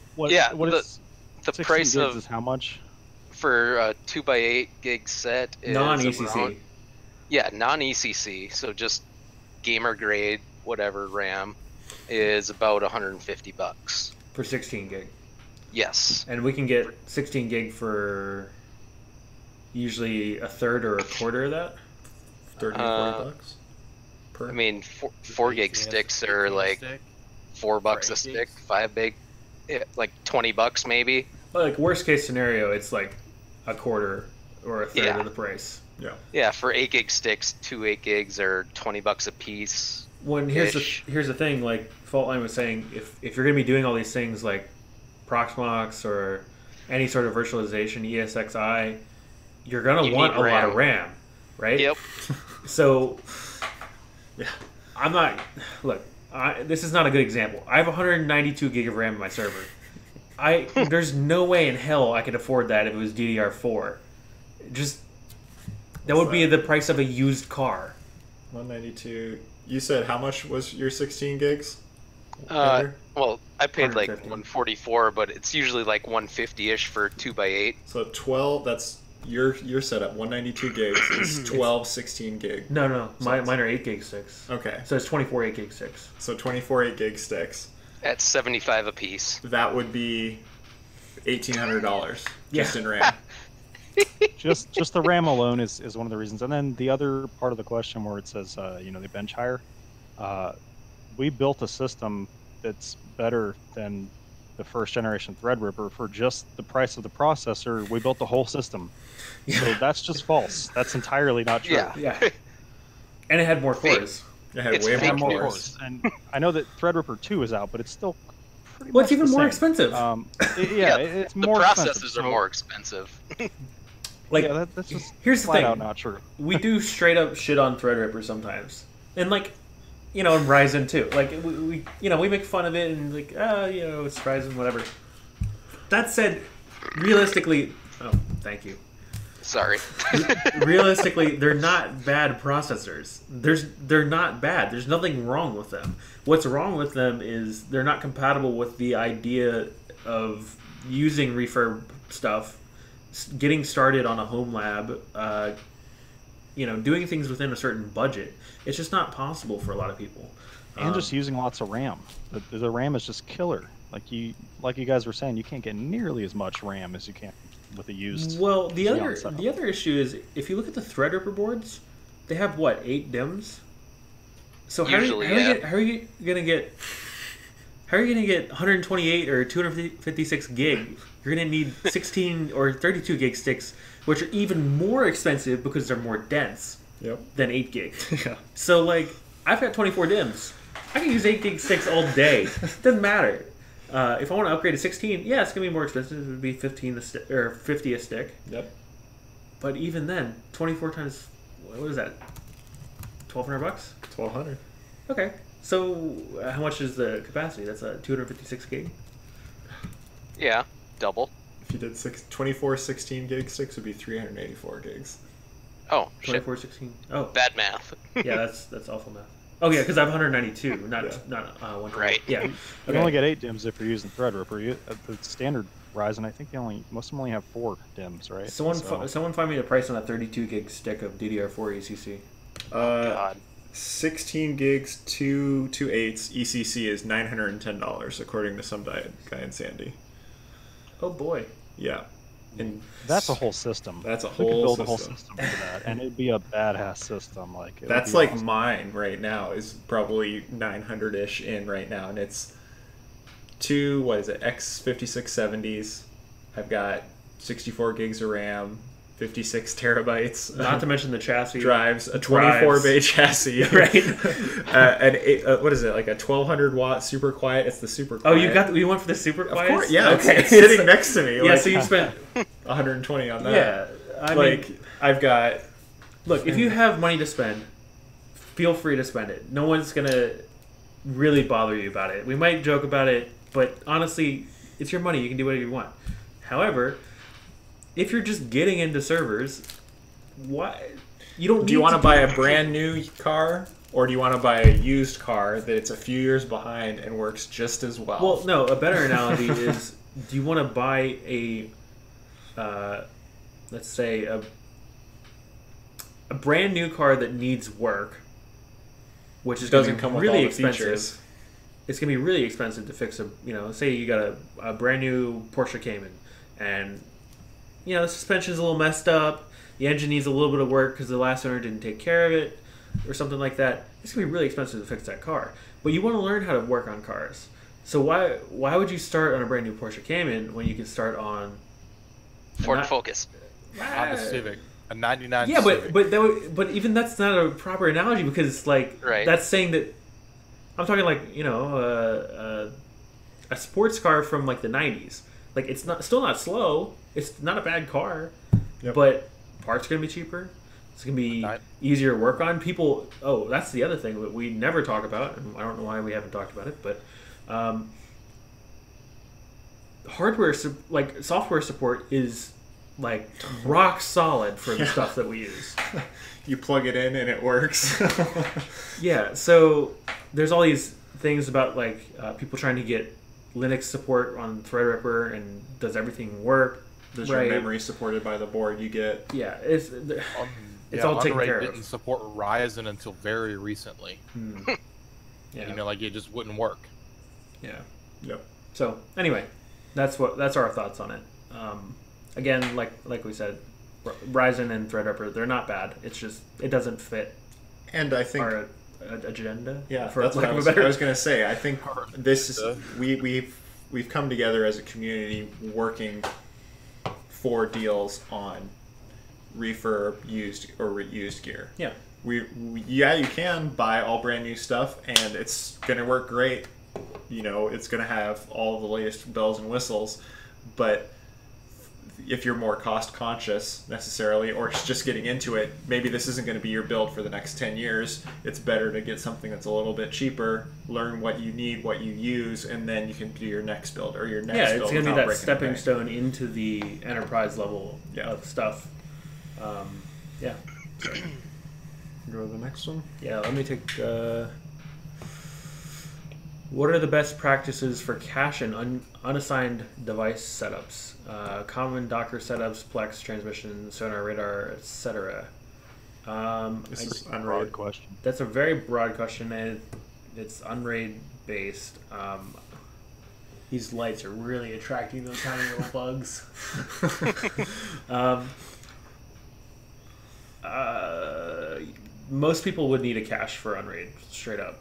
Speaker 2: The price
Speaker 5: is how much?
Speaker 2: For a 2x8 gig set is
Speaker 3: non-ECC.
Speaker 2: Non-ECC. So just gamer grade, whatever RAM, is about $150
Speaker 3: for 16 gig.
Speaker 2: Yes.
Speaker 3: And we can get 16 gig for usually a third or a quarter of that.
Speaker 4: 30 $40 per.
Speaker 2: I mean, 4 gig sticks are like $4 a stick. 5 gig, like $20 maybe.
Speaker 3: Like worst case scenario, it's like a quarter or a third of the price.
Speaker 4: Yeah.
Speaker 2: Yeah, for 8 gig sticks, 2 8 gigs are $20 a piece.
Speaker 3: Here's the thing, like Faultline was saying, if you're gonna be doing all these things like Proxmox or any sort of virtualization, ESXi, you're gonna want a lot of RAM, right?
Speaker 2: Yep.
Speaker 3: So, I'm not. Look, this is not a good example. I have 192 gig of RAM in my server. There's no way in hell I could afford that if it was DDR4. That would be the price of a used car.
Speaker 4: 192. You said how much was your 16 gigs?
Speaker 2: Well, I paid like
Speaker 3: 150.
Speaker 2: 144, but it's usually like 150-ish for 2x8.
Speaker 4: So 12. That's your setup. 192 gigs is 12 16 gig.
Speaker 3: No. Mine are 8 gig sticks.
Speaker 4: Okay.
Speaker 3: So it's 24 8 gig sticks.
Speaker 4: So 24 8 gig sticks.
Speaker 2: At $75 a piece.
Speaker 4: That would be $1,800 just
Speaker 3: Yeah.
Speaker 4: in RAM.
Speaker 5: just the RAM alone is one of the reasons. And then the other part of the question where it says, they bench higher, we built a system that's better than the first generation Threadripper for just the price of the processor. We built the whole system. So that's just false. That's entirely not true.
Speaker 2: Yeah.
Speaker 3: Yeah. And it had more cores.
Speaker 4: It had
Speaker 2: It's
Speaker 4: way
Speaker 2: fake
Speaker 4: more
Speaker 2: news.
Speaker 4: cores.
Speaker 5: And I know that Threadripper 2 is out, but it's still pretty
Speaker 3: Well,
Speaker 5: much
Speaker 3: it's even
Speaker 5: the
Speaker 3: more
Speaker 5: same.
Speaker 3: expensive.
Speaker 5: It's
Speaker 7: The
Speaker 5: more
Speaker 7: processors
Speaker 5: expensive,
Speaker 7: are
Speaker 5: so-
Speaker 7: more expensive.
Speaker 3: Like,
Speaker 5: yeah, that's just
Speaker 3: here's the
Speaker 5: flat
Speaker 3: thing.
Speaker 5: out not true.
Speaker 3: We do straight up shit on Threadripper sometimes, and like, and Ryzen too. Like we we make fun of it and like, it's Ryzen, whatever. That said, realistically, thank you.
Speaker 2: Sorry.
Speaker 3: Realistically, they're not bad processors. They're not bad. There's nothing wrong with them. What's wrong with them is they're not compatible with the idea of using refurb stuff, getting started on a home lab, doing things within a certain budget. It's just not possible for a lot of people.
Speaker 5: And just using lots of RAM. The RAM is just killer. Like you guys were saying, you can't get nearly as much RAM as you can with a used.
Speaker 3: Well, the
Speaker 5: Xeon
Speaker 3: other
Speaker 5: setup.
Speaker 3: issue is if you look at the Threadripper boards, they have what, 8 DIMMs. So how
Speaker 2: Usually,
Speaker 3: are you gonna get 128 or 256 gig? You're gonna need 16 or 32 gig sticks, which are even more expensive because they're more dense
Speaker 4: Yep.
Speaker 3: than 8 gig.
Speaker 4: Yeah.
Speaker 3: So like, I've got 24 DIMMs. I can use 8 gig sticks all day. Doesn't matter. If I want to upgrade to 16, yeah, it's gonna be more expensive. It would be 15 a stick or 50 a stick.
Speaker 4: Yep.
Speaker 3: But even then, 24 times, what is that? $1,200?
Speaker 4: 1,200.
Speaker 3: Okay. So how much is the capacity? That's a 256 gig.
Speaker 2: Yeah, double.
Speaker 4: If you did 24 16 gig sticks, it would be 384 gigs.
Speaker 2: Oh, shit.
Speaker 3: 24, 16. Oh,
Speaker 2: Bad math.
Speaker 3: yeah, that's awful math. Oh yeah, because I have 192, not
Speaker 4: Yeah.
Speaker 3: 120.
Speaker 2: Right.
Speaker 3: Yeah.
Speaker 5: You
Speaker 3: Okay.
Speaker 5: only get 8 DIMMs if you're using Threadripper. The standard Ryzen, I think most of them only have 4 DIMMs, right?
Speaker 3: Someone find me the price on a 32 gig stick of DDR4 ECC.
Speaker 2: God.
Speaker 4: 16 gigs, 2 8s, ECC is $910 according to some guy in Sandy.
Speaker 3: Oh boy.
Speaker 4: Yeah. And
Speaker 5: That's a whole system.
Speaker 4: That's a
Speaker 5: We could
Speaker 4: whole
Speaker 5: build a whole
Speaker 4: system.
Speaker 5: system for that, and it'd be a badass system. Like it would
Speaker 4: That's
Speaker 5: be
Speaker 4: like
Speaker 5: awesome.
Speaker 4: mine right now is probably 900-ish in right now, and it's two X5670s. I've got 64 gigs of RAM, 56 terabytes.
Speaker 3: Not to mention the chassis.
Speaker 4: Drives, a 24 bay chassis,
Speaker 3: Right.
Speaker 4: what is it, like a 1200 watt super quiet? It's the super
Speaker 3: Oh,
Speaker 4: quiet.
Speaker 3: you went for the super
Speaker 4: Of
Speaker 3: quiet?
Speaker 4: course, yeah.
Speaker 3: Okay.
Speaker 4: It's sitting next to me.
Speaker 3: Yeah,
Speaker 4: like,
Speaker 3: so you spent
Speaker 4: 120 on that.
Speaker 3: yeah. I mean,
Speaker 4: I've got.
Speaker 3: look, if you have money to spend, feel free to spend it. No one's gonna really bother you about it. We might joke about it, but honestly, it's your money. You can do whatever you want. However, if you're just getting into servers, why you don't?
Speaker 4: Do you
Speaker 3: need
Speaker 4: want to
Speaker 3: do
Speaker 4: buy a
Speaker 3: everything.
Speaker 4: brand new car, or do you want to buy a used car that it's a few years behind and works just as well?
Speaker 3: Well, no. A better analogy is: do you want to buy a, let's say a brand new car that needs work, which is
Speaker 4: doesn't
Speaker 3: gonna be
Speaker 4: come with
Speaker 3: really
Speaker 4: all the
Speaker 3: expensive.
Speaker 4: features.
Speaker 3: It's gonna be really expensive to fix a. Say you got a brand new Porsche Cayman, and the suspension's a little messed up. The engine needs a little bit of work because the last owner didn't take care of it, or something like that. It's gonna be really expensive to fix that car. But you want to learn how to work on cars. So why would you start on a brand new Porsche Cayman when you can start on
Speaker 2: Ford
Speaker 3: not-
Speaker 2: Focus.
Speaker 1: Honda Civic, a '99
Speaker 3: Yeah,
Speaker 1: Civic.
Speaker 3: but even that's not a proper analogy because like
Speaker 2: Right.
Speaker 3: that's saying that I'm talking like a sports car from like the '90s. Like it's still not slow. It's not a bad car,
Speaker 4: Yep.
Speaker 3: but parts are gonna be cheaper. It's gonna be
Speaker 1: Right.
Speaker 3: easier to work on. People. Oh, that's the other thing that we never talk about, and I don't know why we haven't talked about it, but hardware like software support is like rock solid for the
Speaker 4: Yeah.
Speaker 3: stuff that we use.
Speaker 4: You plug it in and it works.
Speaker 3: Yeah, so there's all these things about like people trying to get Linux support on Threadripper and does everything work?
Speaker 4: Does
Speaker 3: right?
Speaker 4: your memory supported by the board you get?
Speaker 3: Yeah, it's all taken
Speaker 1: Underwrite
Speaker 3: care
Speaker 1: didn't
Speaker 3: of.
Speaker 1: support Ryzen until very recently.
Speaker 3: Yeah,
Speaker 1: Like it just wouldn't work.
Speaker 3: yeah.
Speaker 4: Yep.
Speaker 3: So anyway, that's our thoughts on it. Again, like we said, Ryzen and Threadripper, they're not bad. It's just it doesn't fit
Speaker 4: And I think
Speaker 3: our agenda.
Speaker 4: yeah,
Speaker 3: for
Speaker 4: that's what
Speaker 3: lack
Speaker 4: I
Speaker 3: of a
Speaker 4: was,
Speaker 3: better.
Speaker 4: I was going to say. I think this is we've come together as a community working for deals on refurb, used or reused gear.
Speaker 3: Yeah.
Speaker 4: Yeah, you can buy all brand new stuff, and it's going to work great. You know, it's going to have all the latest bells and whistles, but if you're more cost conscious necessarily, or just getting into it, maybe this isn't going to be your build for the next 10 years. It's better to get something that's a little bit cheaper, learn what you need, what you use, and then you can do your next build or your next build.
Speaker 3: It's going to be
Speaker 4: without
Speaker 3: that
Speaker 4: breaking the
Speaker 3: stepping
Speaker 4: bank.
Speaker 3: stone into the enterprise level
Speaker 4: Yeah.
Speaker 3: of stuff. Yeah.
Speaker 4: Go to the next one.
Speaker 3: Yeah, let me take. What are the best practices for cache and unassigned device setups? Common Docker setups, Plex, transmission, sonar, radar, etc.
Speaker 4: This is
Speaker 5: Broad
Speaker 4: unrated.
Speaker 5: question.
Speaker 3: That's a very broad question, and it's unraid based. These lights are really attracting those tiny little bugs. Most people would need a cache for unraid, straight up.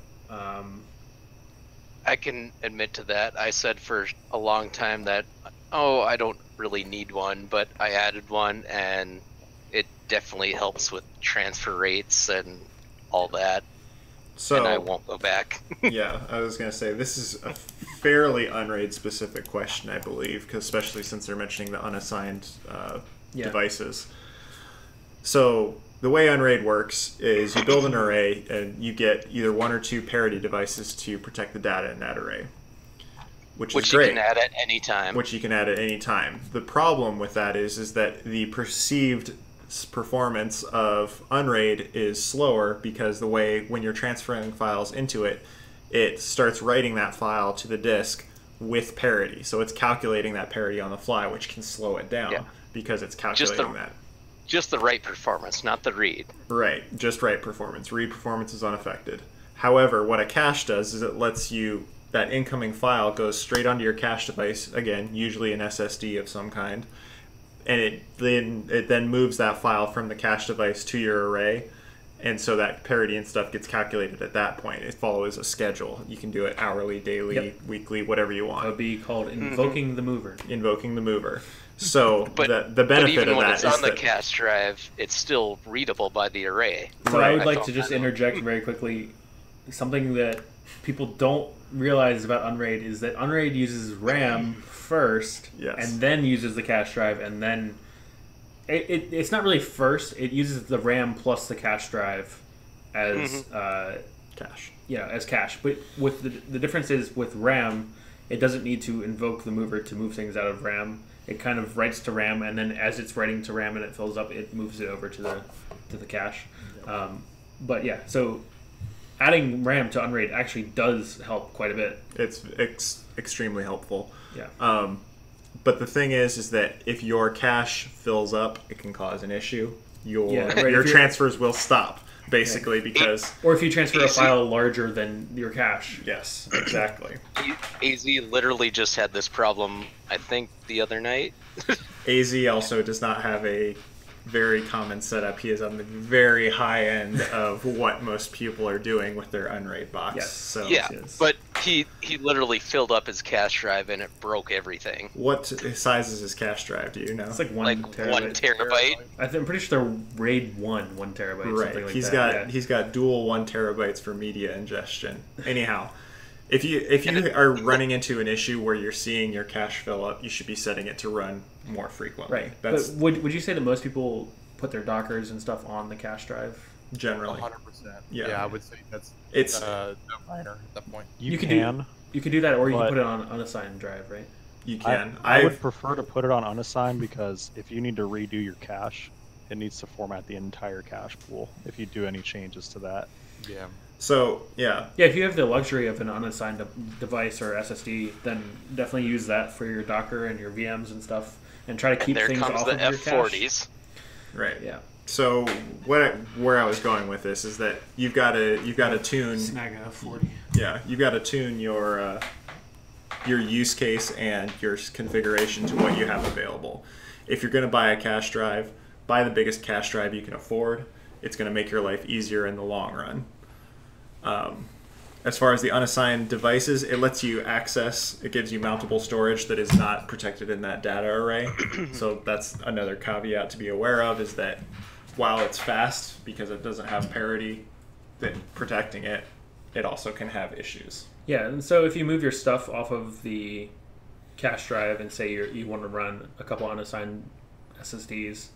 Speaker 2: I can admit to that. I said for a long time that, I don't really need one, but I added one, and it definitely helps with transfer rates and all that.
Speaker 4: So
Speaker 2: and I won't go back.
Speaker 4: yeah, I was going to say this is a fairly unraid specific question, I believe, 'cause especially since they're mentioning the unassigned devices. So the way unraid works is you build an array and you get either one or two parity devices to protect the data in that array, which is
Speaker 2: you
Speaker 4: great.
Speaker 2: can add at any time.
Speaker 4: Which you can add at any time. The problem with that is that the perceived performance of unraid is slower because the way when you're transferring files into it, it starts writing that file to the disk with parity. So it's calculating that parity on the fly, which can slow it down because it's calculating that.
Speaker 2: Just the write performance, not the read.
Speaker 4: Right, just write performance. Read performance is unaffected. However, what a cache does is it lets you, that incoming file goes straight onto your cache device, again, usually an SSD of some kind, and it then moves that file from the cache device to your array, and so that parity and stuff gets calculated at that point. It follows a schedule. You can do it hourly, daily, weekly, whatever you want.
Speaker 3: That would be called invoking the mover.
Speaker 4: Invoking the mover. So
Speaker 2: But
Speaker 4: the benefit
Speaker 2: but even
Speaker 4: of
Speaker 2: when
Speaker 4: that
Speaker 2: it's
Speaker 4: is
Speaker 2: on the
Speaker 4: that
Speaker 2: cache drive, it's still readable by the array.
Speaker 3: So I would
Speaker 2: I
Speaker 3: like
Speaker 2: thought
Speaker 3: to just
Speaker 2: that-
Speaker 3: interject very quickly. Something that people don't realize about Unraid is that Unraid uses RAM first, and then uses the cache drive, and then it's not really first. It uses the RAM plus the cache drive as
Speaker 4: cache.
Speaker 3: Yeah, as cache. But with the difference is with RAM, it doesn't need to invoke the mover to move things out of RAM. It kind of writes to RAM, and then as it's writing to RAM and it fills up, it moves it over to the cache. But yeah, so adding RAM to Unraid actually does help quite a bit.
Speaker 4: It's extremely helpful.
Speaker 3: Yeah.
Speaker 4: But the thing is that if your cache fills up, it can cause an issue. Your transfers will stop, basically, because...
Speaker 3: Or if you transfer a file larger than your cache.
Speaker 4: Yes, exactly.
Speaker 2: AZ literally just had this problem, I think, the other night.
Speaker 4: AZ also does not have a very common setup. He is on the very high end of what most people are doing with their Unraid box.
Speaker 3: Yes.
Speaker 4: So
Speaker 2: Yeah, but he literally filled up his cache drive and it broke everything.
Speaker 4: What size is his cache drive? Do you know?
Speaker 3: It's like 1 terabyte.
Speaker 2: 1 terabyte.
Speaker 3: I'm pretty sure they're RAID 1 terabyte.
Speaker 4: Right.
Speaker 3: Something like
Speaker 4: he's
Speaker 3: that.
Speaker 4: got he's got dual 1 terabytes for media ingestion. Anyhow, if you are running into an issue where you're seeing your cache fill up, you should be setting it to run more frequently.
Speaker 3: Right.
Speaker 4: That's
Speaker 3: But would you say that most people put their Dockers and stuff on the cache drive?
Speaker 4: generally
Speaker 1: 100%.
Speaker 4: Yeah.
Speaker 1: I would say that's
Speaker 4: It's-
Speaker 1: no brainer at that point.
Speaker 5: You
Speaker 3: can
Speaker 5: can.
Speaker 3: You can do that, or you can
Speaker 5: but-
Speaker 3: put it on unassigned drive, right?
Speaker 4: you can.
Speaker 5: I would prefer to put it on unassigned because if you need to redo your cache, it needs to format the entire cache pool if you do any changes to that.
Speaker 1: Yeah.
Speaker 4: So yeah,
Speaker 3: Yeah, if you have the luxury of an unassigned device or SSD, then definitely use that for your Docker and your VMs and stuff, and try to keep
Speaker 2: There
Speaker 3: things
Speaker 2: comes
Speaker 3: off
Speaker 2: the
Speaker 3: of your cache.
Speaker 2: F40s.
Speaker 4: right.
Speaker 3: Yeah.
Speaker 4: So where I was going with this is that you've got to tune.
Speaker 3: Snag a 40.
Speaker 4: Yeah, you've got to tune your your use case and your configuration to what you have available. If you're going to buy a cache drive, buy the biggest cache drive you can afford. It's going to make your life easier in the long run. As far as the unassigned devices, it lets you access, it gives you mountable storage that is not protected in that data array. So that's another caveat to be aware of, is that while it's fast, because it doesn't have parity, then protecting it, it also can have issues.
Speaker 3: Yeah, and so if you move your stuff off of the cache drive and say you want to run a couple unassigned SSDs,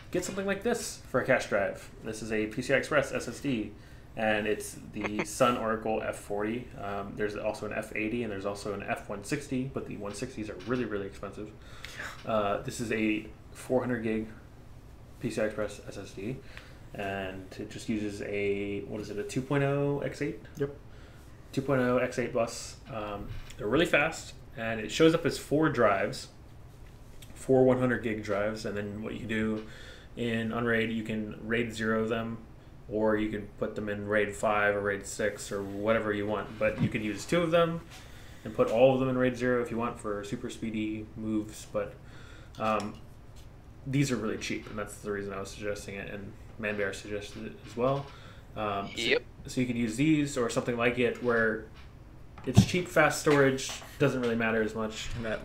Speaker 3: get something like this for a cache drive. This is a PCI Express SSD, and it's the Sun Oracle F40. There's also an F80 and there's also an F160, but the 160s are really, really expensive. This is a 400 gig PCI Express SSD, and it just uses a, what is it, a 2.0 X8?
Speaker 4: Yep.
Speaker 3: 2.0 X8 bus. They're really fast, and it shows up as 4 drives, 4 100 gig drives, and then what you can do in Unraid, you can RAID 0 them, or you can put them in RAID 5 or RAID 6 or whatever you want. But you could use 2 of them and put all of them in RAID 0 if you want for super speedy moves. But these are really cheap, and that's the reason I was suggesting it, and Manbear suggested it as well.
Speaker 2: Yep.
Speaker 3: So you could use these or something like it where it's cheap, fast storage, doesn't really matter as much.
Speaker 4: And that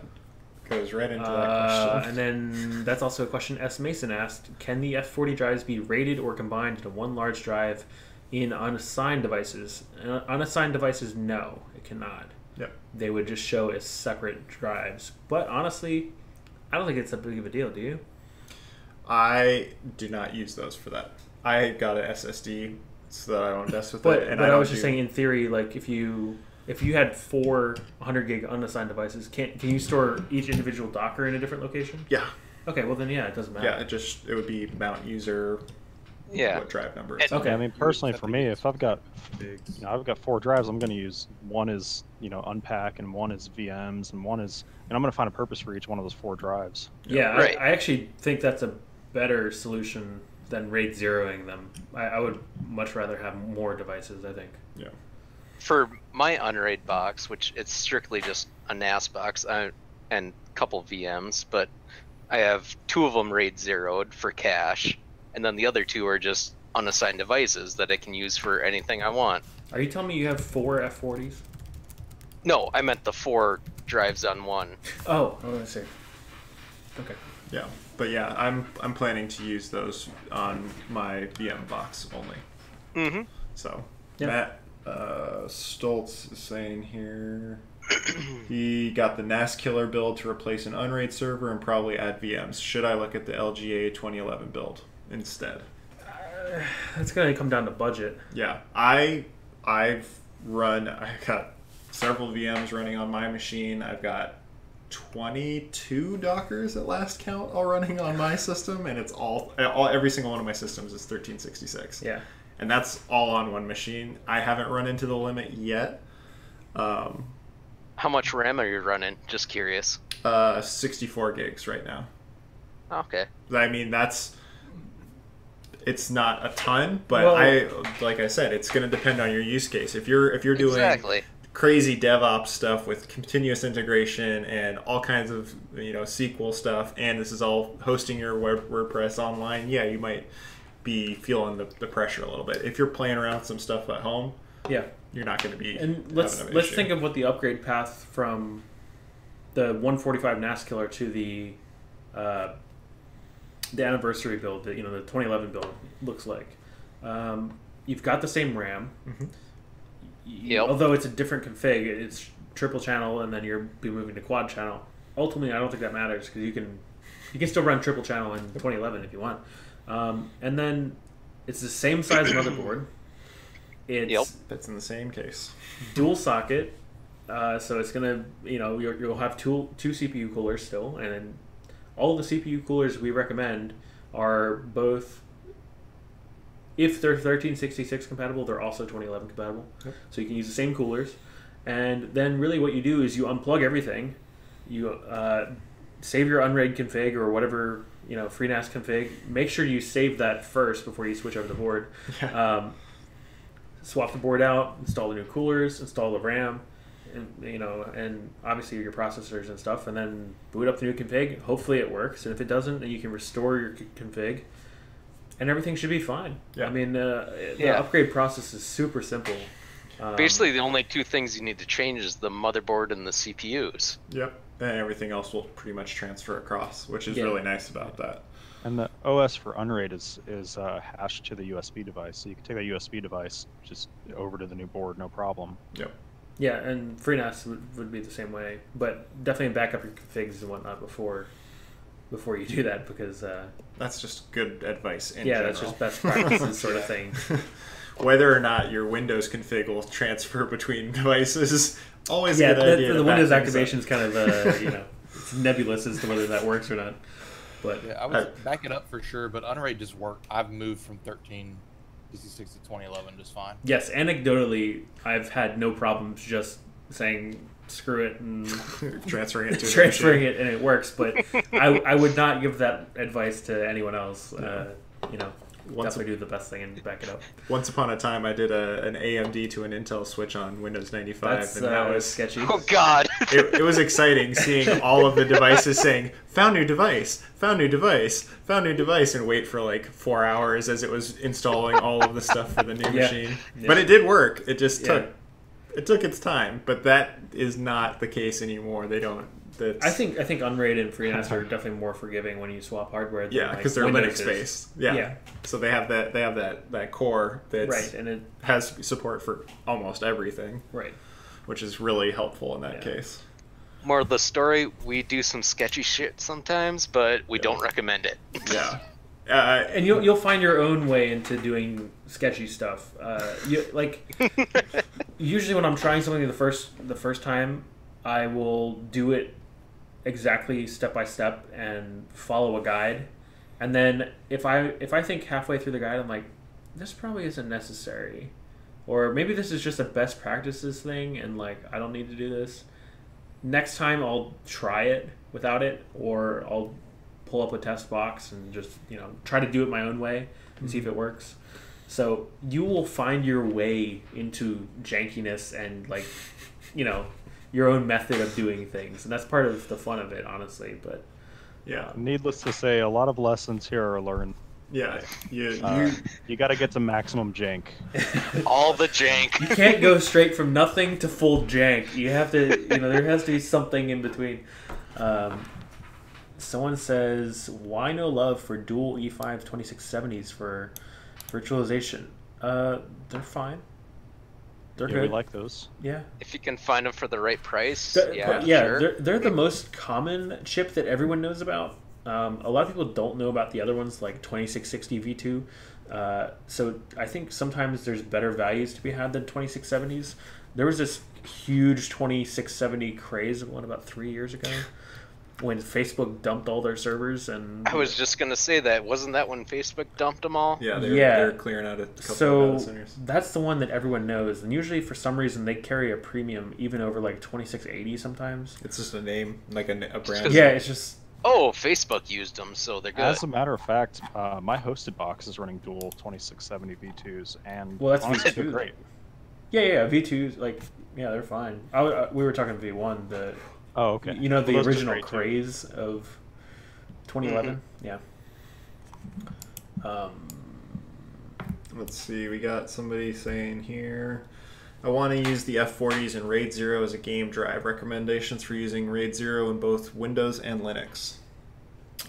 Speaker 4: goes right into that question.
Speaker 3: And then that's also a question S. Mason asked, can the F40 drives be rated or combined into one large drive in unassigned devices? Unassigned devices, no, it cannot.
Speaker 4: Yep.
Speaker 3: They would just show as separate drives. But honestly, I don't think it's that big of a deal, do you?
Speaker 4: I do not use those for that. I got an SSD so that I don't mess with
Speaker 3: But,
Speaker 4: it. And
Speaker 3: but I
Speaker 4: don't
Speaker 3: was just saying, in theory, like if you had 4 100 gig unassigned devices, can you store each individual Docker in a different location?
Speaker 4: Yeah.
Speaker 3: Okay, well then, yeah, it doesn't matter.
Speaker 4: Yeah, it would be mount user,
Speaker 2: Yeah.
Speaker 4: what drive number it's
Speaker 5: Okay,
Speaker 4: on.
Speaker 5: I mean, personally, for me, if I've got, I've got 4 drives, I'm going to use, one is, unpack, and one is VMs, and one is, and I'm going to find a purpose for each one of those 4 drives.
Speaker 3: Yeah,
Speaker 2: Right.
Speaker 3: I actually think that's a better solution than RAID zeroing them. I would much rather have more devices, I think.
Speaker 4: Yeah.
Speaker 2: For my Unraid box, which it's strictly just a NAS box and a couple VMs, but I have 2 of them RAID zeroed for cache, and then the other 2 are just unassigned devices that I can use for anything I want.
Speaker 3: Are you telling me you have 4 F40s?
Speaker 2: No, I meant the 4 drives on one.
Speaker 3: Oh, I see. Okay.
Speaker 4: Yeah. But yeah, I'm planning to use those on my VM box only.
Speaker 2: Mm-hmm.
Speaker 4: So
Speaker 3: Yeah.
Speaker 4: Matt Stoltz is saying here he got the NAS killer build to replace an Unraid server and probably add VMs. Should I look at the LGA 2011 build instead?
Speaker 3: It's going to come down to budget.
Speaker 4: Yeah, I got several VMs running on my machine. I've got 22 Dockers at last count all running on my system, and it's every single one of my systems is 1366.
Speaker 3: Yeah.
Speaker 4: And that's all on one machine. I haven't run into the limit yet.
Speaker 2: How much RAM are you running? Just curious.
Speaker 4: 64 gigs right now.
Speaker 2: Okay.
Speaker 4: I mean, it's not a ton, but
Speaker 3: Well-
Speaker 4: like I said, it's going to depend on your use case. If you're doing
Speaker 2: Exactly.
Speaker 4: crazy DevOps stuff with continuous integration and all kinds of SQL stuff, and this is all hosting your WordPress online, yeah, you might be feeling the pressure a little bit. If you're playing around with some stuff at home,
Speaker 3: Yeah.
Speaker 4: you're not going to be.
Speaker 3: And let's
Speaker 4: issue.
Speaker 3: think of what the upgrade path from the 145 NAS killer to the anniversary build, the 2011 build looks like. You've got the same RAM.
Speaker 4: Mm-hmm.
Speaker 2: Yep.
Speaker 3: Although it's a different config, it's triple channel, and then you'll be moving to quad channel. Ultimately, I don't think that matters because you can still run triple channel in 2011 if you want. And then it's the same size motherboard. It's
Speaker 4: That's in the same case.
Speaker 3: dual socket, so it's gonna you'll have two CPU coolers still, and then all the CPU coolers we recommend are both, if they're 1366 compatible, they're also 2011 compatible.
Speaker 4: Yep.
Speaker 3: So you can use the same coolers, and then really what you do is you unplug everything, you save your Unraid config or whatever FreeNAS config. Make sure you save that first before you switch over the board.
Speaker 4: Yeah.
Speaker 3: Swap the board out, install the new coolers, install the RAM, and obviously your processors and stuff, and then boot up the new config. Hopefully it works, and if it doesn't, then you can restore your config, and everything should be fine.
Speaker 4: Yeah.
Speaker 3: I mean, the upgrade process is super simple.
Speaker 2: Basically, the only two things you need to change is the motherboard and the CPUs.
Speaker 4: Yep. And everything else will pretty much transfer across, which is really nice about that.
Speaker 5: And the OS for Unraid is hashed to the USB device, so you can take that USB device just over to the new board, no problem.
Speaker 4: Yep.
Speaker 3: Yeah, and FreeNAS would be the same way, but definitely back up your configs and whatnot before you do that, because
Speaker 4: that's just good advice in general.
Speaker 3: That's just best practices sort of thing.
Speaker 4: Whether or not your Windows config will transfer between devices, always a good idea.
Speaker 3: The Windows activation is kind of it's nebulous as to whether that works or not. But
Speaker 1: I would back it up for sure. But Unraid just worked. I've moved from 13 DC6 to 2011 just fine.
Speaker 3: Yes, anecdotally, I've had no problems just saying screw it and
Speaker 4: transferring it
Speaker 3: and it works. But I would not give that advice to anyone else. Definitely do the best thing and back it up.
Speaker 4: Once upon a time, I did an AMD to an Intel switch on Windows 95,
Speaker 3: and
Speaker 4: that was
Speaker 3: sketchy.
Speaker 2: Oh God!
Speaker 4: It was exciting seeing all of the devices saying "found new device, found new device, found new device," and wait for like 4 hours as it was installing all of the stuff for the new machine. Yeah. But it did work. It just took its time. But that is not the case anymore. They don't.
Speaker 3: I think Unraid and FreeNAS are definitely more forgiving when you swap hardware.
Speaker 4: Yeah, because they're Linux based. Yeah. So they have that core that
Speaker 3: and it
Speaker 4: has support for almost everything.
Speaker 3: Right.
Speaker 4: Which is really helpful in that case.
Speaker 2: More of the story, we do some sketchy shit sometimes, but we don't recommend it.
Speaker 4: Yeah.
Speaker 3: And you'll find your own way into doing sketchy stuff. Usually when I'm trying something the first time, I will do it exactly step by step and follow a guide, and then if I think halfway through the guide I'm like, this probably isn't necessary, or maybe this is just a best practices thing and like I don't need to do this, next time I'll try it without it, or I'll pull up a test box and just try to do it my own way and see if it works. So you will find your way into jankiness and your own method of doing things, and that's part of the fun of it, honestly. But
Speaker 5: needless to say, a lot of lessons here are learned.
Speaker 4: Yeah, you
Speaker 5: got to get to maximum jank.
Speaker 2: All the jank.
Speaker 3: You can't go straight from nothing to full jank. You have to, there has to be something in between. Someone says, why no love for dual E5 2670s for virtualization? They're fine. They're good.
Speaker 5: We like those.
Speaker 3: Yeah.
Speaker 2: If you can find them for the right price,
Speaker 3: sure. They're the most common chip that everyone knows about. A lot of people don't know about the other ones like 2660 V2. So I think sometimes there's better values to be had than 2670s. There was this huge 2670 craze about 3 years ago when Facebook dumped all their servers, and
Speaker 2: I was just gonna say that. Wasn't that when Facebook dumped them all?
Speaker 4: Yeah, they're clearing out a couple of data centers.
Speaker 3: That's the one that everyone knows, and usually for some reason they carry a premium even over like 2680 sometimes.
Speaker 4: It's just a name, like a brand.
Speaker 3: Yeah, it's just.
Speaker 2: Oh, Facebook used them, so they're good.
Speaker 5: As a matter of fact, my hosted box is running dual 2670 V2s, and
Speaker 3: that's
Speaker 5: honestly,
Speaker 3: V2.
Speaker 5: they're great.
Speaker 3: Yeah, V2s they're fine. We were talking V1,
Speaker 5: Oh, okay.
Speaker 3: The original craze of 2011? Mm-hmm. Yeah.
Speaker 4: Let's see, we got somebody saying here, I want to use the F40s and RAID 0 as a game drive. Recommendations for using RAID 0 in both Windows and Linux.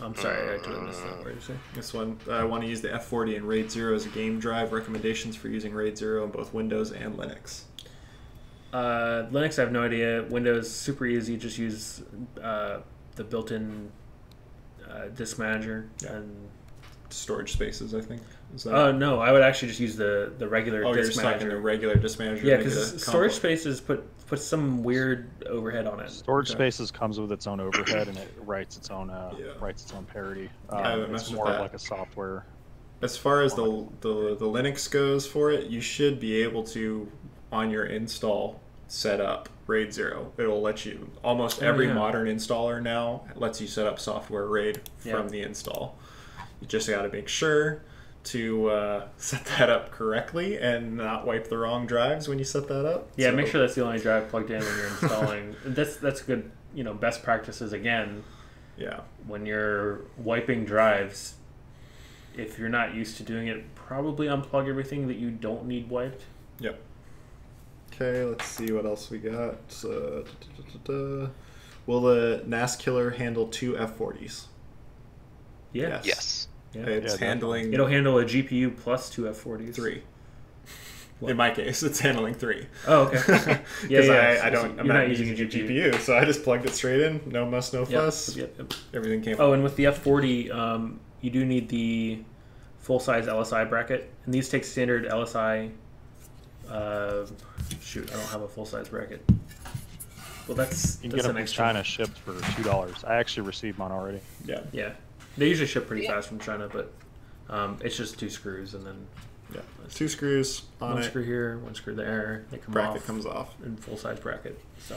Speaker 3: I'm sorry, I totally missed that. What did you say?
Speaker 4: This one, I want to use the F40 and RAID 0 as a game drive. Recommendations for using RAID 0 in both Windows and Linux.
Speaker 3: Linux, I have no idea. Windows, super easy. Just use the built-in disk manager and
Speaker 4: storage spaces, I think.
Speaker 3: No, I would actually just use the regular disk manager.
Speaker 4: The regular disk manager.
Speaker 3: Yeah, because storage spaces put some weird overhead on it.
Speaker 5: Storage spaces comes with its own overhead, and it writes its own parity. It's more of like a software.
Speaker 4: As far as the Linux goes for it, you should be able to, on your install, set up RAID 0. It'll let you, almost every modern installer now lets you set up software RAID from the install. You just got to make sure to set that up correctly and not wipe the wrong drives when you set that up.
Speaker 3: Yeah,
Speaker 4: So-
Speaker 3: make sure that's the only drive plugged in when you're installing. That's good. Best practices again.
Speaker 4: Yeah.
Speaker 3: When you're wiping drives, if you're not used to doing it, probably unplug everything that you don't need wiped.
Speaker 4: Yep. Okay, let's see what else we got. Will the NAS killer handle 2 F40s?
Speaker 3: Yeah.
Speaker 2: Yes.
Speaker 3: Yeah.
Speaker 4: It's handling
Speaker 3: It'll handle a GPU plus 2 F40s.
Speaker 4: 3.
Speaker 3: What?
Speaker 4: In my case, it's handling 3.
Speaker 3: Oh, okay.
Speaker 4: Because
Speaker 3: yeah.
Speaker 4: I'm not using a GPU, so I just plugged it straight in. No muss, no fuss.
Speaker 3: Yep.
Speaker 4: Everything came.
Speaker 3: Oh, and with the F40, you do need the full-size LSI bracket, and these take standard LSI. Shoot, I don't have a full-size bracket. Well, that's
Speaker 5: You can
Speaker 3: that's
Speaker 5: get them
Speaker 3: an
Speaker 5: from
Speaker 3: extra.
Speaker 5: China shipped for $2. I actually received mine already.
Speaker 4: Yeah.
Speaker 3: Yeah, they usually ship pretty fast from China, but it's just 2 screws and then
Speaker 4: Yeah. 2 screws on
Speaker 3: one
Speaker 4: it.
Speaker 3: screw here, one screw there. They come
Speaker 4: Bracket
Speaker 3: off
Speaker 4: comes off.
Speaker 3: and full-size bracket. So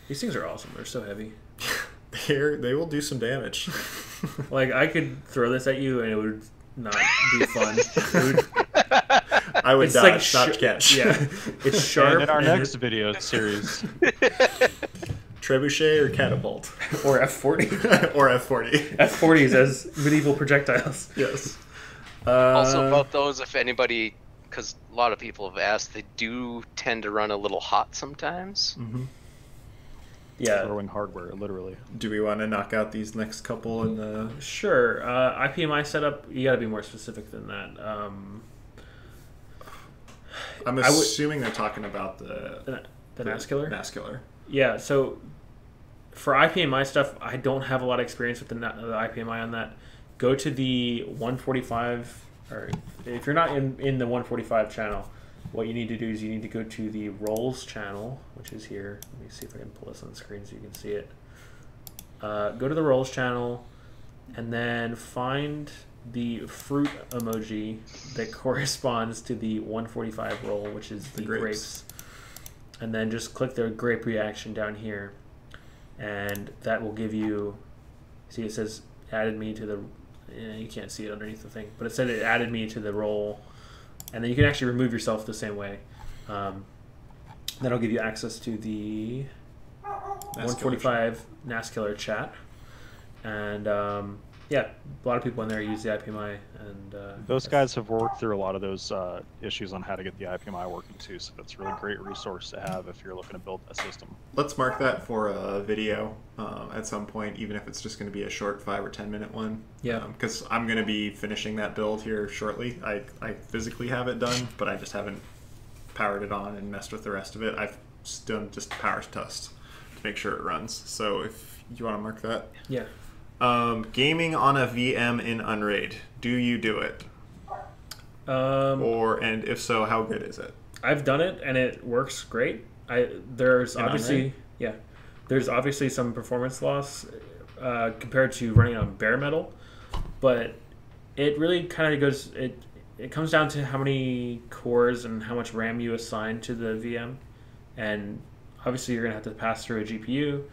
Speaker 3: these things are awesome. They're so heavy.
Speaker 4: They will do some damage.
Speaker 3: Like I could throw this at you and it would not be fun. It would,
Speaker 4: I would
Speaker 3: it's
Speaker 4: dodge,
Speaker 3: like
Speaker 4: not catch.
Speaker 3: Yeah, it's sharp.
Speaker 5: And in our
Speaker 3: and
Speaker 5: next video series,
Speaker 4: Trebuchet or catapult?
Speaker 3: or F40.
Speaker 4: Or F40.
Speaker 3: F40s as medieval projectiles.
Speaker 4: Yes.
Speaker 2: Also about those, if anybody, because a lot of people have asked, they do tend to run a little hot sometimes.
Speaker 4: Mm-hmm.
Speaker 3: Yeah,
Speaker 5: throwing hardware, literally.
Speaker 4: Do we want to knock out these next couple in the...
Speaker 3: sure. IPMI setup, you got to be more specific than that.
Speaker 4: I'm assuming they're talking about the
Speaker 3: NAS killer?
Speaker 4: NAS killer.
Speaker 3: Yeah, so for IPMI stuff, I don't have a lot of experience with the IPMI on that. Go to the 145, or if you're not in the 145 channel, what you need to do is you need to go to the roles channel, which is here. Let me see if I can pull this on the screen so you can see it. Go to the roles channel, and then find the fruit emoji that corresponds to the 145 role, which is the grapes. And then just click the grape reaction down here, and that will give you, see it says added me to the, you can't see it underneath the thing, but it said it added me to the role, and then you can actually remove yourself the same way. That'll give you access to the 145 NAS killer chat, and yeah, a lot of people in there use the IPMI, and
Speaker 5: Those guys have worked through a lot of those issues on how to get the IPMI working too, so that's a really great resource to have if you're looking to build a system.
Speaker 4: Let's mark that for a video at some point, even if it's just going to be a short 5 or 10 minute one.
Speaker 3: Yeah.
Speaker 4: Because I'm going to be finishing that build here shortly. I physically have it done, but I just haven't powered it on and messed with the rest of it. I've done just power test to make sure it runs. So if you want to mark that.
Speaker 3: yeah.
Speaker 4: Gaming on a VM in Unraid. Do you do it? And if so, how good is it?
Speaker 3: I've done it and it works great. There's
Speaker 4: In
Speaker 3: obviously there's obviously some performance loss compared to running on bare metal, but it really kind of goes. It comes down to how many cores and how much RAM you assign to the VM, and obviously you're gonna have to pass through a GPU.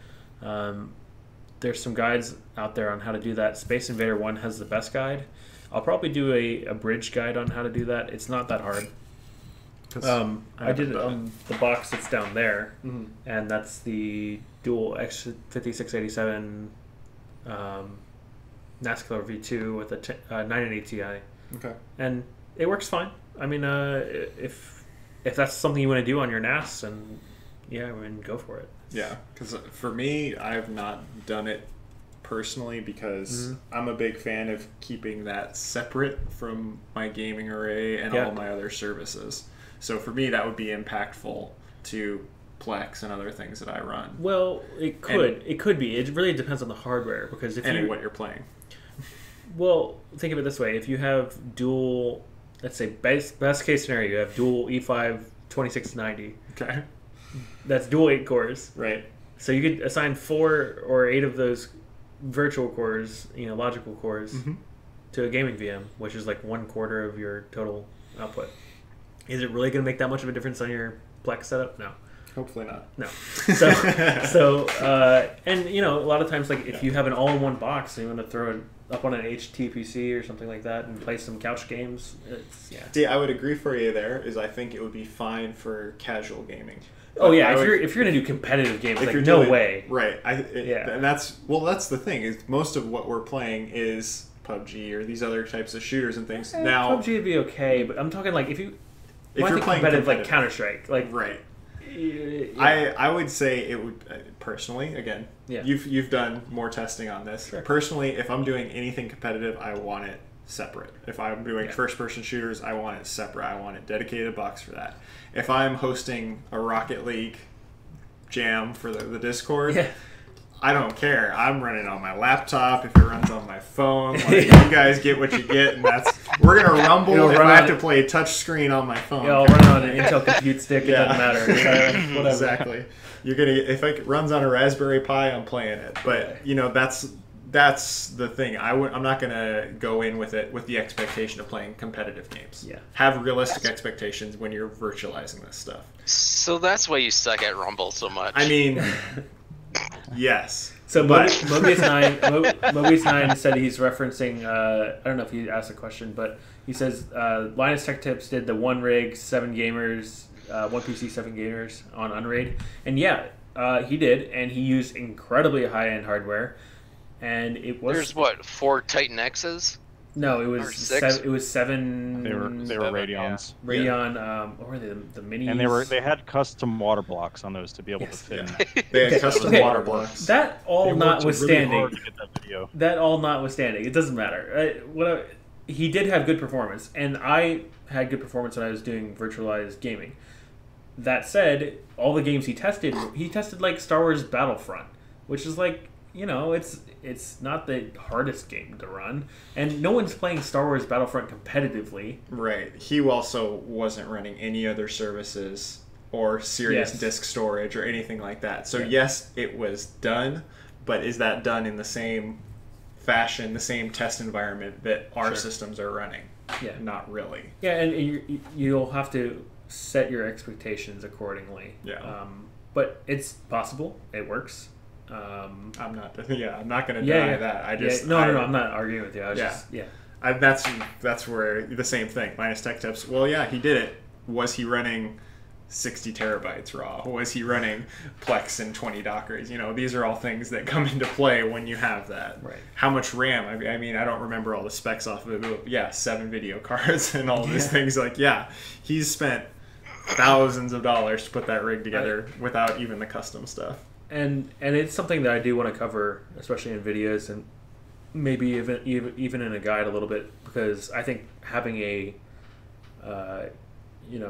Speaker 3: There's some guides out there on how to do that. Space Invader 1 has the best guide. I'll probably do a bridge guide on how to do that. It's not that hard. I did it on the box that's down there, and that's the dual X5687 NAS Killer V2 with a 980 Ti.
Speaker 4: Okay.
Speaker 3: And it works fine. I mean, if that's something you want to do on your NAS, and yeah, I mean, go for it.
Speaker 4: Yeah, because for me, I've not done it personally because I'm a big fan of keeping that separate from my gaming array and all my other services. So for me, that would be impactful to Plex and other things that I run.
Speaker 3: Well, it could be. It really depends on the hardware, because if
Speaker 4: and what you're playing.
Speaker 3: Well, think of it this way: if you have dual, let's say best case scenario, you have dual E5 2690.
Speaker 4: Okay.
Speaker 3: That's dual 8 cores.
Speaker 4: Right.
Speaker 3: So you could assign 4 or 8 of those virtual cores, logical cores, to a gaming VM, which is like 1/4 of your total output. Is it really going to make that much of a difference on your Plex setup? No.
Speaker 4: Hopefully not.
Speaker 3: No. And you know, a lot of times, like if you have an all-in-one box and you want to throw it up on an HTPC or something like that and play some couch games, it's
Speaker 4: See, I would agree for you there. I think it would be fine for casual gaming.
Speaker 3: Oh yeah, if you're gonna do competitive games, like no way.
Speaker 4: Right. And that's the thing is most of what we're playing is PUBG or these other types of shooters and things. Now
Speaker 3: PUBG would be okay, but I'm talking like if you're playing
Speaker 4: competitive
Speaker 3: like Counter-Strike, like
Speaker 4: right.
Speaker 3: Yeah.
Speaker 4: I would say it would personally. Again, you've done more testing on this.
Speaker 3: Sure.
Speaker 4: Personally, if I'm doing anything competitive, I want it separate. If I'm doing first-person shooters, I want it separate. I want a dedicated box for that. If I'm hosting a Rocket League jam for the Discord, I don't care. I'm running on my laptop. If it runs on my phone, like, you guys get what you get, and we're gonna rumble if I have to play touchscreen on my phone.
Speaker 3: Yeah, I'll run on an Intel compute stick. It doesn't matter. Whatever.
Speaker 4: Exactly. You're gonna if it runs on a Raspberry Pi, I'm playing it. But you know that's the thing. I'm not gonna go in with the expectation of playing competitive games.
Speaker 3: Yeah.
Speaker 4: Have realistic expectations when you're virtualizing this stuff.
Speaker 2: So that's why you suck at Rumble so much.
Speaker 4: I mean, yes.
Speaker 3: So Mobius 9 said he's referencing, I don't know if he asked a question, but he says Linus Tech Tips did the 1 rig, 7 gamers, 1 PC, 7 gamers on Unraid. And he did, and he used incredibly high-end hardware. And it was...
Speaker 2: There's what, 4 Titan X's?
Speaker 3: No, it was 7.
Speaker 5: They were Radeons.
Speaker 3: Radeon. What were they? The minis.
Speaker 5: And they had custom water blocks on those to be able to fit in.
Speaker 4: They had custom water blocks.
Speaker 3: That all notwithstanding.
Speaker 5: Really hard to get that video.
Speaker 3: That all notwithstanding, it doesn't matter. He did have good performance, and I had good performance when I was doing virtualized gaming. That said, all the games he tested like Star Wars Battlefront, which is like, you know, it's not the hardest game to run, and no one's playing Star Wars Battlefront competitively.
Speaker 4: Right. He also wasn't running any other services or serious disk storage or anything like that. So yes, it was done, but is that done in the same fashion, the same test environment that our systems are running? Yeah. Not really.
Speaker 3: Yeah, and you'll have to set your expectations accordingly.
Speaker 4: Yeah.
Speaker 3: But it's possible. It works.
Speaker 4: I'm not going to deny that.
Speaker 3: I'm not arguing with you.
Speaker 4: That's where the same thing. Minus Tech Tips. Well, yeah, he did it. Was he running 60 terabytes raw? Was he running Plex and 20 Dockers? You know, these are all things that come into play when you have that.
Speaker 3: Right.
Speaker 4: How much RAM? I mean, I don't remember all the specs off of it, but 7 video cards and all these things. Like, he's spent thousands of dollars to put that rig together without even the custom stuff.
Speaker 3: And it's something that I do want to cover, especially in videos and maybe even in a guide a little bit, because I think having a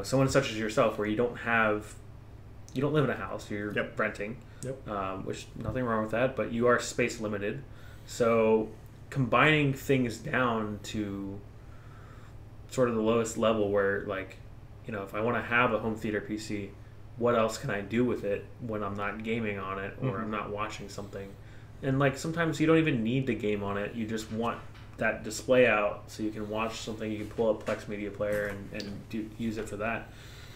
Speaker 3: someone such as yourself where you don't live in a house, you're renting, which nothing wrong with that, but you are space limited. So combining things down to sort of the lowest level where, like, you know, if I want to have a home theater PC, what else can I do with it when I'm not gaming on it or I'm not watching something? And like sometimes you don't even need to game on it. You just want that display out so you can watch something. You can pull up Plex Media Player and use it for that.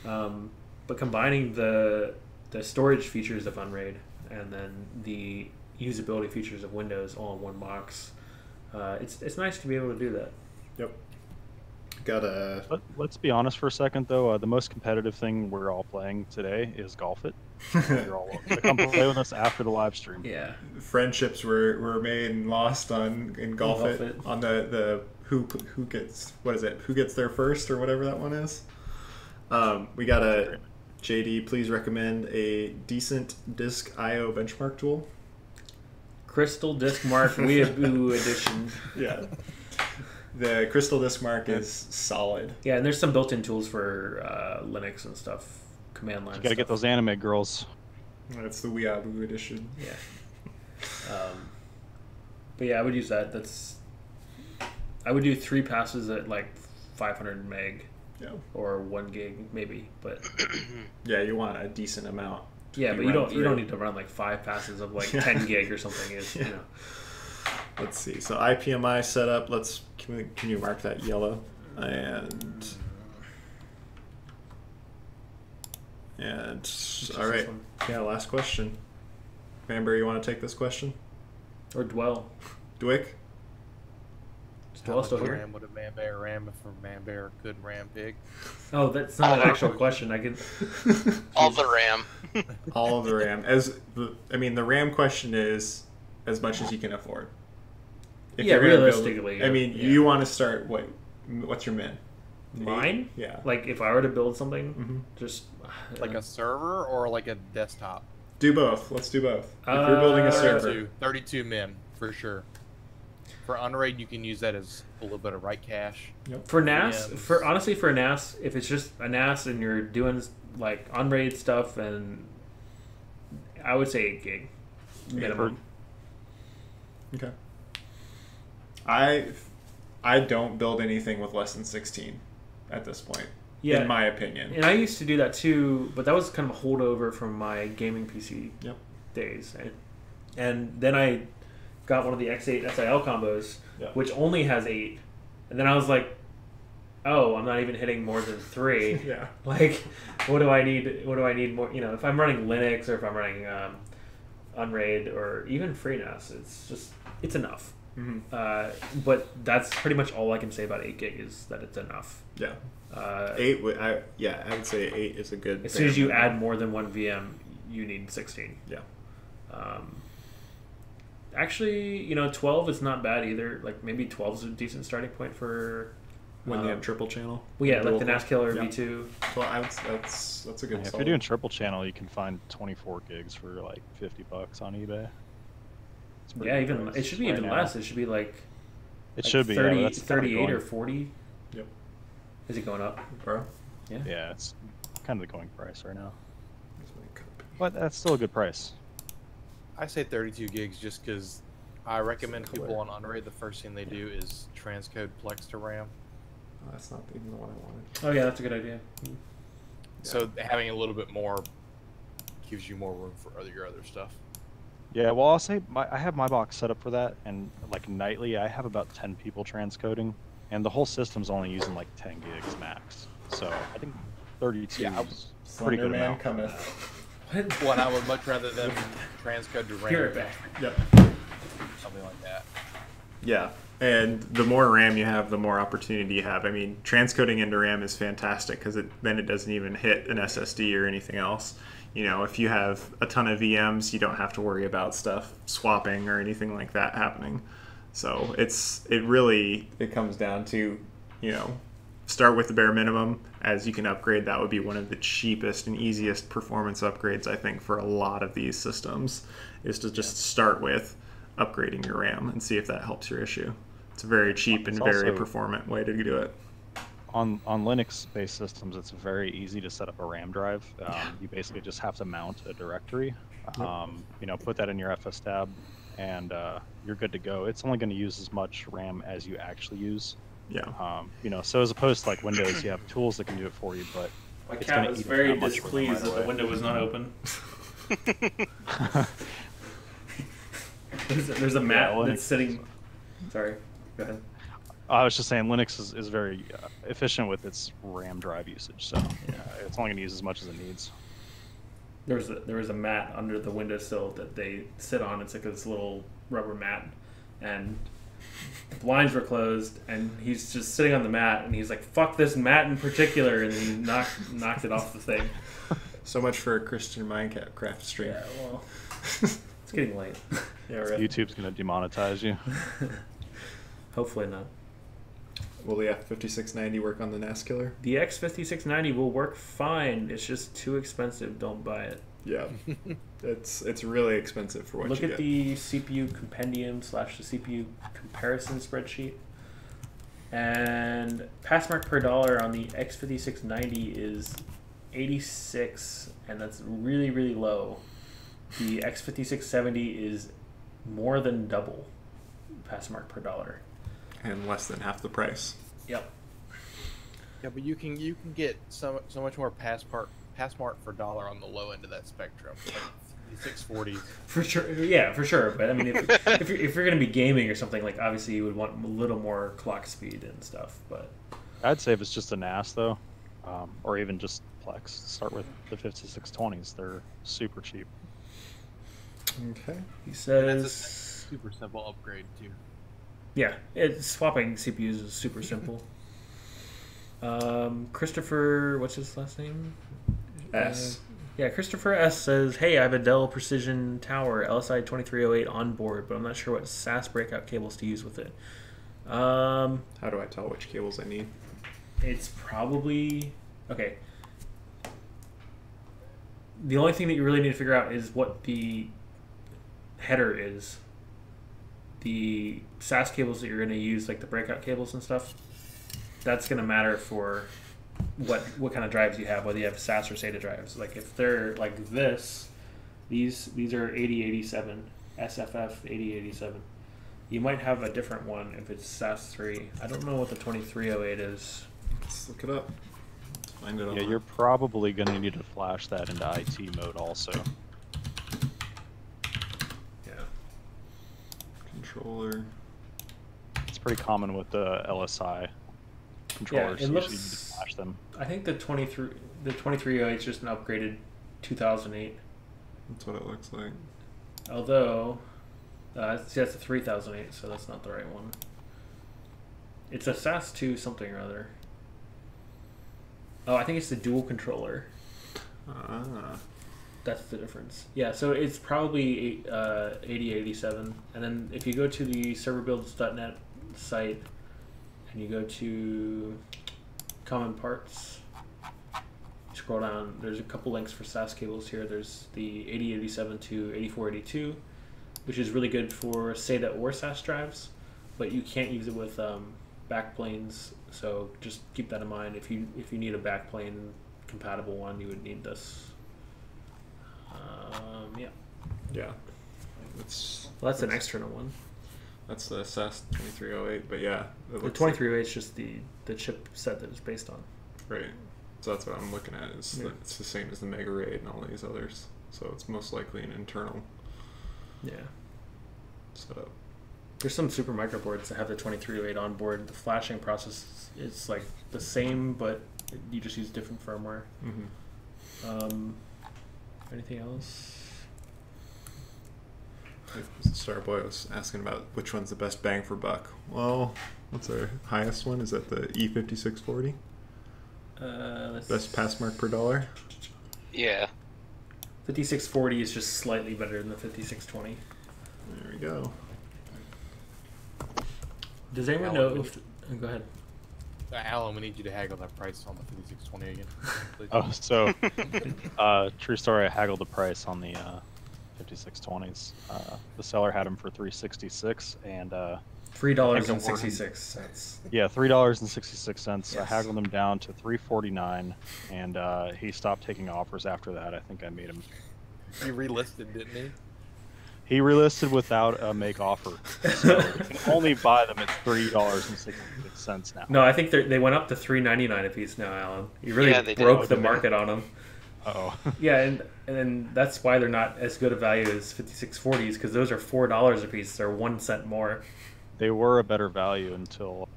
Speaker 3: But combining the storage features of Unraid and then the usability features of Windows all in one box, it's nice to be able to do that.
Speaker 4: Yep.
Speaker 5: Let's be honest for a second, though. The most competitive thing we're all playing today is Golf It. You're all welcome to come play with us after the live stream.
Speaker 3: Yeah.
Speaker 4: Friendships were made and lost in Golf It on the who gets who gets there first or whatever that one is. We got a JD. Please recommend a decent disk I/O benchmark tool.
Speaker 3: Crystal Disk Mark Weeaboo Edition.
Speaker 4: Yeah. The Crystal Disk Mark is solid.
Speaker 3: Yeah, and there's some built-in tools for Linux and stuff, command line.
Speaker 5: You gotta get those anime girls.
Speaker 4: That's the Weeaboo edition.
Speaker 3: Yeah. But yeah, I would use that. I would do 3 passes at like 500 meg. Yeah. Or 1 gig maybe, but.
Speaker 4: Yeah, you want a decent amount.
Speaker 3: Yeah, but you don't need to run like 5 passes of like 10 gig or something. You know.
Speaker 4: Let's see. So IPMI setup. Can you mark that yellow? And And
Speaker 3: Just
Speaker 4: all right,
Speaker 3: this one.
Speaker 4: yeah, last question. Manbury, you want to take this question?
Speaker 3: Or Dwell.
Speaker 4: Dwick?
Speaker 3: Is
Speaker 1: How
Speaker 3: Dwell
Speaker 1: much
Speaker 3: still here?
Speaker 1: RAM would a Manbear ram if a Manbear could ram pig?
Speaker 3: Oh, that's not an actual question. I could.
Speaker 2: All the RAM.
Speaker 4: All of the RAM. The RAM question is as much as you can afford. If
Speaker 3: Yeah,
Speaker 4: you're gonna build-
Speaker 3: realistically,
Speaker 4: I mean,
Speaker 3: yeah.
Speaker 4: you want to start what's your min?
Speaker 3: Mine?
Speaker 4: Yeah.
Speaker 3: Like if I were to build something,
Speaker 4: Mhm.
Speaker 3: just
Speaker 1: Like a server or like a desktop?
Speaker 4: Do both. Let's do both. If you're building a server.
Speaker 1: 32 min for sure. For Unraid, you can use that as a little bit of right cash.
Speaker 3: for NAS.
Speaker 1: VMs.
Speaker 3: Honestly, for NAS, if it's just a NAS and you're doing like Unraid stuff, and I would say 8 gig minimum.
Speaker 4: Okay. I don't build anything with less than 16 at this point.
Speaker 3: Yeah,
Speaker 4: In my opinion.
Speaker 3: and I used to do that too, but that was kind of a holdover from my gaming PC
Speaker 4: Yep.
Speaker 3: days. And then I got one of the X8 SIL combos,
Speaker 4: Yeah.
Speaker 3: which only has 8. And then I was like, oh, I'm not even hitting more than 3.
Speaker 4: Yeah.
Speaker 3: Like, what do I need? What do I need more? You know, if I'm running Linux or if I'm running Unraid or even FreeNAS, it's enough.
Speaker 4: Mhm.
Speaker 3: But that's pretty much all I can say about 8 gig is that it's enough.
Speaker 4: Yeah.
Speaker 3: 8.
Speaker 4: I would say 8 is a good.
Speaker 3: As soon as you add more than one VM, you need 16.
Speaker 4: Yeah.
Speaker 3: Actually, 12 is not bad either. Like maybe 12 is a decent starting point for
Speaker 4: When you have triple channel.
Speaker 3: well, yeah, like
Speaker 4: Dual
Speaker 3: the NAS Killer
Speaker 4: yeah.
Speaker 3: V2.
Speaker 4: Well, that's a good.
Speaker 5: If
Speaker 4: solid.
Speaker 5: you're doing triple channel, you can find 24 gigs for like $50 on eBay. It's pretty
Speaker 3: Yeah,
Speaker 5: good
Speaker 3: even
Speaker 5: price
Speaker 3: it should be
Speaker 5: right
Speaker 3: even
Speaker 5: now.
Speaker 3: less. It should be like
Speaker 5: It
Speaker 3: like
Speaker 5: should be
Speaker 3: 30,
Speaker 5: yeah, but that's kinda
Speaker 3: 38 or
Speaker 5: going-
Speaker 3: 40.
Speaker 4: Yep.
Speaker 3: Is it going up?
Speaker 4: Bro.
Speaker 5: Yeah, it's kind of the going price right now,
Speaker 4: That's my copy.
Speaker 5: but that's still a good price.
Speaker 1: I say 32 gigs just because I recommend
Speaker 4: Clear.
Speaker 1: people on Unraid, the first thing they do is transcode Plex to RAM.
Speaker 4: Oh, that's not even the one I wanted.
Speaker 3: Oh yeah, that's a good idea.
Speaker 1: So having a little bit more gives you more room for your other stuff.
Speaker 5: Yeah, well, I'll say I have my box set up for that, and like nightly, I have about 10 people transcoding, and the whole system's only using like 10 gigs max. So I think 32
Speaker 1: Yeah,
Speaker 5: is pretty good
Speaker 4: Man
Speaker 5: amount.
Speaker 4: cometh.
Speaker 3: What?
Speaker 1: One, I would much rather them transcode to RAM.
Speaker 3: Hear it back.
Speaker 4: Yep.
Speaker 1: Something like that.
Speaker 4: Yeah. And the more RAM you have, the more opportunity you have. I mean, transcoding into RAM is fantastic because then it doesn't even hit an SSD or anything else. If you have a ton of VMs, you don't have to worry about stuff swapping or anything like that happening. So it comes down to, start with the bare minimum. As you can upgrade, that would be one of the cheapest and easiest performance upgrades, I think, for a lot of these systems, is to just start with upgrading your RAM and see if that helps your issue. It's a very cheap and
Speaker 5: It's
Speaker 4: very
Speaker 5: also-
Speaker 4: performant way to do it.
Speaker 5: On Linux-based systems, it's very easy to set up a RAM drive. You basically just have to mount a directory, put that in your FS tab, and you're good to go. It's only going to use as much RAM as you actually use.
Speaker 4: Yeah.
Speaker 5: So as opposed to like Windows, you have tools that can do it for you, but
Speaker 3: My
Speaker 5: It's
Speaker 3: cat
Speaker 5: gonna
Speaker 3: was
Speaker 5: eat up
Speaker 3: very
Speaker 5: that much room
Speaker 3: displeased
Speaker 5: right
Speaker 3: that the
Speaker 5: away.
Speaker 3: window was not open. There's a mat
Speaker 5: Linux
Speaker 3: that's sitting. Sorry, go ahead.
Speaker 5: I was just saying Linux is very efficient with its RAM drive usage, so it's only going to use as much as it needs.
Speaker 3: There was a mat under the windowsill that they sit on. It's like this little rubber mat, and the blinds were closed, and he's just sitting on the mat, and he's like, "Fuck this mat in particular," and he knocked it off the thing.
Speaker 4: So much for a Christian Minecraft stream.
Speaker 3: Yeah, well, it's getting late.
Speaker 4: Yeah, right.
Speaker 5: YouTube's going to demonetize you.
Speaker 3: Hopefully not.
Speaker 4: Will the F5690 work on the NAS killer?
Speaker 3: The X5690 will work fine. It's just too expensive. Don't buy it.
Speaker 4: Yeah. it's really expensive for what
Speaker 3: Look
Speaker 4: you
Speaker 3: at
Speaker 4: get.
Speaker 3: the CPU compendium / the CPU comparison spreadsheet. And passmark per dollar on the X5690 is 86, and that's really, really low. The X5670 is more than double passmark per dollar.
Speaker 4: And less than half the price.
Speaker 3: Yep.
Speaker 1: Yeah, but you can get so much more passmark for dollar on the low end of that spectrum. Like the 640.
Speaker 3: For sure, yeah, for sure. But I mean, if you're gonna be gaming or something, like obviously you would want a little more clock speed and stuff. But
Speaker 5: I'd say if it's just a NAS though, or even just complex. Start with the 5620s. They're super cheap.
Speaker 4: Okay.
Speaker 3: He
Speaker 1: And that's a
Speaker 3: says,
Speaker 1: super simple upgrade too.
Speaker 3: yeah, swapping CPUs is super simple. Christopher, what's his last name?
Speaker 4: S.
Speaker 3: Yeah, Christopher S says, hey, I have a Dell Precision Tower LSI 2308 on board, but I'm not sure what SAS breakout cables to use with it.
Speaker 4: How do I tell which cables I need?
Speaker 3: It's probably... Okay. The only thing that you really need to figure out is what the header is. The SAS cables that you're going to use, like the breakout cables and stuff, that's going to matter for what kind of drives you have, whether you have SAS or SATA drives. Like if they're like this, these are 8087, SFF 8087. You might have a different one if it's SAS 3. I don't know what the 2308 is.
Speaker 4: Let's look it up. Find it.
Speaker 5: Yeah, you're probably going to need to flash that into IT mode also.
Speaker 3: Yeah.
Speaker 4: Controller.
Speaker 5: It's pretty common with the LSI controllers.
Speaker 3: Yeah, it
Speaker 5: You
Speaker 3: looks.
Speaker 5: usually need to flash them.
Speaker 3: I think the 2308 is just an upgraded 2008.
Speaker 4: That's what it looks like.
Speaker 3: Although, see, that's a 3008, so that's not the right one. It's a SAS 2 something or other. Oh, I think it's the dual controller.
Speaker 4: Ah.
Speaker 3: That's the difference. Yeah, so it's probably 8087. And then if you go to the serverbuilds.net site and you go to common parts, scroll down, there's a couple links for SAS cables here. There's the 8087 to 8482, which is really good for SATA or SAS drives, but you can't use it with backplanes, so just keep that in mind. If you need a backplane compatible one, you would need this. Yeah.
Speaker 4: Yeah.
Speaker 3: Well, that's an external one.
Speaker 4: That's the SAS 2308, but yeah. It
Speaker 3: The
Speaker 4: looks
Speaker 3: 2308 is just the chip set that it's based on.
Speaker 4: like, right. So that's what I'm looking at. It's the same as the Mega Raid and all these others. So it's most likely an internal
Speaker 3: Yeah.
Speaker 4: setup.
Speaker 3: There's some super microboards that have the 2308 on board. The flashing process is like the same, but you just use different firmware.
Speaker 4: Mm-hmm.
Speaker 3: Anything else?
Speaker 4: Starboy was asking about which one's the best bang for buck. Well, what's our highest one? Is that the E5640? Best pass mark per dollar?
Speaker 2: Yeah.
Speaker 3: 5640 is just slightly better than the 5620.
Speaker 4: There we go.
Speaker 3: Does anyone know if... go ahead.
Speaker 1: Alan, we need you to haggle that price on the 5620 again. Please.
Speaker 5: Oh, so true story. I haggled the price on the 5620s. The seller had them for $366, and
Speaker 3: $3.66.
Speaker 5: yeah, $3.66. I
Speaker 3: Yes.
Speaker 5: haggled them down to $349, and he stopped taking offers after that. I think I made him.
Speaker 1: He relisted, didn't he?
Speaker 5: He relisted without a make offer. So you can only buy them at $3.66 now.
Speaker 3: No, I think they went up to $3.99 a piece now, Alan. You really
Speaker 2: Yeah, they did.
Speaker 3: broke the market on them.
Speaker 5: Uh-oh.
Speaker 3: Yeah, and then that's why they're not as good a value as 5640s, because those are $4 a piece. They're 1 cent more.
Speaker 5: They were a better value until...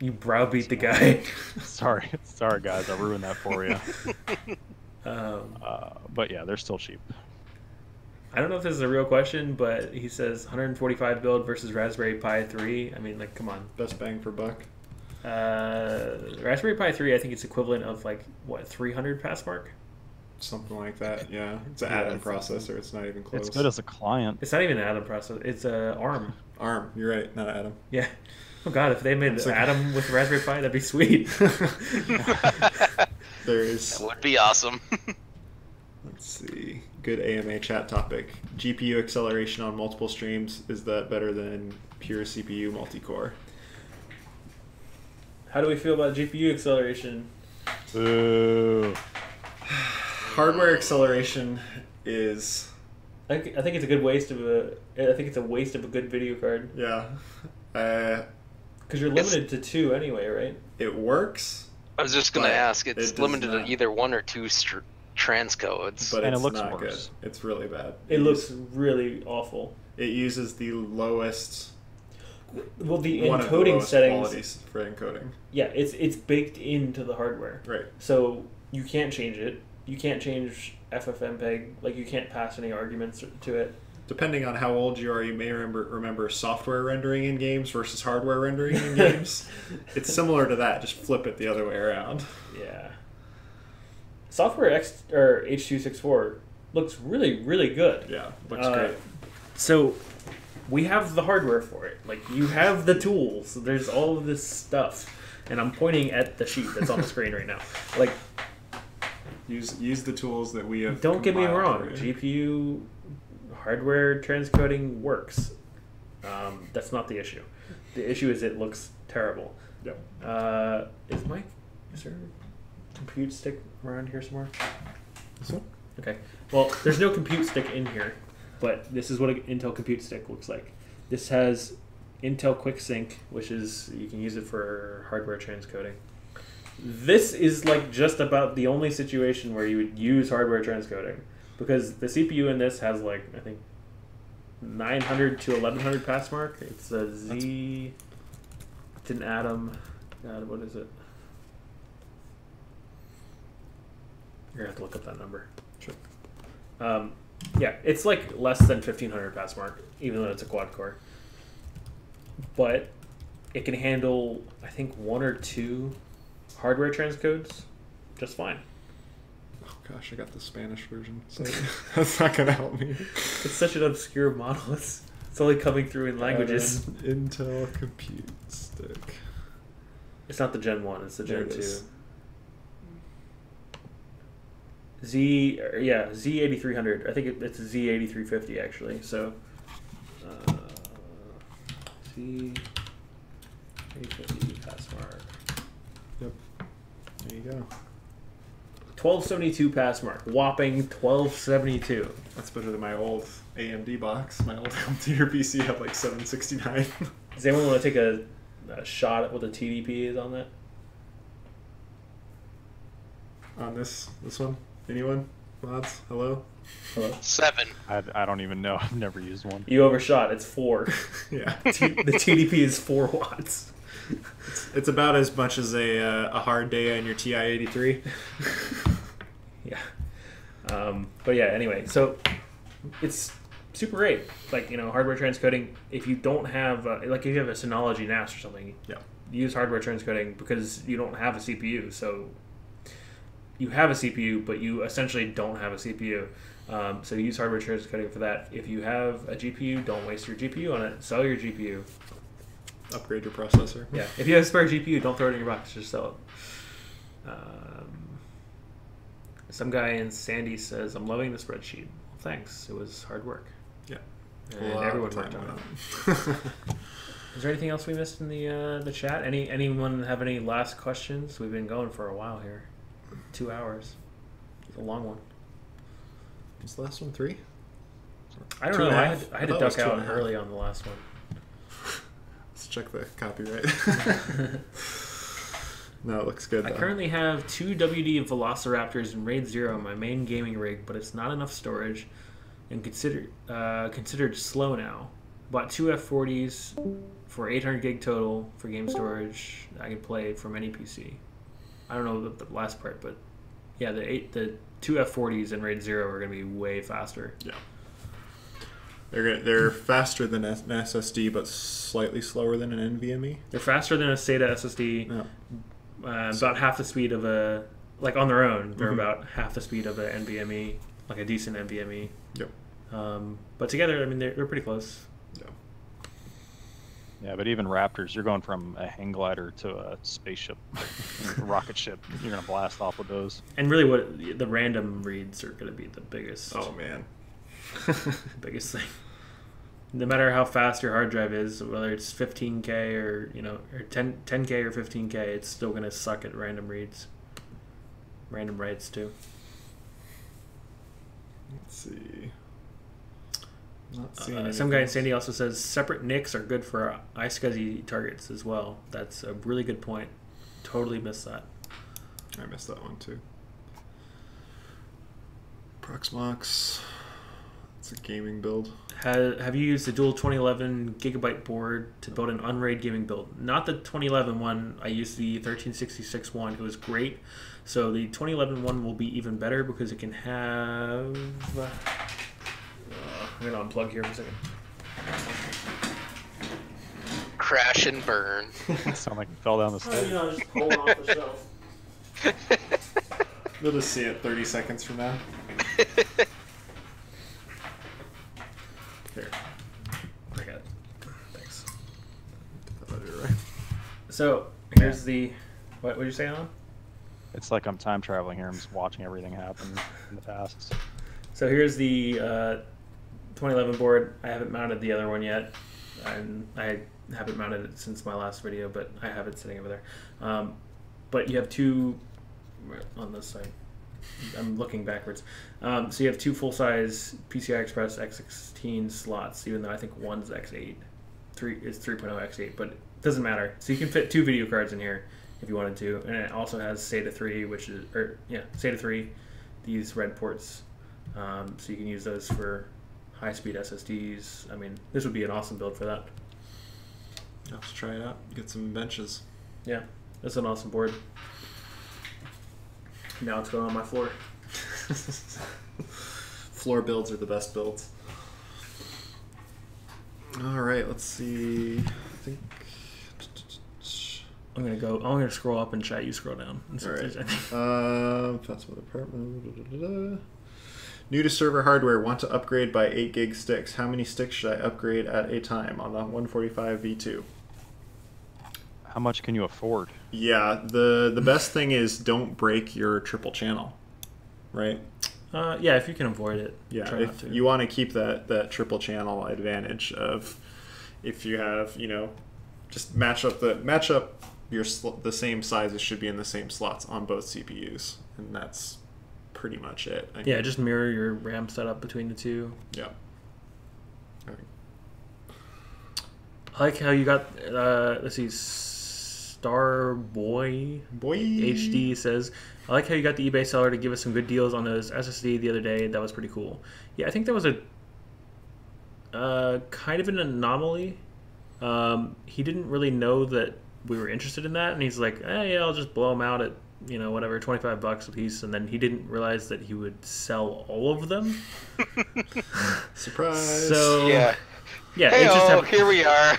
Speaker 3: You browbeat the guy.
Speaker 5: Sorry guys, I ruined that for you.
Speaker 3: um,
Speaker 5: But yeah, they're still cheap.
Speaker 3: I don't know if this is a real question, but he says 145 build versus Raspberry Pi 3. I mean, like, come on.
Speaker 4: Best bang for buck?
Speaker 3: Raspberry Pi 3, I think it's equivalent of, like, what, 300 pass mark?
Speaker 4: Something like that, yeah. It's an
Speaker 3: Yeah,
Speaker 4: Atom
Speaker 3: it's-
Speaker 4: processor. It's not even close.
Speaker 5: It's good as a client.
Speaker 3: It's not even an Atom processor. It's a ARM.
Speaker 4: ARM. You're right, not Atom.
Speaker 3: Yeah. Oh, God, if they made
Speaker 4: It's
Speaker 3: an
Speaker 4: like-
Speaker 3: Atom with Raspberry Pi, that'd be sweet.
Speaker 4: There's...
Speaker 2: That would be awesome.
Speaker 4: Let's see. Good AMA chat topic. GPU acceleration on multiple streams, is that better than pure CPU multi-core?
Speaker 3: How do we feel about GPU acceleration?
Speaker 5: Boo.
Speaker 4: Hardware acceleration is...
Speaker 3: I think it's a good waste of a. I think it's a waste of a good video card
Speaker 4: Yeah.
Speaker 3: because you're limited to 2 anyway, right?
Speaker 4: It works,
Speaker 2: I was just gonna
Speaker 4: But
Speaker 2: ask.
Speaker 4: it
Speaker 2: It's
Speaker 4: does
Speaker 2: limited
Speaker 4: not.
Speaker 2: to either 1 or 2 transcodes.
Speaker 4: but
Speaker 5: And it
Speaker 4: it's
Speaker 5: looks
Speaker 4: not
Speaker 5: worse.
Speaker 4: good. It's really bad.
Speaker 3: It looks really awful.
Speaker 4: It uses the lowest...
Speaker 3: Well, the
Speaker 4: one of the
Speaker 3: encoding
Speaker 4: lowest
Speaker 3: settings.
Speaker 4: qualities for encoding.
Speaker 3: Yeah, it's baked into the hardware.
Speaker 4: Right.
Speaker 3: So You can't change it. You can't change FFmpeg. Like, you can't pass any arguments to it.
Speaker 4: Depending on how old you are, you may remember software rendering in games versus hardware rendering in games. It's similar to that, just flip it the other way around.
Speaker 3: Yeah. Software H.264 looks really, really good.
Speaker 4: Yeah, looks great.
Speaker 3: So, we have the hardware for it. Like, you have the tools. There's all of this stuff. And I'm pointing at the sheet that's on the screen right now. Like,
Speaker 4: use the tools that we have.
Speaker 3: Don't get me
Speaker 4: compiled
Speaker 3: wrong.
Speaker 4: for you.
Speaker 3: GPU hardware transcoding works. That's not the issue. The issue is it looks terrible.
Speaker 4: Yep.
Speaker 3: Is there a compute stick around here somewhere?
Speaker 4: This one?
Speaker 3: Okay. Well, there's no compute stick in here, but this is what an Intel compute stick looks like. This has Intel QuickSync, which is, you can use it for hardware transcoding. This is like just about the only situation where you would use hardware transcoding, because the CPU in this has like, I think, 900 to 1100 pass mark. It's a Z. It's an Atom. God, what is it? You're gonna have to look up that number.
Speaker 4: Sure.
Speaker 3: Yeah, it's like less than 1500 pass mark, even though it's a quad core. But it can handle, I think, 1 or 2 hardware transcodes just fine.
Speaker 4: Oh gosh, I got the Spanish version, so that's not gonna help me.
Speaker 3: It's such an obscure model. It's only coming through in languages.
Speaker 4: Intel Compute Stick.
Speaker 3: It's not the Gen 1, it's the
Speaker 4: There
Speaker 3: Gen
Speaker 4: it
Speaker 3: 2.
Speaker 4: is.
Speaker 3: Z8300. I think it's Z8350 actually. So Z350 pass mark.
Speaker 4: Yep. There you go.
Speaker 3: 1272 pass mark. Whopping 1272.
Speaker 4: That's better than my old AMD box. My old home theater PC had like 769.
Speaker 3: Does anyone want to take a shot at what the TDP is on that?
Speaker 4: On this one? Anyone? Mods? Hello?
Speaker 3: Hello?
Speaker 7: 7.
Speaker 5: I don't even know. I've never used one.
Speaker 3: You overshot. It's 4.
Speaker 4: Yeah.
Speaker 3: The TDP is 4 watts.
Speaker 4: It's about as much as a hard day on your TI-83.
Speaker 3: Yeah. But yeah, anyway, so it's super great. Like, hardware transcoding, if you don't have, like if you have a Synology NAS or something,
Speaker 4: Yeah.
Speaker 3: use hardware transcoding because you don't have a CPU. So you have a CPU, but you essentially don't have a CPU. So use hardware transcoding for that. If you have a GPU, don't waste your GPU on it. Sell your GPU.
Speaker 4: Upgrade your processor.
Speaker 3: Yeah. If you have a spare GPU, don't throw it in your box. Just sell it. Some guy in Sandy says, "I'm loving the spreadsheet." Well, thanks. It was hard work.
Speaker 4: Yeah.
Speaker 3: And everyone worked on it. Is there anything else we missed in the chat? Anyone have any last questions? We've been going for a while here. 2 hours. It's a long one.
Speaker 4: Was the last one 3?
Speaker 3: I don't
Speaker 4: 2
Speaker 3: know.
Speaker 4: and a
Speaker 3: I
Speaker 4: half?
Speaker 3: had to
Speaker 4: thought it was
Speaker 3: duck out
Speaker 4: 2.5.
Speaker 3: early on the last one.
Speaker 4: Let's check the copyright. No, it looks good
Speaker 3: I
Speaker 4: though.
Speaker 3: currently have 2 WD Velociraptors in RAID 0 on my main gaming rig, but it's not enough storage and considered slow now. Bought 2 F40s for 800 gig total for game storage. I can play from any PC. I don't know the last part, but yeah, the 2 F40s in RAID 0 are going to be way faster.
Speaker 4: Yeah. They're faster than an SSD, but slightly slower than an NVMe.
Speaker 3: They're faster than a SATA SSD.
Speaker 4: Yeah.
Speaker 3: About half the speed of a, like on their own, they're
Speaker 4: Mhm.
Speaker 3: about half the speed of an NVMe, like a decent NVMe.
Speaker 4: Yep.
Speaker 3: But together, I mean, they're pretty close.
Speaker 4: Yeah.
Speaker 5: Yeah, but even Raptors, you're going from a hang glider to a spaceship, a rocket ship. You're gonna blast off with those.
Speaker 3: And really, what the random reads are going to be the biggest,
Speaker 4: Oh man.
Speaker 3: biggest thing. No matter how fast your hard drive is, whether it's 15K or or 10K or 15K, it's still going to suck at random reads, random writes too.
Speaker 4: Let's see. Not seeing
Speaker 3: Some guy in
Speaker 4: anything.
Speaker 3: Sandy also says separate NICs are good for iSCSI targets as well. That's a really good point. Totally missed that.
Speaker 4: I missed that one too. Proxmox. It's a gaming build.
Speaker 3: Have you used the dual 2011 gigabyte board to build an unraid gaming build? Not the 2011 one. I used the 1366 one. It was great. So the 2011 one will be even better because it can have... I'm going to unplug here for a second.
Speaker 2: Crash and burn.
Speaker 5: Sound like it fell down the stairs.
Speaker 3: Just pull it off the shelf.
Speaker 4: We'll just see it 30 seconds from now.
Speaker 3: Here. I got it. Thanks.
Speaker 4: Right.
Speaker 3: So, here's the... What did you say, Alan?
Speaker 5: It's like I'm time traveling here. I'm just watching everything happen in the past.
Speaker 3: So here's the 2011 board. I haven't mounted the other one yet. And I haven't mounted it since my last video, but I have it sitting over there. But you have two... On this side. I'm looking backwards. So you have two full-size PCI Express X16 slots, even though I think one's X8. 3 is 3.0 X8, but it doesn't matter. So you can fit 2 video cards in here if you wanted to, and it also has SATA 3, SATA 3, these red ports. So you can use those for high-speed SSDs. I mean, this would be an awesome build for that.
Speaker 4: Let's try it out. Get some benches.
Speaker 3: Yeah, that's an awesome board. Now it's going on my floor.
Speaker 4: Floor builds are the best builds. All right, let's see. I think
Speaker 3: I'm gonna scroll up and chat. You scroll down.
Speaker 4: all right. Possible apartment. New to server hardware. Want to upgrade by 8 gig sticks. How many sticks should I upgrade at a time on the 145 V2?
Speaker 5: How much can you afford?
Speaker 4: Yeah, the best thing is don't break your triple channel, right?
Speaker 3: Yeah, if you can avoid it.
Speaker 4: Yeah,
Speaker 3: try not
Speaker 4: if
Speaker 3: to.
Speaker 4: you want to keep that triple channel advantage of, if you have, just match up the same sizes should be in the same slots on both CPUs, and that's pretty much it.
Speaker 3: Yeah, just mirror your RAM setup between the two.
Speaker 4: Yeah.
Speaker 3: I like how you got. Let's see. Starboy HD says, I like how you got the eBay seller to give us some good deals on his SSD the other day. That was pretty cool. Yeah, I think that was a kind of an anomaly. He didn't really know that we were interested in that, and he's like, yeah, I'll just blow them out at whatever, $25 a piece, and then he didn't realize that he would sell all of them.
Speaker 4: Surprise!
Speaker 3: So
Speaker 2: Yeah.
Speaker 3: Yeah.
Speaker 2: Here we are.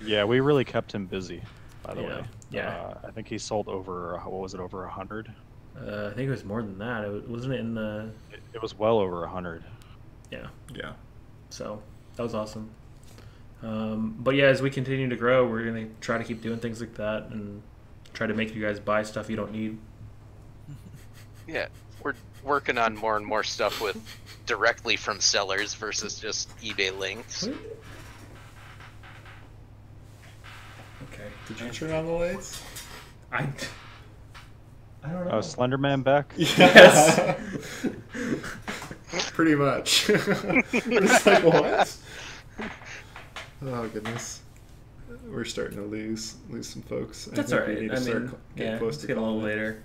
Speaker 5: Yeah, we really kept him busy, by the way.
Speaker 3: Yeah.
Speaker 5: I think he sold over, what was it, over 100?
Speaker 3: I think it was more than that. Wasn't it in the...
Speaker 5: It was well over 100.
Speaker 3: Yeah.
Speaker 4: Yeah.
Speaker 3: So, that was awesome. But yeah, as we continue to grow, we're going to try to keep doing things like that and try to make you guys buy stuff you don't need.
Speaker 2: Yeah, we're working on more and more stuff with directly from sellers versus just eBay links.
Speaker 3: Okay.
Speaker 4: Did you turn on the lights?
Speaker 3: I don't know.
Speaker 5: Oh, Slenderman back?
Speaker 3: Yes.
Speaker 4: Pretty much. It's like, what? Oh, goodness. We're starting to lose some folks.
Speaker 3: That's alright. I mean, yeah, let's get a little later.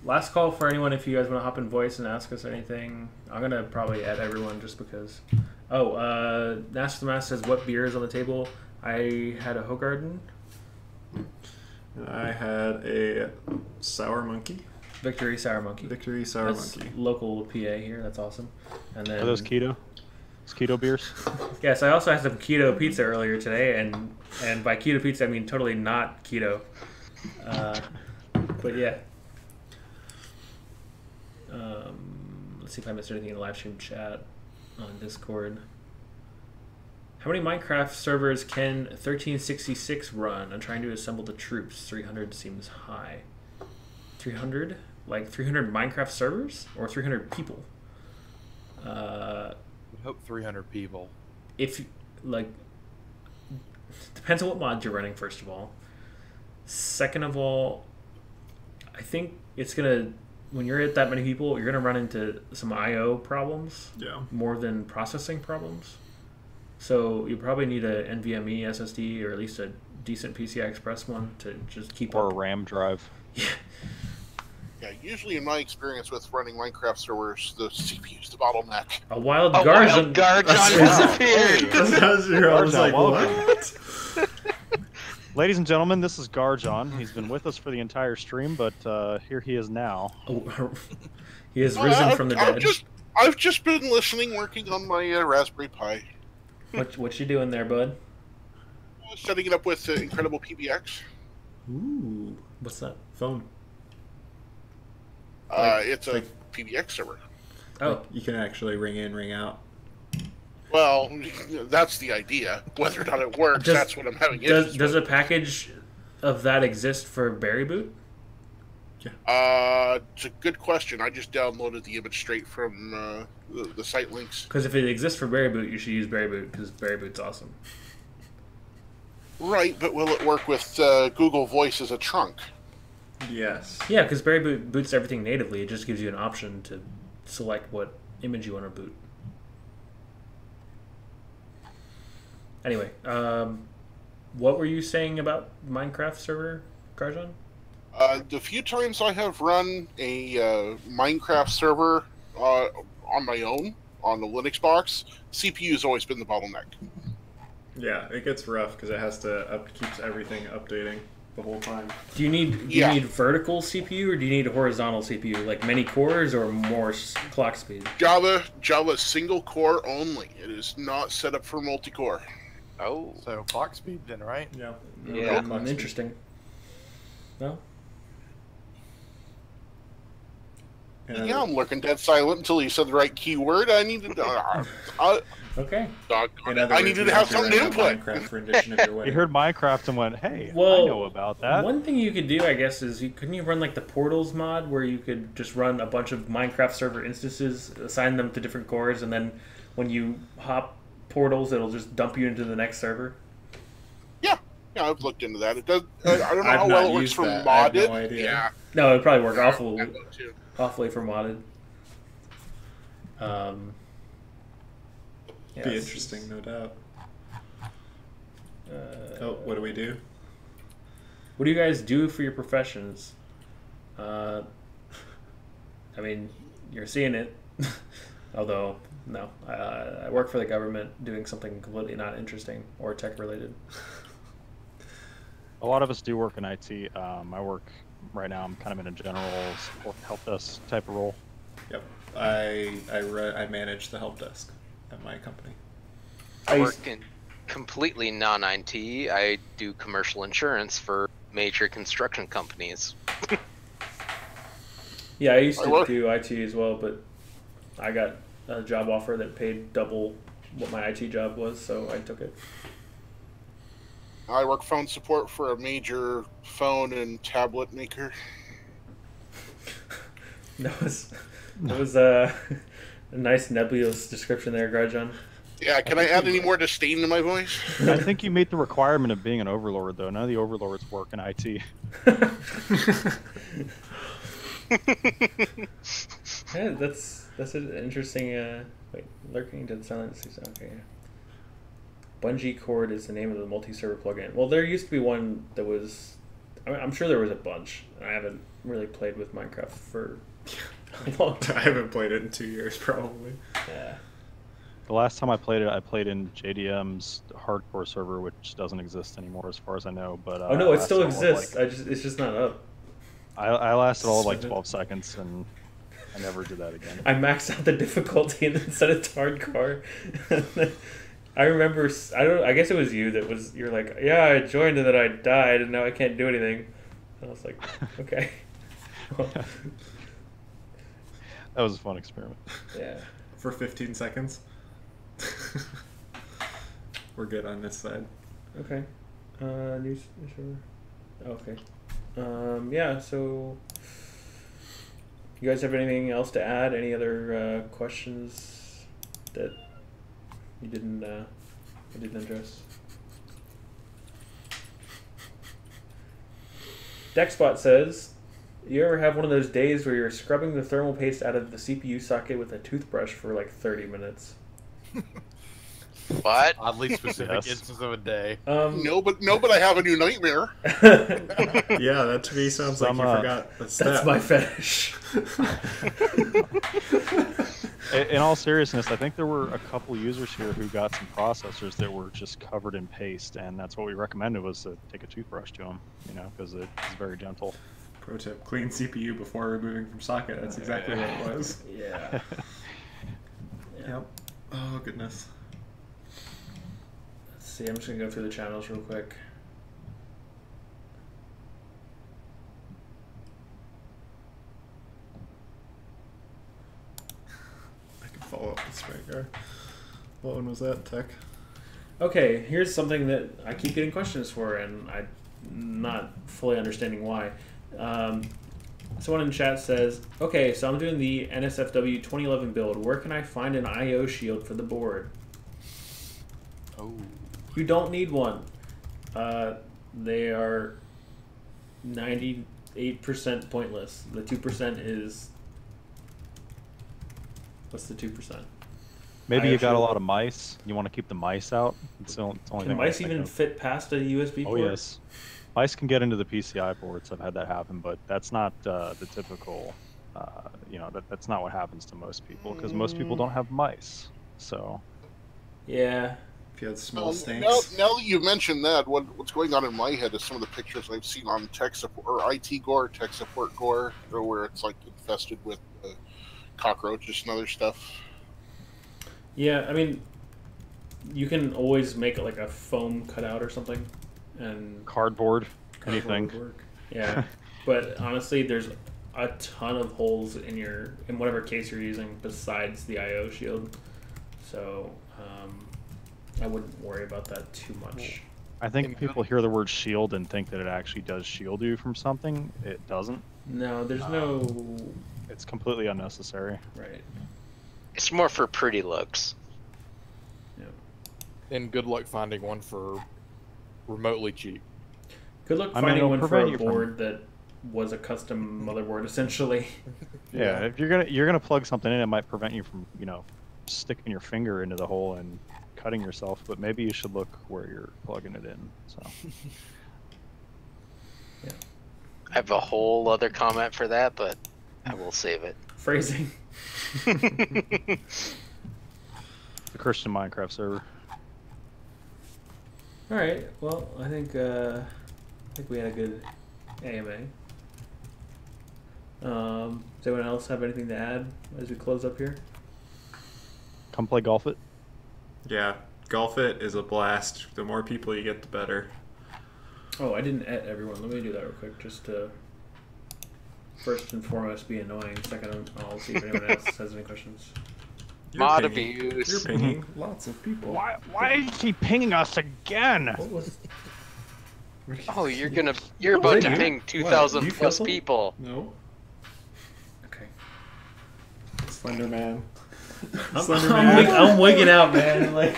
Speaker 3: Last call for anyone if you guys want to hop in voice and ask us anything. I'm going to probably add everyone just because. Oh, Nash the Mass says, what beer is on the table? I had a Hogarden.
Speaker 4: I had a Sour Monkey.
Speaker 3: Victory Sour Monkey.
Speaker 4: Victory Sour
Speaker 3: That's
Speaker 4: Monkey.
Speaker 3: local PA here. That's awesome. And then
Speaker 5: Are those keto? It's keto beers?
Speaker 3: Yes, I also had some keto pizza earlier today, and by keto pizza I mean totally not keto. But yeah. Let's see if I missed anything in the live stream chat on Discord. How many Minecraft servers can 1366 run? I'm trying to assemble the troops. 300 seems high. 300? Like 300 Minecraft servers? Or 300 people?
Speaker 1: I hope 300 people.
Speaker 3: If, like, depends on what mod you're running, first of all. Second of all, I think it's going to, when you're at that many people, you're going to run into some I.O. problems.
Speaker 4: Yeah.
Speaker 3: More than processing problems. So you probably need a NVMe SSD or at least a decent PCI Express one to just keep
Speaker 5: Or
Speaker 3: up.
Speaker 5: a RAM drive.
Speaker 3: Yeah.
Speaker 8: Yeah, usually in my experience with running Minecraft servers, the CPU's the bottleneck.
Speaker 3: A wild
Speaker 2: A
Speaker 3: Garjan.
Speaker 2: wild Garjon disappeared.
Speaker 4: I was like,
Speaker 5: welcome.
Speaker 4: what?
Speaker 5: Ladies and gentlemen, this is Garjon. He's been with us for the entire stream, but here he is now.
Speaker 3: Oh, he has risen from the dead.
Speaker 8: I've just been listening, working on my Raspberry Pi.
Speaker 3: What you doing there, bud?
Speaker 8: Setting it up with Incredible PBX.
Speaker 3: Ooh, what's that? Phone.
Speaker 8: It's a PBX server.
Speaker 3: Oh,
Speaker 4: You can actually ring in, ring out.
Speaker 8: Well, that's the idea. Whether or not it works, that's what I'm having issues
Speaker 3: does
Speaker 8: with.
Speaker 3: a package of that exist for Berry Boot?
Speaker 8: It's a good question. I just downloaded the image straight from the site links.
Speaker 3: Because if it exists for Berry Boot, you should use Berry Boot because Berry Boot's awesome.
Speaker 8: Right, but will it work with Google Voice as a trunk?
Speaker 4: Yes.
Speaker 3: Yeah, because Berry Boot boots everything natively. It just gives you an option to select what image you want to boot. Anyway, what were you saying about Minecraft server, Garjon?
Speaker 8: The few times I have run a Minecraft server on my own, on the Linux box, CPU has always been the bottleneck.
Speaker 4: Yeah, it gets rough because it has to keeps everything updating the whole time.
Speaker 3: Do you need vertical CPU or do you need a horizontal CPU, like many cores or more clock speed?
Speaker 8: Java single core only. It is not set up for multi-core.
Speaker 2: Oh.
Speaker 1: So clock speed then, right?
Speaker 4: Yeah.
Speaker 2: Yeah.
Speaker 3: Interesting. No?
Speaker 4: And
Speaker 8: Yeah, I'm looking dead silent until you said the right keyword. I needed to.
Speaker 3: Okay.
Speaker 8: I needed to have something to input.
Speaker 4: Minecraft rendition of your
Speaker 5: He
Speaker 4: wedding.
Speaker 5: heard Minecraft and went, "Hey,
Speaker 3: Well,
Speaker 5: I know about that."
Speaker 3: One thing you could do, I guess, is couldn't you run like the Portals mod where you could just run a bunch of Minecraft server instances, assign them to different cores, and then when you hop Portals, it'll just dump you into the next server?
Speaker 8: Yeah, I've looked into that. It does. I don't know
Speaker 4: I've
Speaker 8: how
Speaker 4: not
Speaker 8: well it works
Speaker 4: used
Speaker 8: for
Speaker 4: that. I have
Speaker 8: modded.
Speaker 4: no idea.
Speaker 8: Yeah,
Speaker 3: No, it'd probably work
Speaker 8: I've looked too.
Speaker 3: awfully for modded.
Speaker 4: Be interesting, no doubt. What do we do?
Speaker 3: What do you guys do for your professions? I mean, you're seeing it. Although, no. I work for the government doing something completely not interesting or tech related.
Speaker 5: A lot of us do work in IT. I work right now. I'm kind of in a general support help desk type of role.
Speaker 4: Yep. I manage the help desk at my company.
Speaker 2: I work in completely non-IT. I do commercial insurance for major construction companies.
Speaker 3: Yeah, I used to do IT as well, but I got a job offer that paid double what my IT job was, so I took it.
Speaker 8: I work phone support for a major phone and tablet maker.
Speaker 3: That was a nice nebulous description there, Garjon.
Speaker 8: Yeah, can I add any more disdain to my voice?
Speaker 5: I think you meet the requirement of being an overlord, though. None of the overlords work in IT.
Speaker 3: Yeah, that's an interesting. Wait, lurking to the silence. Okay. Bungee Cord is the name of the multi-server plugin. Well, there used to be one that was. I'm sure there was a bunch. I haven't really played with Minecraft for a long time.
Speaker 4: I haven't played it in 2 years, probably.
Speaker 3: Yeah.
Speaker 5: The last time I played it, I played in JDM's hardcore server, which doesn't exist anymore, as far as I know. But
Speaker 3: Oh no,
Speaker 5: I
Speaker 3: it still
Speaker 5: lasted all of,
Speaker 3: exists. It's just not up.
Speaker 5: I lasted all of, like 12 seconds, and I never did that again.
Speaker 3: I maxed out the difficulty and then set it to hardcore. I remember. I guess it was you that was. You're like, yeah, I joined and then I died and now I can't do anything. And I was like, okay.
Speaker 5: That was a fun experiment.
Speaker 3: Yeah.
Speaker 4: For 15 seconds. We're good on this side.
Speaker 3: Okay. News. Sure. Okay. Yeah. So, you guys have anything else to add? Any other questions that you didn't address? Dexbot says, you ever have one of those days where you're scrubbing the thermal paste out of the CPU socket with a toothbrush for like 30 minutes?
Speaker 2: What?
Speaker 1: Oddly specific
Speaker 5: Yes.
Speaker 1: instance of a day.
Speaker 8: No, but I have a new nightmare.
Speaker 4: Yeah, that to me sounds
Speaker 5: Some,
Speaker 4: like you forgot a step.
Speaker 3: That's my fetish.
Speaker 5: In all seriousness, I think there were a couple users here who got some processors that were just covered in paste, and that's what we recommended was to take a toothbrush to them, you know, because it's very gentle.
Speaker 4: Pro tip: clean CPU before removing from socket. That's exactly what it was.
Speaker 3: Yeah.
Speaker 4: Yep. Oh goodness.
Speaker 3: Let's see, I'm just gonna go through the channels real quick.
Speaker 4: I can follow up with Springer. What one was that? Tech.
Speaker 3: Okay, here's something that I keep getting questions for, and I'm not fully understanding why. Someone in chat says, okay, so I'm doing the NSFW 2011 build. Where can I find an I/O shield for the board?
Speaker 1: Oh.
Speaker 3: You don't need one. They are 98% pointless. The 2% is... What's the 2%?
Speaker 5: Maybe
Speaker 3: I
Speaker 5: you got a
Speaker 3: actually-
Speaker 5: lot of mice. You want to keep the mice out. It's the only
Speaker 3: Can
Speaker 5: thing I
Speaker 3: mice
Speaker 5: think
Speaker 3: even
Speaker 5: of.
Speaker 3: fit past a USB
Speaker 5: Oh
Speaker 3: port?
Speaker 5: yes, mice can get into the PCI ports. I've had that happen, but that's not the typical. You know, that's not what happens to most people because most people don't have mice. So
Speaker 3: Yeah.
Speaker 4: If you had small
Speaker 8: Now,
Speaker 4: stinks.
Speaker 8: now that you mentioned that, what's going on in my head is some of the pictures I've seen on tech support or IT gore, tech support gore, or where it's like infested with cockroaches and other stuff.
Speaker 3: Yeah, I mean, you can always make like a foam cutout or something, and
Speaker 5: cardboard,
Speaker 3: cardboard
Speaker 5: anything.
Speaker 3: would work. Yeah, but honestly, there's a ton of holes in whatever case you're using besides the I/O shield, so I wouldn't worry about that too much.
Speaker 5: I think people hear the word shield and think that it actually does shield you from something. It doesn't.
Speaker 3: No, there's no
Speaker 5: It's completely unnecessary.
Speaker 3: right.
Speaker 2: It's more for pretty looks.
Speaker 1: And good luck finding one for remotely cheap.
Speaker 3: Good luck
Speaker 5: I mean,
Speaker 3: finding
Speaker 5: it'll
Speaker 3: one for
Speaker 5: prevent
Speaker 3: a
Speaker 5: you from-
Speaker 3: board that was a custom motherboard, essentially.
Speaker 5: Yeah, if you're gonna plug something in, it might prevent you from, you know, sticking your finger into the hole and cutting yourself. But maybe you should look where you're plugging it in. So
Speaker 2: I have a whole other comment for that, but I will save it.
Speaker 3: Phrasing.
Speaker 5: the Christian Minecraft server.
Speaker 3: All right. Well, I think we had a good AMA. Does anyone else have anything to add as we close up here?
Speaker 5: Come play golf it.
Speaker 4: Yeah, golf it is a blast. The more people you get, the better.
Speaker 3: Oh, I didn't at everyone. Let me do that real quick, just to first and foremost be annoying. Second, I'll see if anyone else has any questions.
Speaker 2: Mod
Speaker 4: pinging.
Speaker 2: abuse.
Speaker 4: You're pinging lots of people.
Speaker 5: Why is he pinging us again?
Speaker 3: What was?
Speaker 2: Oh, you're about
Speaker 3: Was
Speaker 2: to
Speaker 3: it you?
Speaker 2: ping
Speaker 3: What,
Speaker 2: 2,000
Speaker 3: you
Speaker 2: plus
Speaker 3: feel something?
Speaker 2: people.
Speaker 4: No,
Speaker 3: Okay.
Speaker 4: Slender Man.
Speaker 3: I'm wigging out, man. Like,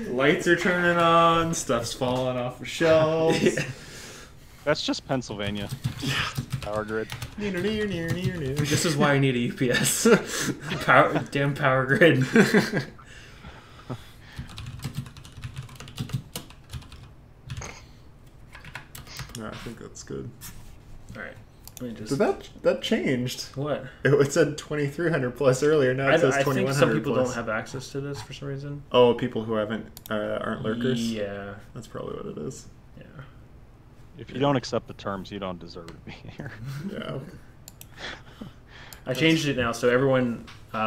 Speaker 4: Lights are turning on. Stuff's falling off the shelves.
Speaker 5: That's just Pennsylvania. Power grid.
Speaker 3: this is why I need a UPS. Damn power grid.
Speaker 4: No, I think that's good.
Speaker 3: All right. Let me just.
Speaker 4: So that changed.
Speaker 3: What?
Speaker 4: It said 2,300 plus earlier. Now it says
Speaker 3: I
Speaker 4: 2,100
Speaker 3: think some people
Speaker 4: plus.
Speaker 3: don't have access to this for some reason.
Speaker 4: Oh, people who aren't lurkers.
Speaker 3: Yeah.
Speaker 4: That's probably what it is.
Speaker 3: Yeah.
Speaker 5: If you don't accept the terms, you don't deserve to be here.
Speaker 4: Yeah.
Speaker 3: I changed it now, so everyone,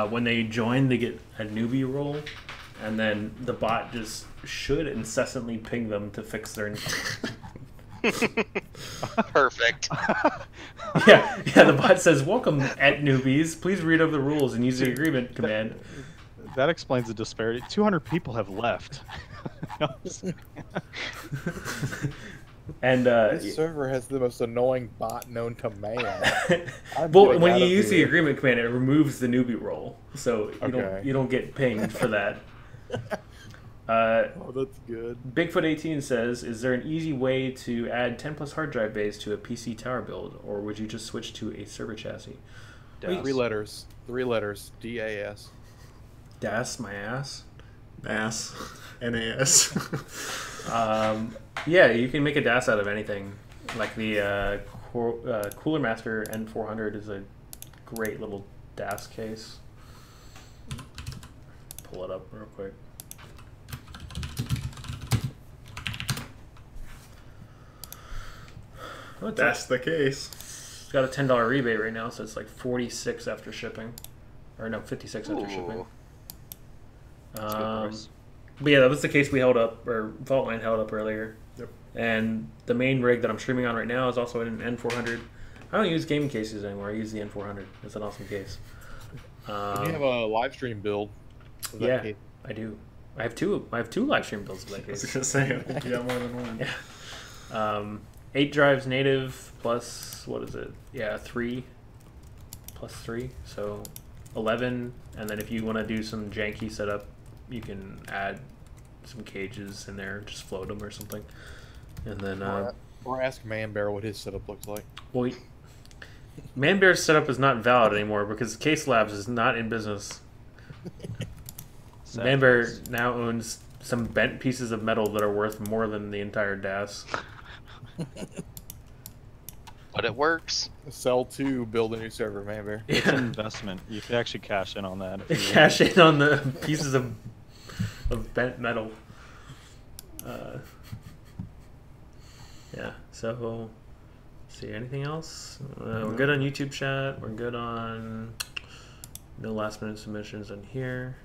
Speaker 3: when they join, they get a newbie role, and then the bot just should incessantly ping them to fix their.
Speaker 2: Perfect.
Speaker 3: Yeah, the bot says, "Welcome at newbies. Please read over the rules and use the agreement command."
Speaker 5: That explains the disparity. 200 people have left.
Speaker 3: And
Speaker 1: This server has the most annoying bot known to man.
Speaker 3: well, when you use the agreement command, it removes the newbie role, so
Speaker 1: Okay.
Speaker 3: you don't get pinged for that.
Speaker 1: Oh, that's good.
Speaker 3: Bigfoot 18 says, "Is there an easy way to add 10 plus hard drive bays to a PC tower build, or would you just switch to a server chassis?"
Speaker 1: Three letters. DAS.
Speaker 3: Das my ass.
Speaker 4: NAS. NAS.
Speaker 3: Yeah, you can make a DAS out of anything. Like the Cooler Master N400 is a great little DAS case. Pull it up real quick. Oh,
Speaker 4: That's the case.
Speaker 3: It's got a $10 rebate right now, so it's like 46 after shipping, or no, 56 after shipping.
Speaker 5: That's a good price.
Speaker 3: But yeah, that was the case we held up, or Faultline held up earlier.
Speaker 4: Yep.
Speaker 3: And the main rig that I'm streaming on right now is also an N400. I don't use gaming cases anymore. I use the N400. It's an awesome case.
Speaker 1: You have a live stream build. Of that
Speaker 3: Yeah,
Speaker 1: case.
Speaker 3: I do. I have two live stream builds of that
Speaker 4: I was
Speaker 3: case.
Speaker 4: gonna say, I think you got more than one.
Speaker 3: Yeah. 8 drives native plus, what is it? Yeah, 3 plus 3, so 11. And then if you want to do some janky setup, you can add some cages in there, just float them or something. And then,
Speaker 1: or ask Manbear what his setup looks like.
Speaker 3: well, Manbear's setup is not valid anymore because Case Labs is not in business. Manbear now owns some bent pieces of metal that are worth more than the entire DAS.
Speaker 2: But it works.
Speaker 1: Sell to build a new server, Manbear.
Speaker 5: It's an investment. You could actually cash in on that. If you
Speaker 3: Cash in on the pieces of bent metal. Yeah, so let's see, anything else? We're good on YouTube chat. We're good on no last minute submissions on here.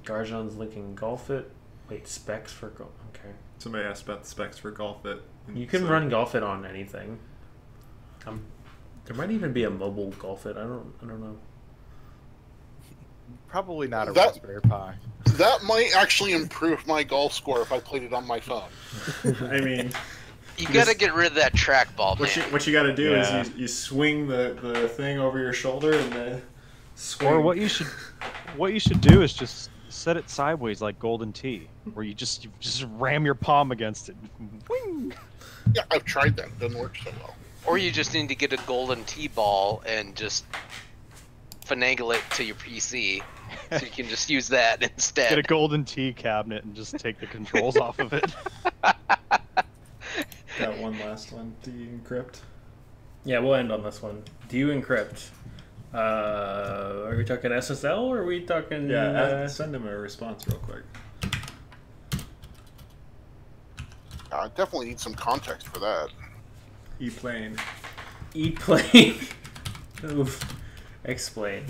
Speaker 3: Garjon's linking Golf It. Wait, specs for Golf. Okay.
Speaker 4: Somebody asked about the specs for Golf It.
Speaker 3: You can run Golf It on anything. There might even be a mobile Golf It. I don't know.
Speaker 1: Probably not a
Speaker 8: That-
Speaker 1: Raspberry Pi.
Speaker 8: That might actually improve my golf score if I played it on my phone.
Speaker 4: I mean,
Speaker 2: You gotta get rid of that trackball, man.
Speaker 4: what you got to do
Speaker 5: Yeah.
Speaker 4: is you swing the thing over your shoulder and then swing.
Speaker 5: Or what you should do is just set it sideways like Golden Tee, where you just ram your palm against it. Wing!
Speaker 8: Yeah, I've tried that. It doesn't work so well.
Speaker 2: Or you just need to get a golden T-ball and just finagle it to your PC, so you can just use that instead.
Speaker 5: Get a Golden Tee cabinet and just take the controls off of it.
Speaker 4: Got one last one. Do you encrypt?
Speaker 3: Yeah, we'll end on this one. Do you encrypt? Are we talking SSL or are we talking?
Speaker 4: Yeah, send him a response real quick.
Speaker 8: I definitely need some context for that.
Speaker 4: E-plane.
Speaker 3: E-plane. Oof. Explain.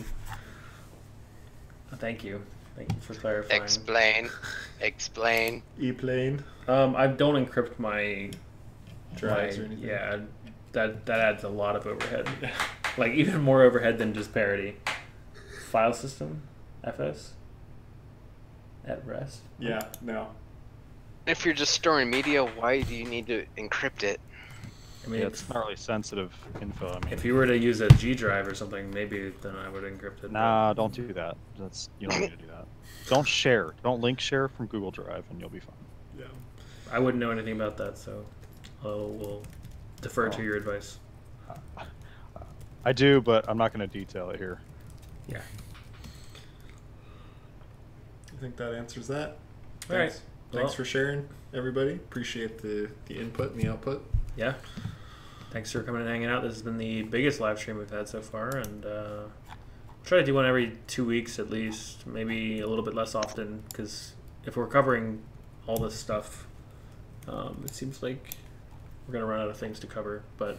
Speaker 3: Thank you. Thank you for clarifying.
Speaker 2: Explain.
Speaker 4: E-plane.
Speaker 3: I don't encrypt my
Speaker 4: Drives or anything.
Speaker 3: Yeah, that adds a lot of overhead. Like even more overhead than just parity. File system, FS, at rest.
Speaker 4: Yeah, no.
Speaker 2: If you're just storing media, why do you need to encrypt it?
Speaker 3: I mean,
Speaker 5: Yeah, it's not really sensitive info. I mean,
Speaker 3: if you were to use a G drive or something, maybe then I would encrypt it.
Speaker 5: nah, don't do that. You don't need to do that. Don't share. Don't link share from Google Drive, and you'll be fine.
Speaker 4: Yeah.
Speaker 3: I wouldn't know anything about that, so we'll defer to your advice.
Speaker 5: I do, but I'm not going to detail it here.
Speaker 3: Yeah.
Speaker 4: I think that answers that.
Speaker 3: All right.
Speaker 4: Thanks.
Speaker 3: Well-
Speaker 4: Thanks for sharing, everybody. Appreciate the input and the output.
Speaker 3: Yeah. Thanks for coming and hanging out. This has been the biggest live stream we've had so far, and we'll try to do one every 2 weeks at least, maybe a little bit less often, because if we're covering all this stuff, it seems like we're going to run out of things to cover, but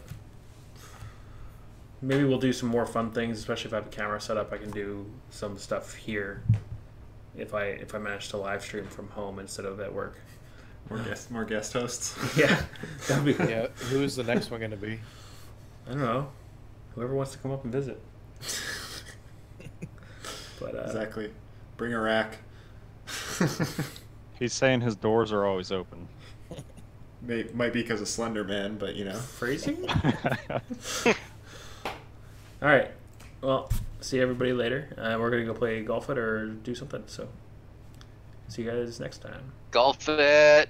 Speaker 3: maybe we'll do some more fun things, especially if I have a camera set up. I can do some stuff here if I manage to live stream from home instead of at work.
Speaker 4: More guest hosts.
Speaker 3: Yeah, that'd be
Speaker 1: Yeah, who's the next one going to be?
Speaker 3: I don't know. Whoever wants to come up and visit. But
Speaker 4: Exactly. Bring a rack.
Speaker 5: He's saying his doors are always open.
Speaker 4: Might be because of Slender Man, but you know.
Speaker 3: phrasing. All right. Well, see everybody later. We're gonna go play golf it or do something. So, see you guys next time.
Speaker 2: Golf it.